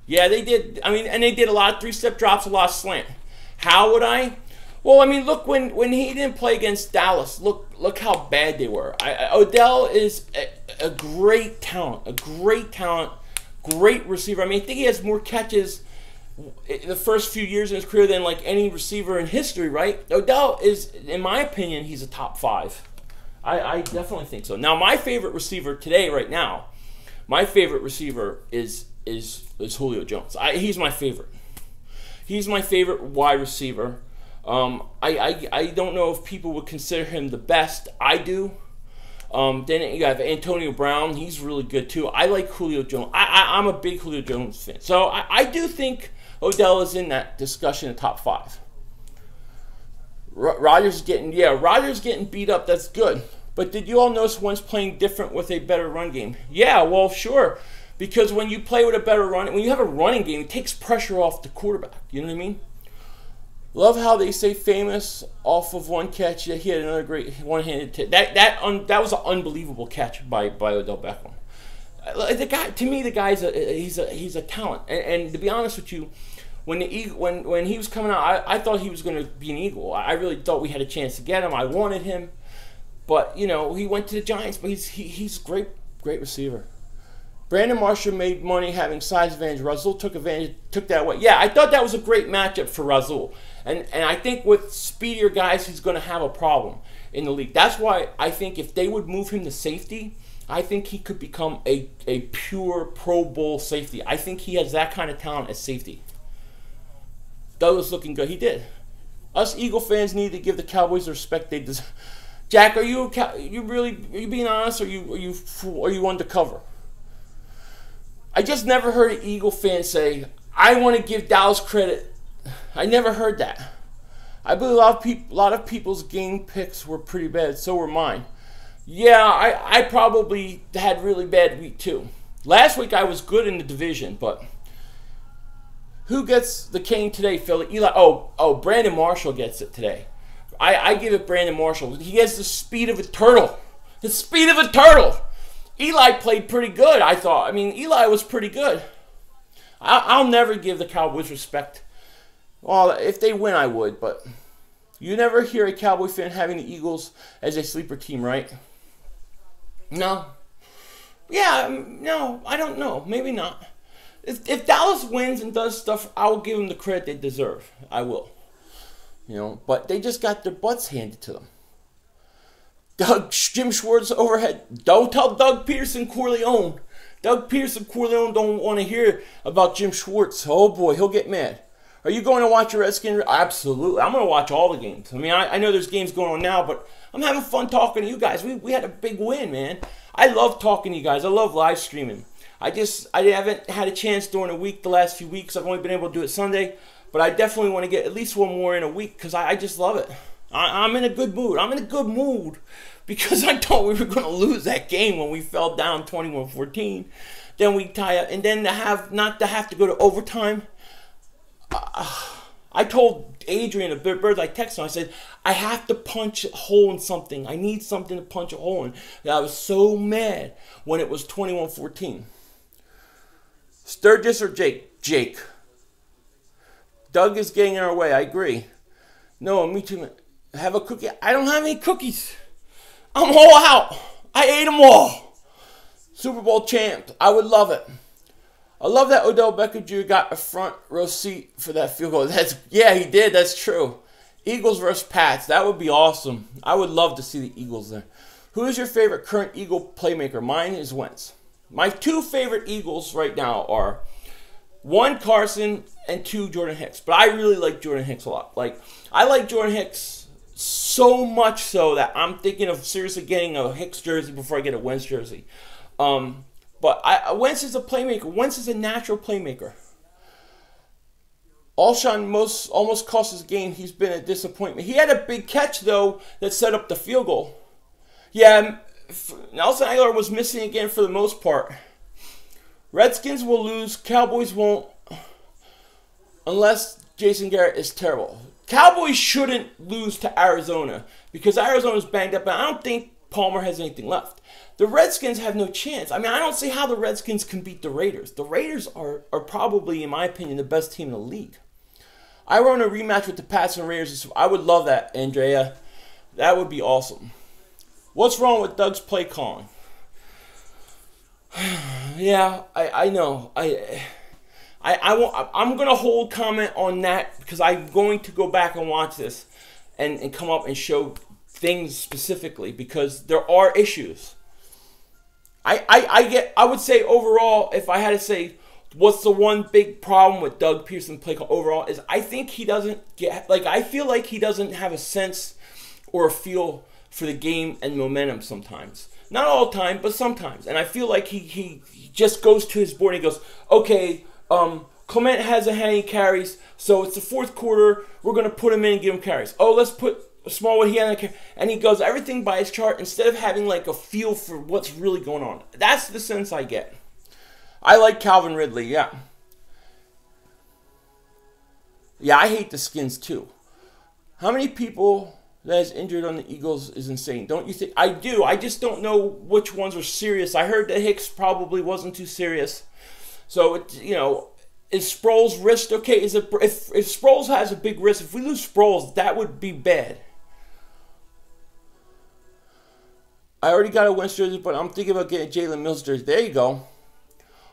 Yeah, they did. I mean, and they did a lot of 3-step drops, a lot of slant. How would I? Well, I mean, look, when he didn't play against Dallas, look how bad they were. Odell is a great talent, great receiver. I mean, I think he has more catches in the first few years in his career than like any receiver in history, right? Odell is, in my opinion, he's a top 5. I definitely think so. Now, my favorite receiver today, right now, is Julio Jones. He's my favorite. He's my favorite wide receiver. I don't know if people would consider him the best. I do. Then you have Antonio Brown. He's really good too. I like Julio Jones. I'm a big Julio Jones fan. So I do think Odell is in that discussion of top 5. Rodgers getting beat up. That's good. But did you all notice Wentz playing different with a better run game? Yeah, well, sure. Because when you play with a better run, when you have a running game, it takes pressure off the quarterback. You know what I mean? Love how they say famous off of one catch. Yeah, he had another great one-handed that was an unbelievable catch by Odell Beckham. The guy, to me, the guy's he's a talent. And to be honest with you, when he was coming out, I thought he was going to be an Eagle. I really thought we had a chance to get him. I wanted him, but you know, he went to the Giants. But he's a great receiver. Brandon Marshall made money having size advantage. Rasul took that away. Yeah, I thought that was a great matchup for Rasul. And I think with speedier guys, he's going to have a problem in the league. That's why I think if they would move him to safety, I think he could become a pure Pro Bowl safety. I think he has that kind of talent as safety. Douglas looking good. He did. Us Eagle fans need to give the Cowboys the respect they deserve. Jack, are you being honest, or are you undercover? I just never heard an Eagle fan say, I want to give Dallas credit. I never heard that. I believe a lot of people's game picks were pretty bad. So were mine. Yeah, I probably had really bad week too. Last week I was good in the division, but who gets the cane today, Philly? Eli. Oh, Brandon Marshall gets it today. I give it Brandon Marshall. He has the speed of a turtle. The speed of a turtle. Eli played pretty good, I thought. I mean, Eli was pretty good. I'll never give the Cowboys respect. Well, if they win, I would, but you never hear a Cowboy fan having the Eagles as a sleeper team, right? No. Yeah, no, I don't know. Maybe not. If Dallas wins and does stuff, I will give them the credit they deserve. I will. You know, but they just got their butts handed to them. Jim Schwartz overhead. Don't tell Doug Peterson Corleone. Doug Peterson Corleone don't want to hear about Jim Schwartz. Oh boy, he'll get mad. Are you going to watch your Redskins? Absolutely. I'm going to watch all the games. I mean, I know there's games going on now, but I'm having fun talking to you guys. We had a big win, man. I love talking to you guys. I love live streaming. I haven't had a chance during the week the last few weeks. I've only been able to do it Sunday, but I definitely want to get at least one more in a week because I just love it. I'm in a good mood. I'm in a good mood because I thought we were going to lose that game when we fell down 21-14. Then we tie up, and then not to have to go to overtime. I told Adrian, a bird I texted him, I said, I have to punch a hole in something. I need something to punch a hole in. And I was so mad when it was 21-14. Sturgis or Jake? Jake. Doug is getting in our way. I agree. No, me too. Have a cookie? I don't have any cookies. I'm all out. I ate them all. Super Bowl champ. I would love it. I love that Odell Beckham Jr. got a front row seat for that field goal. Yeah, he did. That's true. Eagles versus Pats. That would be awesome. I would love to see the Eagles there. Who is your favorite current Eagle playmaker? Mine is Wentz. My two favorite Eagles right now are 1, Carson, and 2, Jordan Hicks. But I really like Jordan Hicks a lot. Like, I like Jordan Hicks so much so that I'm thinking of seriously getting a Hicks jersey before I get a Wentz jersey. But Wentz is a playmaker. Wentz is a natural playmaker. Alshon almost cost his game. He's been a disappointment. He had a big catch, though, that set up the field goal. Yeah, Nelson Aguilar was missing again for the most part. Redskins will lose. Cowboys won't unless Jason Garrett is terrible. Cowboys shouldn't lose to Arizona because Arizona's banged up, and I don't think Palmer has anything left. The Redskins have no chance. I mean, I don't see how the Redskins can beat the Raiders. The Raiders are probably, in my opinion, the best team in the league. I run a rematch with the Pats and Raiders. I would love that, Andrea. That would be awesome. What's wrong with Doug's play calling? Yeah, I know. I'm going to hold comment on that because I'm going to go back and watch this and come up and show things specifically because there are issues. I would say overall, if I had to say what's the one big problem with Doug Peterson play call overall is I think he doesn't get, like, I feel like he doesn't have a sense or a feel for the game and momentum sometimes. Not all the time, but sometimes. And I feel like he just goes to his board and he goes, okay, Clement has a hanging carries, so it's the fourth quarter. We're going to put him in and give him carries. Oh, let's put Smallwood, and he goes everything by his chart instead of having like a feel for what's really going on. That's the sense I get. I like Calvin Ridley, yeah. Yeah, I hate the Skins too. How many people that is injured on the Eagles is insane, don't you think? I do. I just don't know which ones are serious. I heard that Hicks probably wasn't too serious. So, is Sproles' wrist okay? Is it if Sproles has a big wrist, if we lose Sproles, that would be bad. I already got a Wentz jersey, but I'm thinking about getting Jalen Mills jersey. There you go.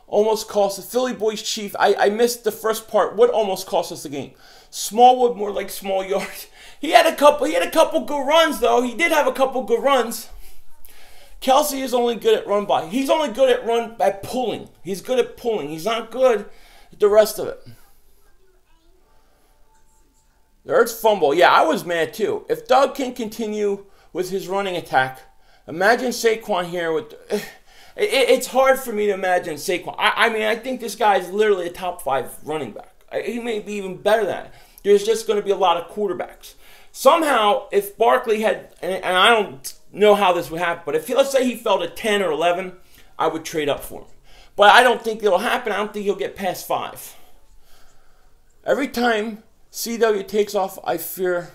Almost cost the Philly boys chief. I missed the first part. What almost cost us the game? Smallwood, more like small yards. He had a couple good runs though. He did have a couple good runs. Kelsey is only good at run by. He's only good at pulling. He's good at pulling. He's not good at the rest of it. The Ertz fumble. Yeah, I was mad too. If Doug can continue with his running attack, imagine Saquon here with. It's hard for me to imagine Saquon. I mean, I think this guy is literally a top 5 running back. He may be even better than that. There's just going to be a lot of quarterbacks. Somehow, if Barkley had, and I don't know how this would happen, but if let's say he fell to 10 or 11, I would trade up for him. But I don't think it'll happen. I don't think he'll get past 5. Every time CW takes off, I fear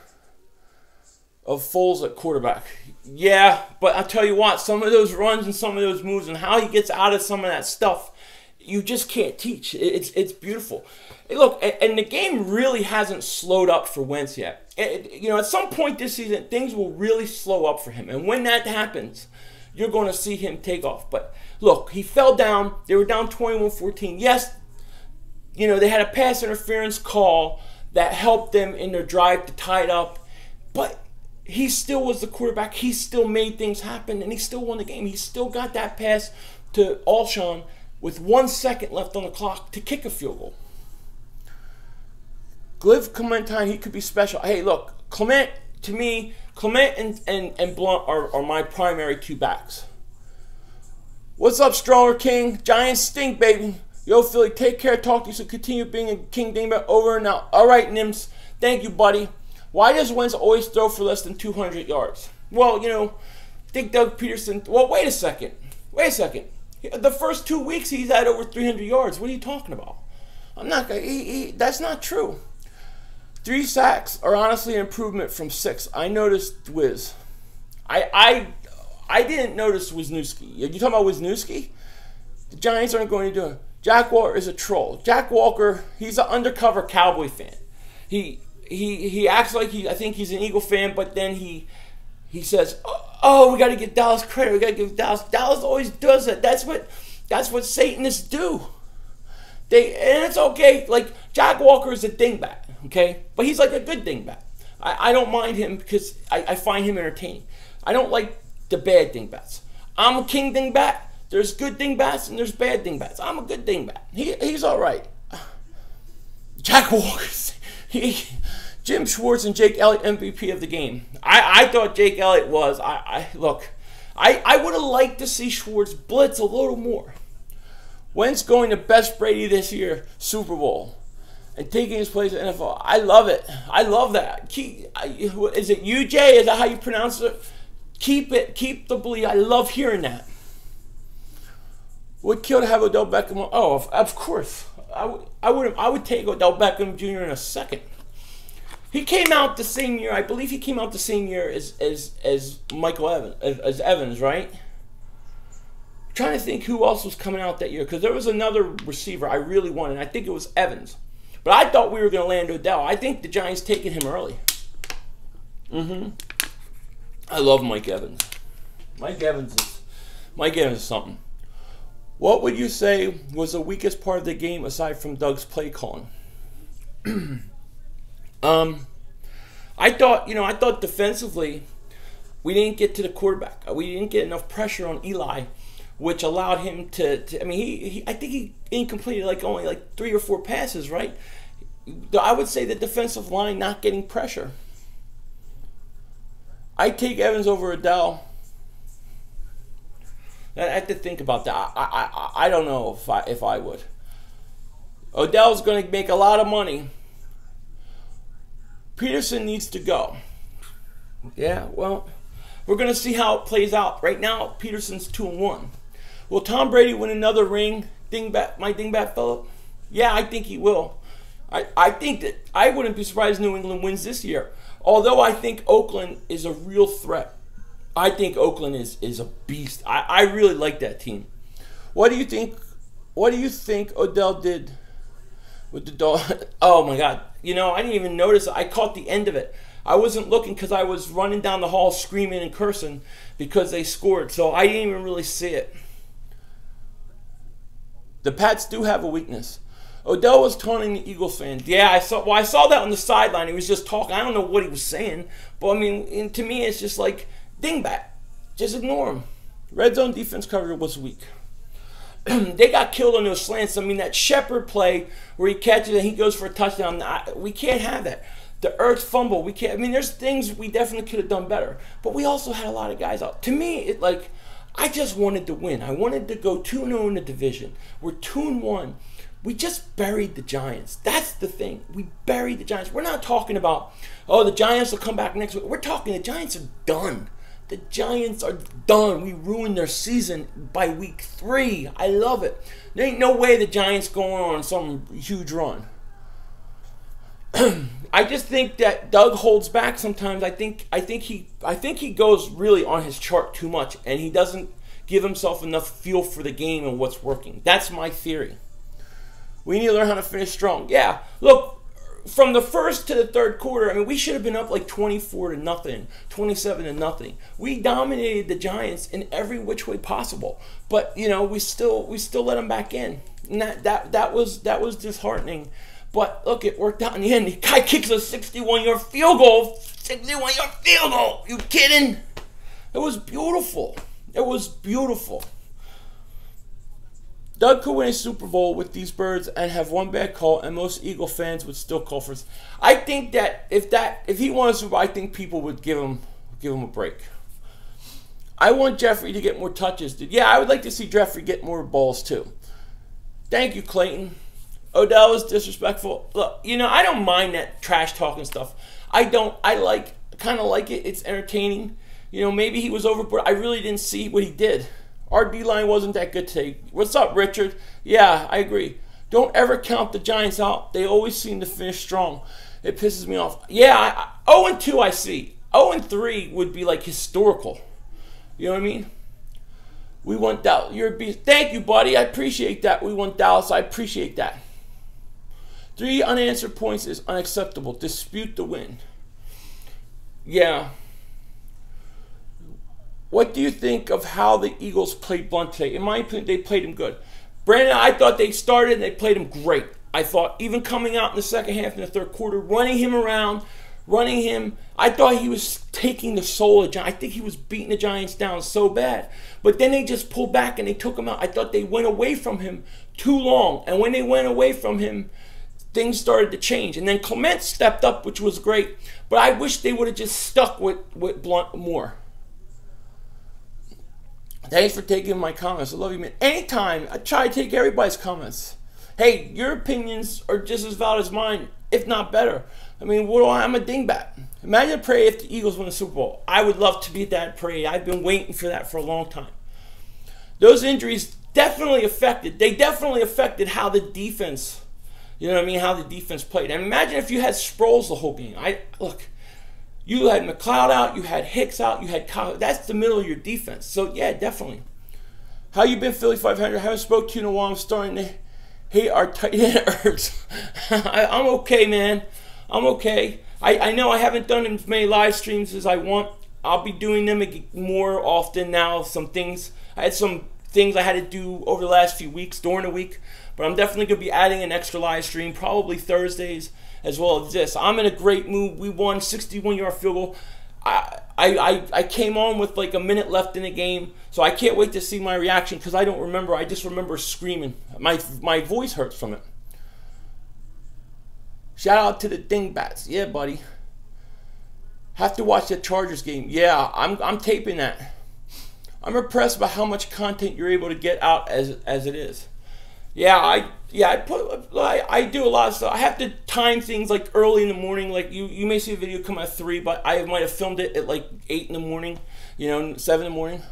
of Foles at quarterback. Yeah, but I'll tell you what, some of those runs and some of those moves and how he gets out of some of that stuff, you just can't teach. It's beautiful. Hey, look, and the game really hasn't slowed up for Wentz yet. At some point this season, things will really slow up for him. And when that happens, you're going to see him take off. But look, he fell down. They were down 21-14. Yes, they had a pass interference call that helped them in their drive to tie it up. But he still was the quarterback. He still made things happen, and he still won the game. He still got that pass to Alshon with 1 second left on the clock to kick a field goal. Cliff Clementine, he could be special. Hey, look, Clement, to me, Clement and Blunt are my primary 2 backs. What's up, Stronger King? Giants stink, baby. Yo, Philly, take care. Talk to you. So continue being a King Dingbat over and out. All right, Nims. Thank you, buddy. Why does Wentz always throw for less than 200 yards? Well, think Doug Peterson. Well, wait a second. The first 2 weeks he's had over 300 yards. What are you talking about? I'm not. That's not true. 3 sacks are honestly an improvement from 6. I noticed Wiz. I didn't notice Wisniewski. You talking about Wisniewski? The Giants aren't going to do it. Jack Walker is a troll. Jack Walker, he's an undercover Cowboy fan. He acts like I think he's an Eagle fan, but then he says, "Oh, we got to give Dallas credit. We got to give Dallas. Dallas always does it. That's what Satanists do. And it's okay. Like Jack Walker is a dingbat, okay, but he's like a good dingbat. I don't mind him because I find him entertaining. I don't like the bad dingbats. I'm a king dingbat. There's good dingbats and there's bad dingbats. I'm a good dingbat. He's all right. Jack Walker. Jim Schwartz and Jake Elliott MVP of the game. I thought Jake Elliott was. Look, I would have liked to see Schwartz blitz a little more. Wentz going to best Brady this year, Super Bowl, and taking his place in the NFL. I love it. I love that. Is it UJ? Is that how you pronounce it? Keep it. Keep the bleed. I love hearing that. Would kill to have Odell Beckham. Oh, of course. I would take Odell Beckham Jr. in a second. He came out the same year. I believe he came out the same year as Michael Evans, as Evans, right? I'm trying to think who else was coming out that year because there was another receiver I really wanted. I think it was Evans, but I thought we were going to land Odell. I think the Giants taking him early. I love Mike Evans. Mike Evans is something. What would you say was the weakest part of the game aside from Doug's play calling? I thought defensively we didn't get to the quarterback. We didn't get enough pressure on Eli, which allowed him to I mean, I think he incompleted only 3 or 4 passes, right? I would say the defensive line not getting pressure. I take Evans over Odell. I have to think about that. I don't know if I would. Odell's going to make a lot of money. Peterson needs to go. Yeah, well, we're going to see how it plays out. Right now, Peterson's 2-1. Will Tom Brady win another ring? Dingbat, my dingbat Philip? Yeah, I think he will. I think that I wouldn't be surprised New England wins this year. Although I think Oakland is a real threat. I think Oakland is a beast. I really like that team. What do you think? What do you think Odell did with the dog? Oh my God! You know, I didn't even notice. I caught the end of it. I wasn't looking because I was running down the hall screaming and cursing because they scored. So I didn't even really see it. The Pats do have a weakness. Odell was taunting the Eagles fans. Yeah, I saw. Well, I saw that on the sideline. He was just talking. I don't know what he was saying, but I mean, to me, it's just like dingbat. Just ignore him. Red zone defense coverage was weak. They got killed on those slants. I mean, that Shepard play where he catches and he goes for a touchdown. We can't have that. The Ertz fumble. We can't. I mean, there's things we definitely could have done better. But we also had a lot of guys out. To me, I just wanted to win. I wanted to go 2-0 in the division. We're 2-1. We just buried the Giants. That's the thing. We buried the Giants. We're not talking about, oh, the Giants will come back next week. We're talking the Giants are done. The Giants are done. We ruined their season by week 3. I love it. There ain't no way the Giants going on some huge run. I just think that Doug holds back sometimes. I think he goes really on his chart too much, and he doesn't give himself enough feel for the game and what's working. That's my theory. We need to learn how to finish strong. Yeah, look, from the first to the third quarter, I mean, we should have been up like 24-0, 27-0. We dominated the Giants in every which way possible, but you know, we still let them back in, and that was disheartening. But look, it worked out in the end. The guy kicks a 61-yard field goal. 61-yard field goal. You kidding? It was beautiful. It was beautiful. Doug could win a Super Bowl with these birds and have one bad call, and most Eagle fans would still call for us. I think that if he won a Super Bowl, I think people would give him a break. I want Jeffrey to get more touches, dude. Yeah, I would like to see Jeffrey get more balls too. Thank you, Clayton. Odell is disrespectful. Look, you know, I don't mind that trash talking stuff. I don't. I kind of like it. It's entertaining. You know, maybe he was overboard. I really didn't see what he did. Our D-line wasn't that good today. What's up, Richard? Yeah, I agree. Don't ever count the Giants out. They always seem to finish strong. It pisses me off. Yeah, 0-2 I see. 0-3 would be like historical. You know what I mean? We won Dallas. You're a beast. Thank you, buddy. I appreciate that. We won Dallas. I appreciate that. 3 unanswered points is unacceptable. Dispute the win. Yeah. What do you think of how the Eagles played Blunt today? In my opinion, they played him good. Brandon, I thought they started and they played him great. I thought even coming out in the second half in the third quarter, running him around, I thought he was taking the soul of Giants. I think he was beating the Giants down so bad. But then they just pulled back and they took him out. I thought they went away from him too long. And when they went away from him, things started to change. And then Clement stepped up, which was great. But I wish they would have just stuck with Blunt more. Thanks for taking my comments. I love you, man. Anytime. I try to take everybody's comments. Hey, your opinions are just as valid as mine, if not better. I mean, I'm a dingbat. Imagine a parade if the Eagles win the Super Bowl. I would love to be at that parade. I've been waiting for that for a long time. Those injuries definitely affected. They definitely affected how the defense, you know what I mean, how the defense played. And imagine if you had Sproles the whole game. Look. You had McLeod out, you had Hicks out, you had Kyle. That's the middle of your defense. So, yeah, definitely. How you been, Philly 500? I haven't spoke to you in a while. I'm starting to hate our tight end Ertz. I'm okay, man. I'm okay. I know I haven't done as many live streams as I want. I'll be doing them more often now. I had some things I had to do over the last few weeks, during the week. But I'm definitely going to be adding an extra live stream, probably Thursdays, as well as this. I'm in a great mood. We won 61-yard field goal. I came on with like a minute left in the game, so I can't wait to see my reaction because I don't remember. I just remember screaming. My voice hurts from it. Shout out to the Dingbats. Yeah, buddy. Have to watch the Chargers game. Yeah, I'm taping that. I'm impressed by how much content you're able to get out as it is. I do a lot of stuff. I have to time things like early in the morning. Like you may see a video come at 3, but I might have filmed it at like 8 in the morning, 7 in the morning.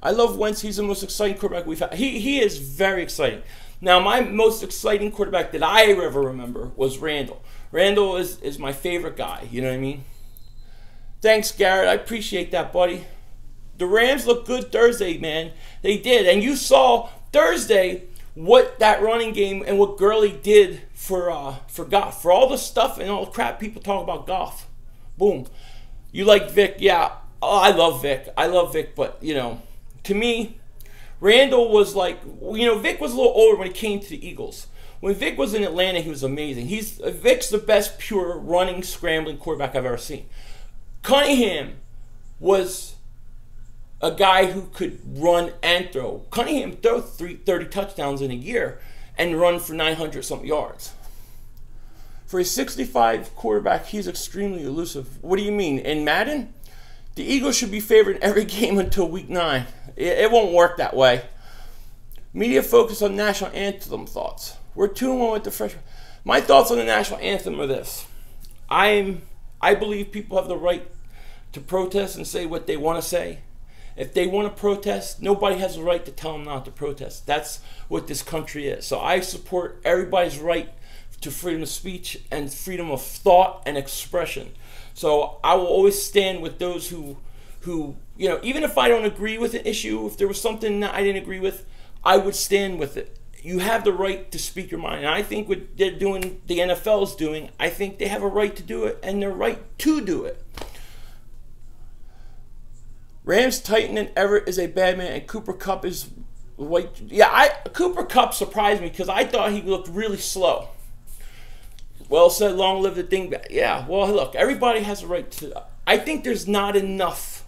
I love Wentz. He's the most exciting quarterback we've had. He is very exciting. Now, my most exciting quarterback that I ever remember was Randall. Randall is my favorite guy. You know what I mean? Thanks, Garrett. I appreciate that, buddy. The Rams looked good Thursday, man. They did. And you saw Thursday what that running game and what Gurley did for Goff. For all the stuff and all the crap people talk about Goff. Boom. You like Vic? Yeah. Oh, I love Vic. But, to me, Randall was like, Vic was a little older when he came to the Eagles. When Vic was in Atlanta, he was amazing. Vic's the best pure running, scrambling quarterback I've ever seen. Cunningham was a guy who could run and throw. Cunningham threw 30 touchdowns in a year and run for 900-something yards. For a 65 quarterback, he's extremely elusive. What do you mean? In Madden, the Eagles should be favored in every game until week 9. It won't work that way. Media focus on national anthem thoughts. We're 2-1 with the freshman. My thoughts on the national anthem are this. I believe people have the right to protest and say what they want to say. If they want to protest, nobody has the right to tell them not to protest. That's what this country is. So I support everybody's right to freedom of speech and freedom of thought and expression. So I will always stand with those who even if I don't agree with an issue, if there was something that I didn't agree with, I would stand with it. You have the right to speak your mind. And I think what they're doing, the NFL is doing, I think they have a right to do it, and they're right to do it. Rams tight end Everett is a bad man, and Cooper Kupp is white. Yeah, Cooper Kupp surprised me because I thought he looked really slow. Well said, long live the dingbat. Yeah, well, look, everybody has a right to. I think there's not enough,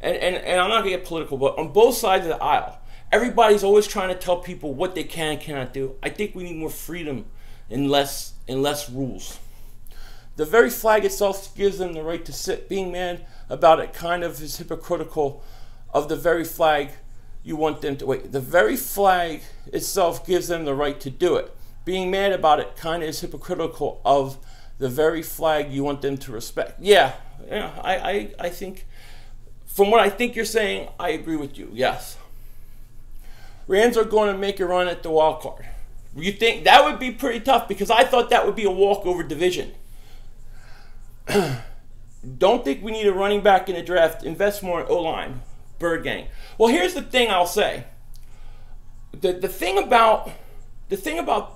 and I'm not going to get political, but on both sides of the aisle, everybody's always trying to tell people what they can and cannot do. I think we need more freedom and less rules. The very flag itself gives them the right to sit. Being mad about it kind of is hypocritical of the very flag you want them to wait. The very flag itself gives them the right to do it. Being mad about it kind of is hypocritical of the very flag you want them to respect. Yeah, I think, from what I think you're saying, I agree with you, yes. Rams are going to make a run at the wild card. You think that would be pretty tough because I thought that would be a walkover division. Don't think we need a running back in the draft. Invest more in O-line. Bird gang. Well, here's the thing I'll say. The thing about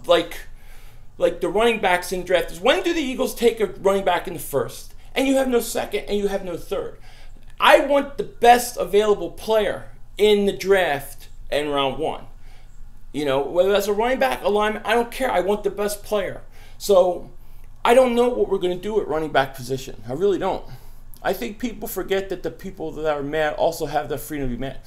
like the running backs in draft is, when do the Eagles take a running back in the first and you have no second and you have no third? I want the best available player in the draft in round 1. Whether that's a running back, a lineman, I don't care. I want the best player. So I don't know what we're going to do at running back position. I really don't. I think people forget that the people that are mad also have the freedom to be mad.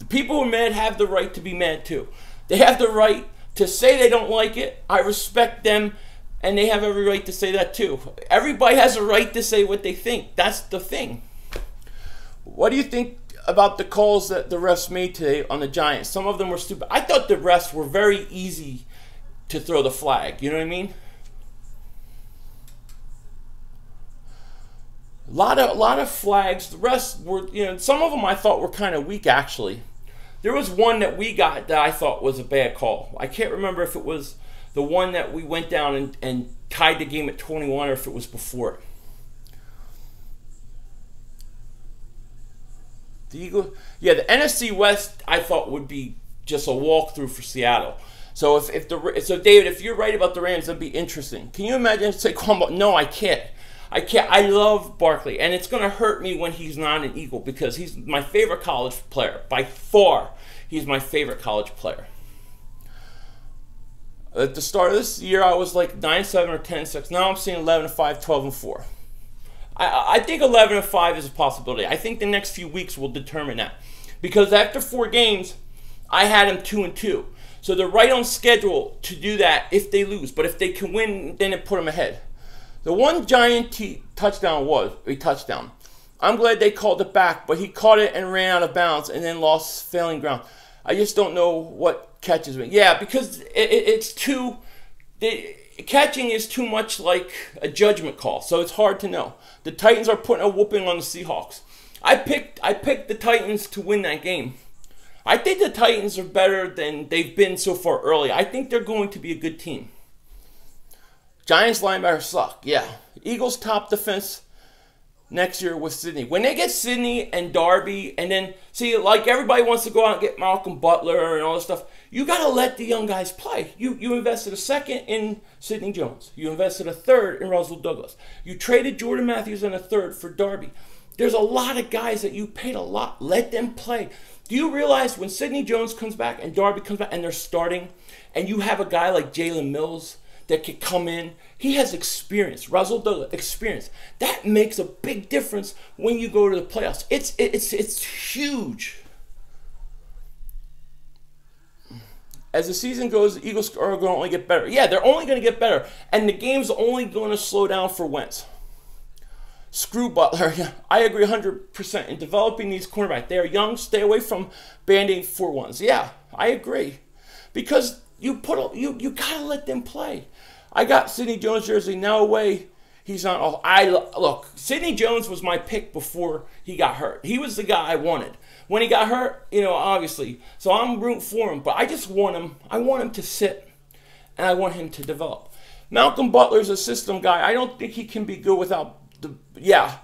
The people who are mad have the right to be mad too. They have the right to say they don't like it. I respect them, and they have every right to say that too. Everybody has a right to say what they think. That's the thing. What do you think about the calls that the refs made today on the Giants? Some of them were stupid. I thought the refs were very easy to throw the flag. You know what I mean? A lot of flags. The rest were, some of them I thought were kind of weak, actually. There was one that we got that I thought was a bad call. I can't remember if it was the one that we went down and tied the game at 21 or if it was before it. The NFC West I thought would be just a walkthrough for Seattle. So David, if you're right about the Rams, that'd be interesting. Can you imagine Saquon? No, I can't. I love Barkley, and it's going to hurt me when he's not an Eagle because he's my favorite college player. By far, he's my favorite college player. At the start of this year, I was like 9-7 or 10-6. Now I'm seeing 11-5, 12-4. I think 11-5 is a possibility. I think the next few weeks will determine that. Because after 4 games, I had them 2-2. So they're right on schedule to do that if they lose. But if they can win, then it put them ahead. The one Giant touchdown was a touchdown. I'm glad they called it back, but he caught it and ran out of bounds and then lost failing ground. I just don't know what catches me. Yeah, because it's too... catching is too much like a judgment call, so it's hard to know. The Titans are putting a whooping on the Seahawks. I picked the Titans to win that game. I think the Titans are better than they've been so far early. I think they're going to be a good team. Giants linebackers suck. Yeah. Eagles top defense next year with Sydney. When they get Sydney and Darby, and then, see, like everybody wants to go out and get Malcolm Butler and all this stuff, you got to let the young guys play. You invested a second in Sidney Jones. You invested a third in Rasul Douglas. You traded Jordan Matthews and a third for Darby. There's a lot of guys that you paid a lot. Let them play. Do you realize when Sidney Jones comes back and Darby comes back and they're starting, and you have a guy like Jalen Mills that could come in, he has experience. Rasul Douglas, experience. That makes a big difference when you go to the playoffs. It's huge. As the season goes, the Eagles are going to only get better. Yeah, they're only going to get better. And the game's only going to slow down for Wentz. Screw Butler. Yeah, I agree 100% in developing these cornerbacks. They are young. Stay away from band-aid 4-1s. Yeah, I agree. Because you got to let them play. I got Sidney Jones jersey now away. He's not all. Look, Sidney Jones was my pick before he got hurt. He was the guy I wanted. When he got hurt, you know, obviously. So I'm rooting for him, but I just want him. I want him to sit, and I want him to develop. Malcolm Butler's a system guy. I don't think he can be good without the. Yeah,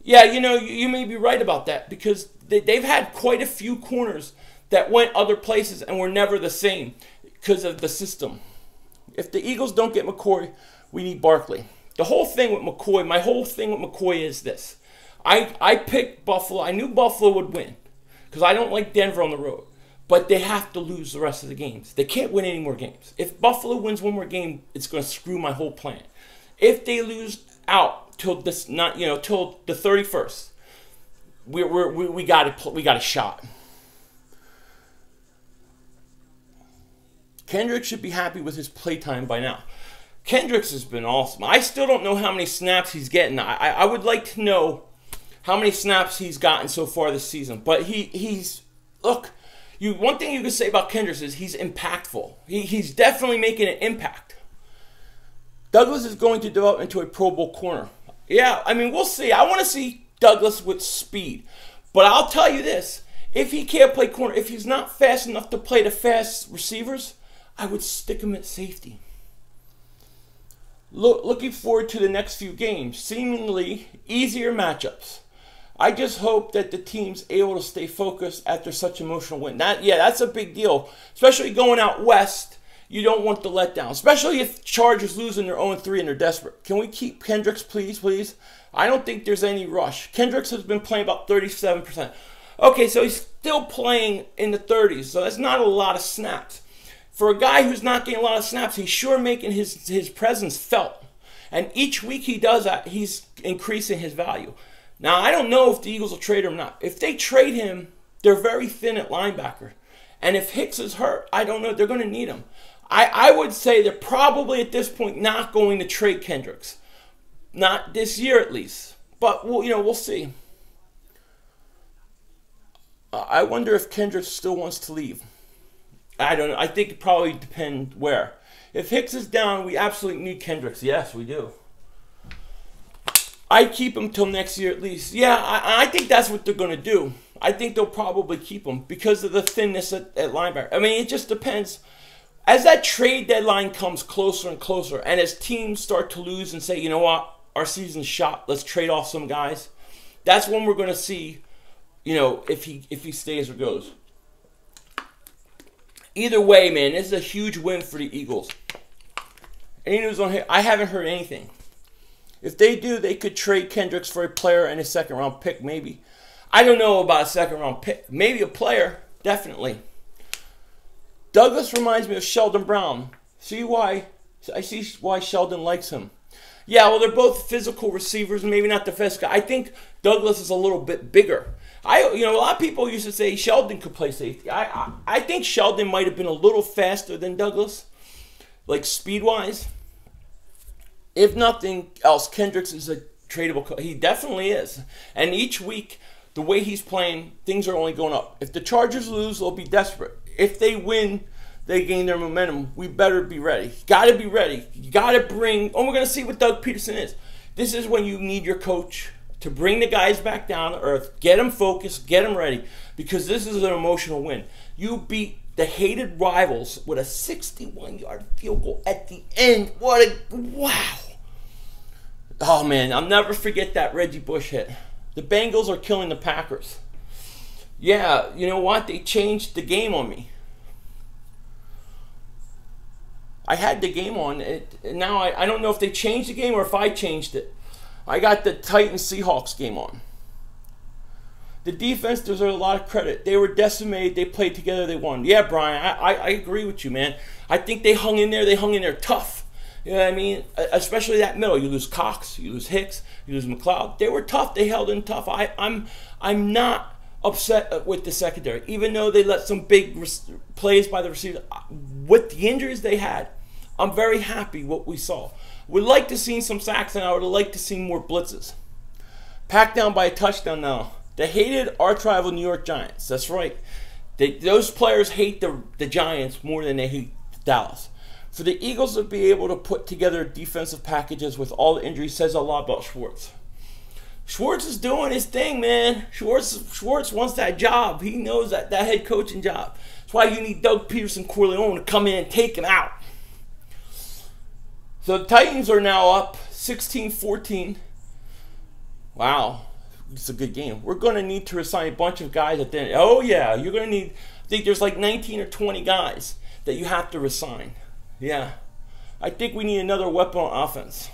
you know, you may be right about that because they've had quite a few corners that went other places and were never the same because of the system. If the Eagles don't get McCoy, we need Barkley. The whole thing with McCoy, my whole thing with McCoy is this. I picked Buffalo. I knew Buffalo would win because I don't like Denver on the road. But they have to lose the rest of the games. They can't win any more games. If Buffalo wins one more game, it's going to screw my whole plan. If they lose out till this, not till the 31st, we got a shot. Kendricks should be happy with his playtime by now. Kendricks has been awesome. I still don't know how many snaps he's getting. I would like to know how many snaps he's gotten so far this season. But he's look. One thing you can say about Kendricks is he's impactful. He's definitely making an impact. Douglas is going to develop into a Pro Bowl corner. Yeah, I mean, we'll see. I want to see Douglas with speed. But I'll tell you this. If he can't play corner, if he's not fast enough to play the fast receivers, I would stick him at safety. Looking forward to the next few games. Seemingly easier matchups. I just hope that the team's able to stay focused after such emotional win. That's a big deal. Especially going out west, you don't want the letdown. Especially if Chargers losing their 0-3 and they're desperate. Can we keep Kendricks, please, please? I don't think there's any rush. Kendricks has been playing about 37%. Okay, so he's still playing in the 30s, so that's not a lot of snaps. For a guy who's not getting a lot of snaps, he's sure making his presence felt. And each week he does that, he's increasing his value. Now, I don't know if the Eagles will trade him or not. If they trade him, they're very thin at linebacker. And if Hicks is hurt, I don't know. They're going to need him. I would say they're probably at this point not going to trade Kendricks. Not this year, at least. But, we'll see. I wonder if Kendricks still wants to leave. I don't know. I think it probably depends where. If Hicks is down, we absolutely need Kendricks. Yes, we do. I keep him till next year at least. Yeah, I think that's what they're going to do. I think they'll probably keep him because of the thinness at linebacker. I mean, it just depends. As that trade deadline comes closer and closer, and as teams start to lose and say, you know what, our season's shot, let's trade off some guys, that's when we're going to see, if he stays or goes. Either way, man, this is a huge win for the Eagles. Any news on here? I haven't heard anything. If they do, they could trade Kendricks for a player and a second-round pick, maybe. I don't know about a second-round pick. Maybe a player, definitely. Douglas reminds me of Sheldon Brown. I see why Sheldon likes him. Yeah, well, they're both physical receivers, maybe not the best guy. I think Douglas is a little bit bigger. A lot of people used to say Sheldon could play safety. I think Sheldon might have been a little faster than Douglas, like speed-wise. If nothing else, Kendricks is a tradable. He definitely is. And each week, the way he's playing, things are only going up. If the Chargers lose, they'll be desperate. If they win, they gain their momentum, we better be ready. Got to be ready. You got to bring, we're going to see what Doug Peterson is. This is when you need your coach to bring the guys back down to earth, get them focused, get them ready, because this is an emotional win. You beat the hated rivals with a 61-yard field goal at the end. Wow. Oh, man, I'll never forget that Reggie Bush hit. The Bengals are killing the Packers. Yeah, you know what? They changed the game on me. I had the game on. And now I don't know if they changed the game or if I changed it. I got the Titans-Seahawks game on. The defense deserves a lot of credit. They were decimated. They played together. They won. Yeah, Brian, I agree with you, man. I think they hung in there. They hung in there tough. You know what I mean? Especially that middle. You lose Cox. You lose Hicks. You lose McLeod. They were tough. They held in tough. I'm not upset with the secondary, even though they let some big plays by the receivers. With the injuries they had, I'm very happy what we saw. Would like to see some sacks, and I would like to see more blitzes. Packed down by a touchdown now. The hated arch-rival New York Giants. That's right. Those players hate the Giants more than they hate Dallas. For the Eagles to be able to put together defensive packages with all the injuries says a lot about Schwartz. Schwartz is doing his thing, man. Schwartz wants that job. He knows that head coaching job. That's why you need Doug Peterson, Corleone to come in and take him out. So the Titans are now up 16-14. Wow. It's a good game. We're going to need to resign a bunch of guys at the end. Oh, yeah. You're going to need, I think there's like 19 or 20 guys that you have to resign. Yeah. I think we need another weapon on offense.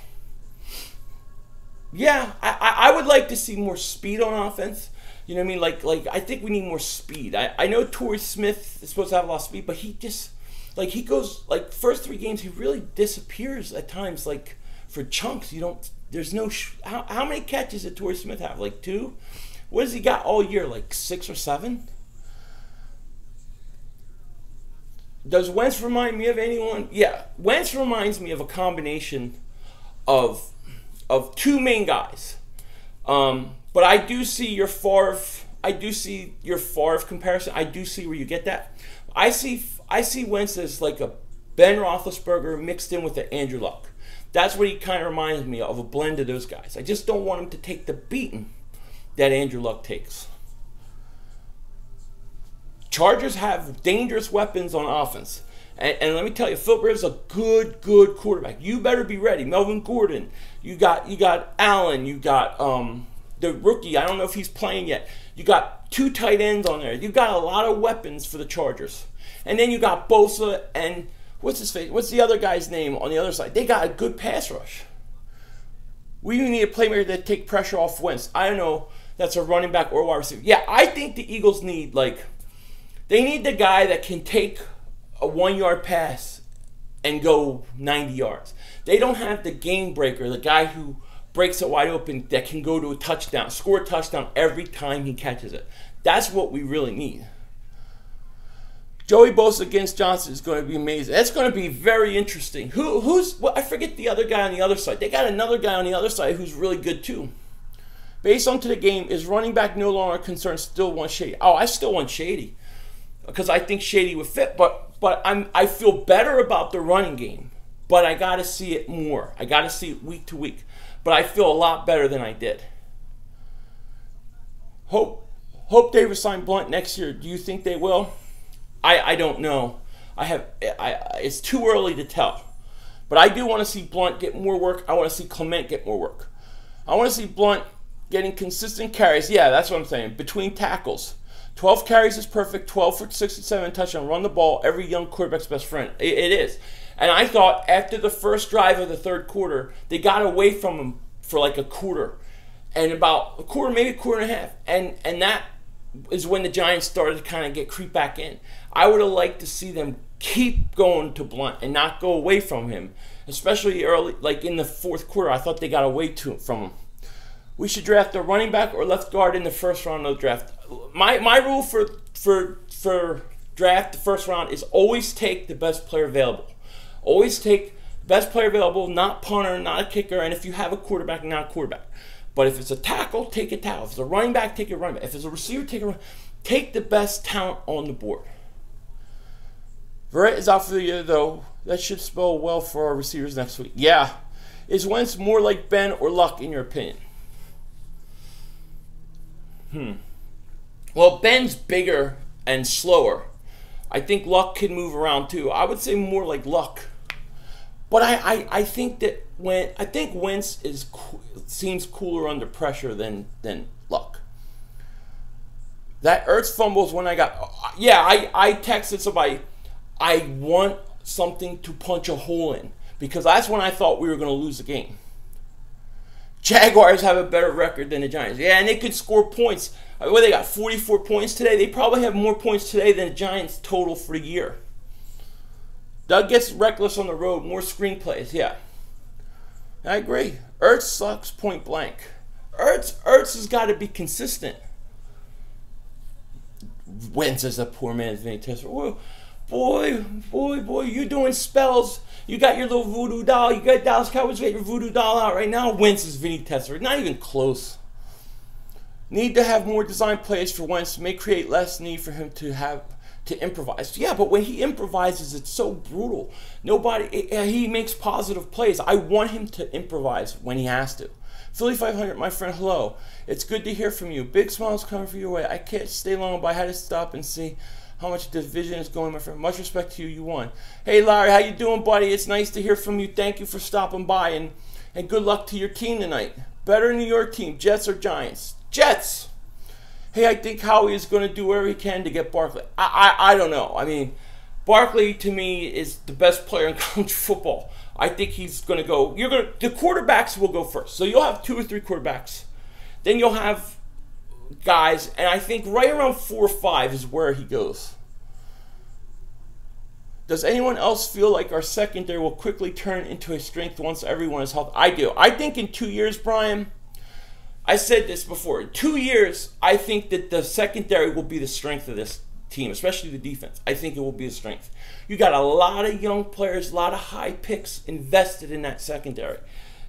Yeah, I would like to see more speed on offense. You know what I mean? Like I think we need more speed. I know Torrey Smith is supposed to have a lot of speed, but he just, like, he goes, like, first 3 games, he really disappears at times, like, for chunks. You don't, there's no, how many catches did Torrey Smith have? Like 2? What has he got all year? Like 6 or 7? Does Wentz remind me of anyone? Yeah, Wentz reminds me of a combination of 2 main guys. But I do see your Favre. I do see your Favre comparison. I do see where you get that. I see Wentz as like a Ben Roethlisberger mixed in with an Andrew Luck. That's what he kind of reminds me of, a blend of those guys. I just don't want him to take the beating that Andrew Luck takes. Chargers have dangerous weapons on offense. And let me tell you, Philip Rivers is a good quarterback. You better be ready. Melvin Gordon. You got Allen. You got the rookie. I don't know if he's playing yet. You got 2 tight ends on there. You got a lot of weapons for the Chargers. And then you got Bosa and what's his face? What's the other guy's name on the other side? They got a good pass rush. We need a playmaker that take pressure off Wentz. I don't know. That's a running back or a wide receiver. Yeah, I think the Eagles need, like, they need the guy that can take a 1-yard pass and go 90 yards. They don't have the game breaker, the guy who breaks it wide open that can go to a touchdown, score a touchdown every time he catches it. That's what we really need. Joey Bosa against Johnson is going to be amazing. That's going to be very interesting. I forget the other guy on the other side. They got another guy on the other side who's really good too. Based on to the game, is running back no longer a concern? Still want Shady? Oh, I still want Shady because I think Shady would fit. But I feel better about the running game. But I got to see it more. I got to see it week to week. But I feel a lot better than I did. Hope they resign Blunt next year. Do you think they will? I don't know. It's too early to tell. But I do want to see Blunt get more work. I want to see Clement get more work. I want to see Blunt getting consistent carries. Yeah, that's what I'm saying. Between tackles. 12 carries is perfect. 12 for 67 touchdown. Run the ball. Every young quarterback's best friend. It is. And I thought after the first drive of the third quarter, they got away from him for like a quarter. And about a quarter, maybe a quarter and a half. And that is when the Giants started to kind of creep back in. I would have liked to see them keep going to Blunt and not go away from him. Especially early, like in the fourth quarter. I thought they got away from him. We should draft a running back or left guard in the first round of the draft. My rule for draft the first round is always take the best player available. Always take the best player available, not punter, not a kicker, and if you have a quarterback, not a quarterback. But if it's a tackle, take a tackle. If it's a running back, take a running back. If it's a receiver, take the best talent on the board. Verrett is out for the year, though. That should spell well for our receivers next week. Yeah. Is Wentz more like Ben or Luck, in your opinion? Well, Ben's bigger and slower. I think Luck can move around too. I would say more like Luck. But I think that Wentz seems cooler under pressure than Luck. That Ertz fumbles when I texted somebody, I want something to punch a hole in, because that's when I thought we were going to lose the game. Jaguars have a better record than the Giants. Yeah, and they could score points. Well, they got 44 points today. They probably have more points today than the Giants total for the year. Doug gets reckless on the road. More screenplays, yeah. I agree. Ertz sucks point blank. Ertz has got to be consistent. Wentz is a poor man's Vinny Testaverde. Boy, you doing spells. You got your little voodoo doll. You got Dallas Cowboys, got your voodoo doll out right now. Wentz is Vinny Testaverde. Not even close. Need to have more design plays for Wentz. May create less need for him to improvise. Yeah, but when he improvises, it's so brutal. He makes positive plays. I want him to improvise when he has to. Philly 500, my friend, hello. It's good to hear from you. Big smiles coming for your way. I can't stay long, but I had to stop and see how much division is going, my friend. Much respect to you. You won. Hey, Larry, how you doing, buddy? It's nice to hear from you. Thank you for stopping by, and good luck to your team tonight. Better New York team, Jets or Giants? Jets! Hey, I think Howie is going to do whatever he can to get Barkley. I don't know. I mean, Barkley, to me, is the best player in college football. I think he's going to go. The quarterbacks will go first. So you'll have 2 or 3 quarterbacks. Then you'll have guys, and I think right around 4 or 5 is where he goes. Does anyone else feel like our secondary will quickly turn into a strength once everyone is healthy? I do. I think in 2 years, Brian, I said this before. In 2 years, I think that the secondary will be the strength of this team, especially the defense. I think it will be a strength. You got a lot of young players, a lot of high picks invested in that secondary.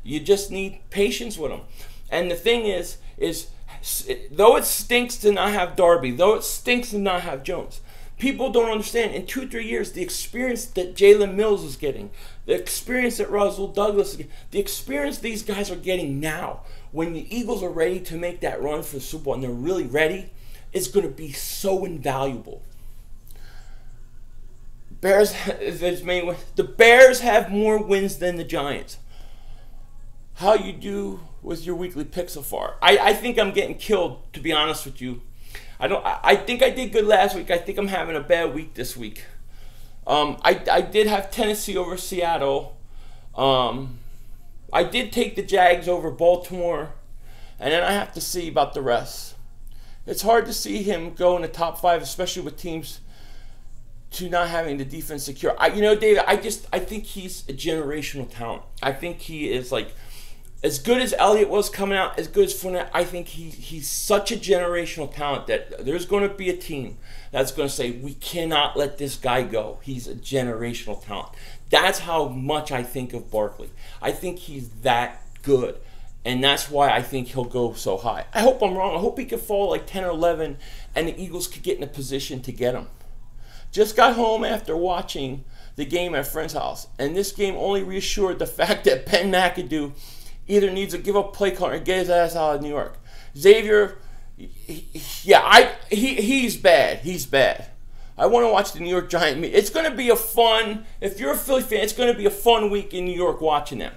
You just need patience with them. And the thing is though it stinks to not have Darby, though it stinks to not have Jones, people don't understand in 2-3 years the experience that Jalen Mills is getting, the experience that Russell Douglas is getting, the experience these guys are getting now. When the Eagles are ready to make that run for the Super Bowl and they're really ready, it's going to be so invaluable. The Bears have more wins than the Giants. How you do with your weekly pick so far? I think I'm getting killed, to be honest with you. I think I did good last week. I think I'm having a bad week this week. I did have Tennessee over Seattle. I did take the Jags over Baltimore, and then I have to see about the rest. It's hard to see him go in the top 5, especially with teams to not having the defense secure. David, I think he's a generational talent. I think he is like, as good as Elliott was coming out, as good as Fournette, I think he's such a generational talent that there's going to be a team that's going to say, we cannot let this guy go. He's a generational talent. That's how much I think of Barkley. I think he's that good. And that's why I think he'll go so high. I hope I'm wrong. I hope he could fall like 10 or 11 and the Eagles could get in a position to get him. Just got home after watching the game at a friend's house. And this game only reassured the fact that Ben McAdoo either needs to give up play call or get his ass out of New York. Xavier, he's bad. He's bad. I want to watch the New York Giants meet. It's going to be if you're a Philly fan, it's going to be a fun week in New York watching them.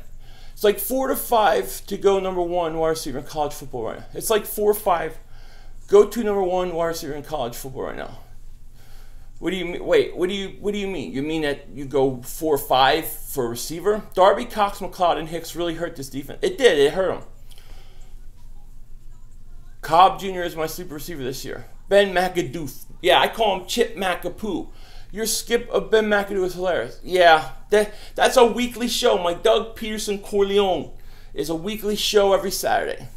It's like 4-5 to go number 1 wide receiver in college football right now. It's like 4-5. Go to number 1 wide receiver in college football right now. What do you mean? Wait, what do you mean? You mean that you go 4-5 for a receiver? Darby, Cox, McLeod, and Hicks really hurt this defense. It did. It hurt them. Cobb Jr. is my sleeper receiver this year. Ben McAdoo. Yeah, I call him Chip McApoo. Your skip of Ben McAdoo is hilarious. Yeah, that's a weekly show. My Doug Peterson Corleone is a weekly show every Saturday.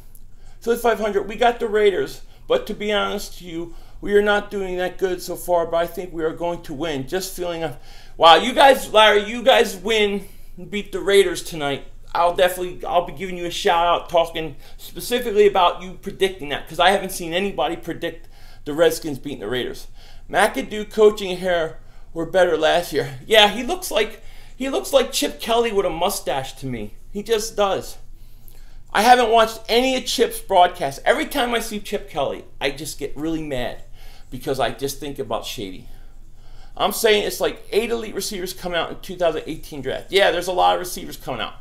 Philly 500, we got the Raiders, but to be honest to you, we are not doing that good so far, but I think we are going to win. Just feeling wow, you guys, Larry, you guys win and beat the Raiders tonight. I'll be giving you a shout out talking specifically about you predicting that, because I haven't seen anybody predict the Redskins beating the Raiders. McAdoo coaching here were better last year. Yeah, he looks like Chip Kelly with a mustache to me. He just does. I haven't watched any of Chip's broadcasts. Every time I see Chip Kelly, I just get really mad because I just think about Shady. I'm saying it's like 8 elite receivers coming out in 2018 draft. Yeah, there's a lot of receivers coming out.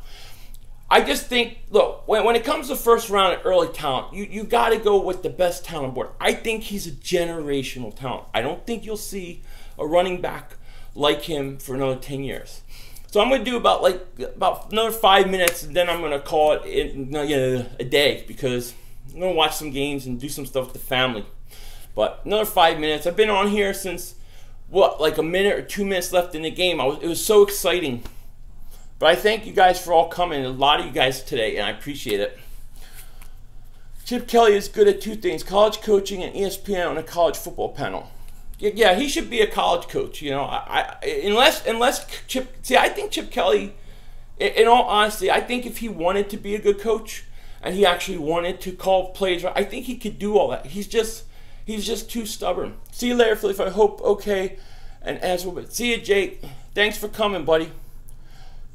I just think, look, when it comes to first round and early talent, you got to go with the best talent on board. I think he's a generational talent. I don't think you'll see a running back like him for another 10 years. So I'm going to do about another 5 minutes, and then I'm going to call it a day because I'm going to watch some games and do some stuff with the family. But another 5 minutes. I've been on here since, like a minute or 2 minutes left in the game. It was so exciting. But I thank you guys for all coming, a lot of you guys today, and I appreciate it. Chip Kelly is good at 2 things, college coaching and ESPN on a college football panel. Yeah, he should be a college coach, you know. Unless Chip, see, I think Chip Kelly, in all honesty, I think if he wanted to be a good coach and he actually wanted to call plays, I think he could do all that. He's just too stubborn. See you later, Philly. I hope okay, and as well. See you, Jake. Thanks for coming, buddy.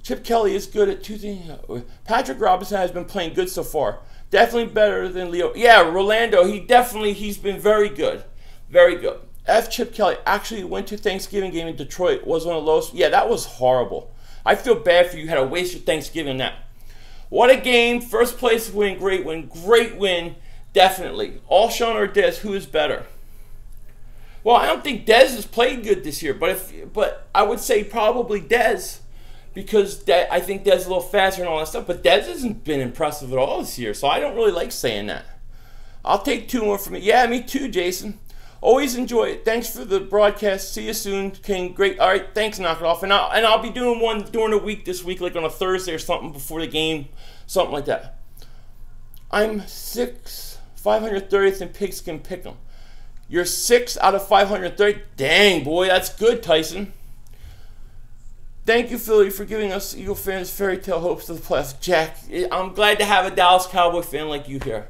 Chip Kelly is good at 2 things. Patrick Robinson has been playing good so far. Definitely better than Leo. Yeah, Rolando, he's been very good. Very good. Chip Kelly actually went to Thanksgiving game in Detroit. Was one of the lowest. Yeah, that was horrible. I feel bad for you. You had to waste your Thanksgiving on that. What a game. First place win. Great win. Great win. Definitely. Alshon or Dez, who is better? Well, I don't think Dez has played good this year, but I would say probably Dez because I think Dez is a little faster and all that stuff, but Dez hasn't been impressive at all this year, so I don't really like saying that. I'll take 2 more from me. Yeah, me too, Jason. Always enjoy it. Thanks for the broadcast. See you soon, King. Great. All right, thanks. Knock it off. And I'll be doing one during the week this week, like on a Thursday or something before the game, something like that. I'm 530th in Pigskin Pick'em. You're 6 out of 530. Dang, boy, that's good, Tyson. Thank you, Philly, for giving us Eagle fans fairy tale hopes of the playoffs. Jack, I'm glad to have a Dallas Cowboy fan like you here.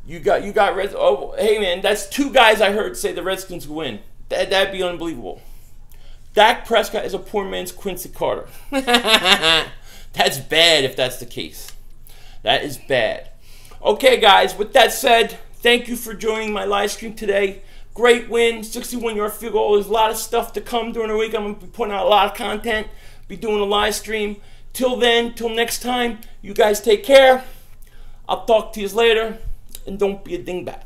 You got Reds. Oh, hey man, that's 2 guys I heard say the Redskins win. That'd be unbelievable. Dak Prescott is a poor man's Quincy Carter. That's bad if that's the case. That is bad. Okay, guys. With that said, thank you for joining my live stream today. Great win, 61-yard field goal. There's a lot of stuff to come during the week. I'm going to be putting out a lot of content. Be doing a live stream. Till then, till next time, you guys take care. I'll talk to you later. And don't be a dingbat.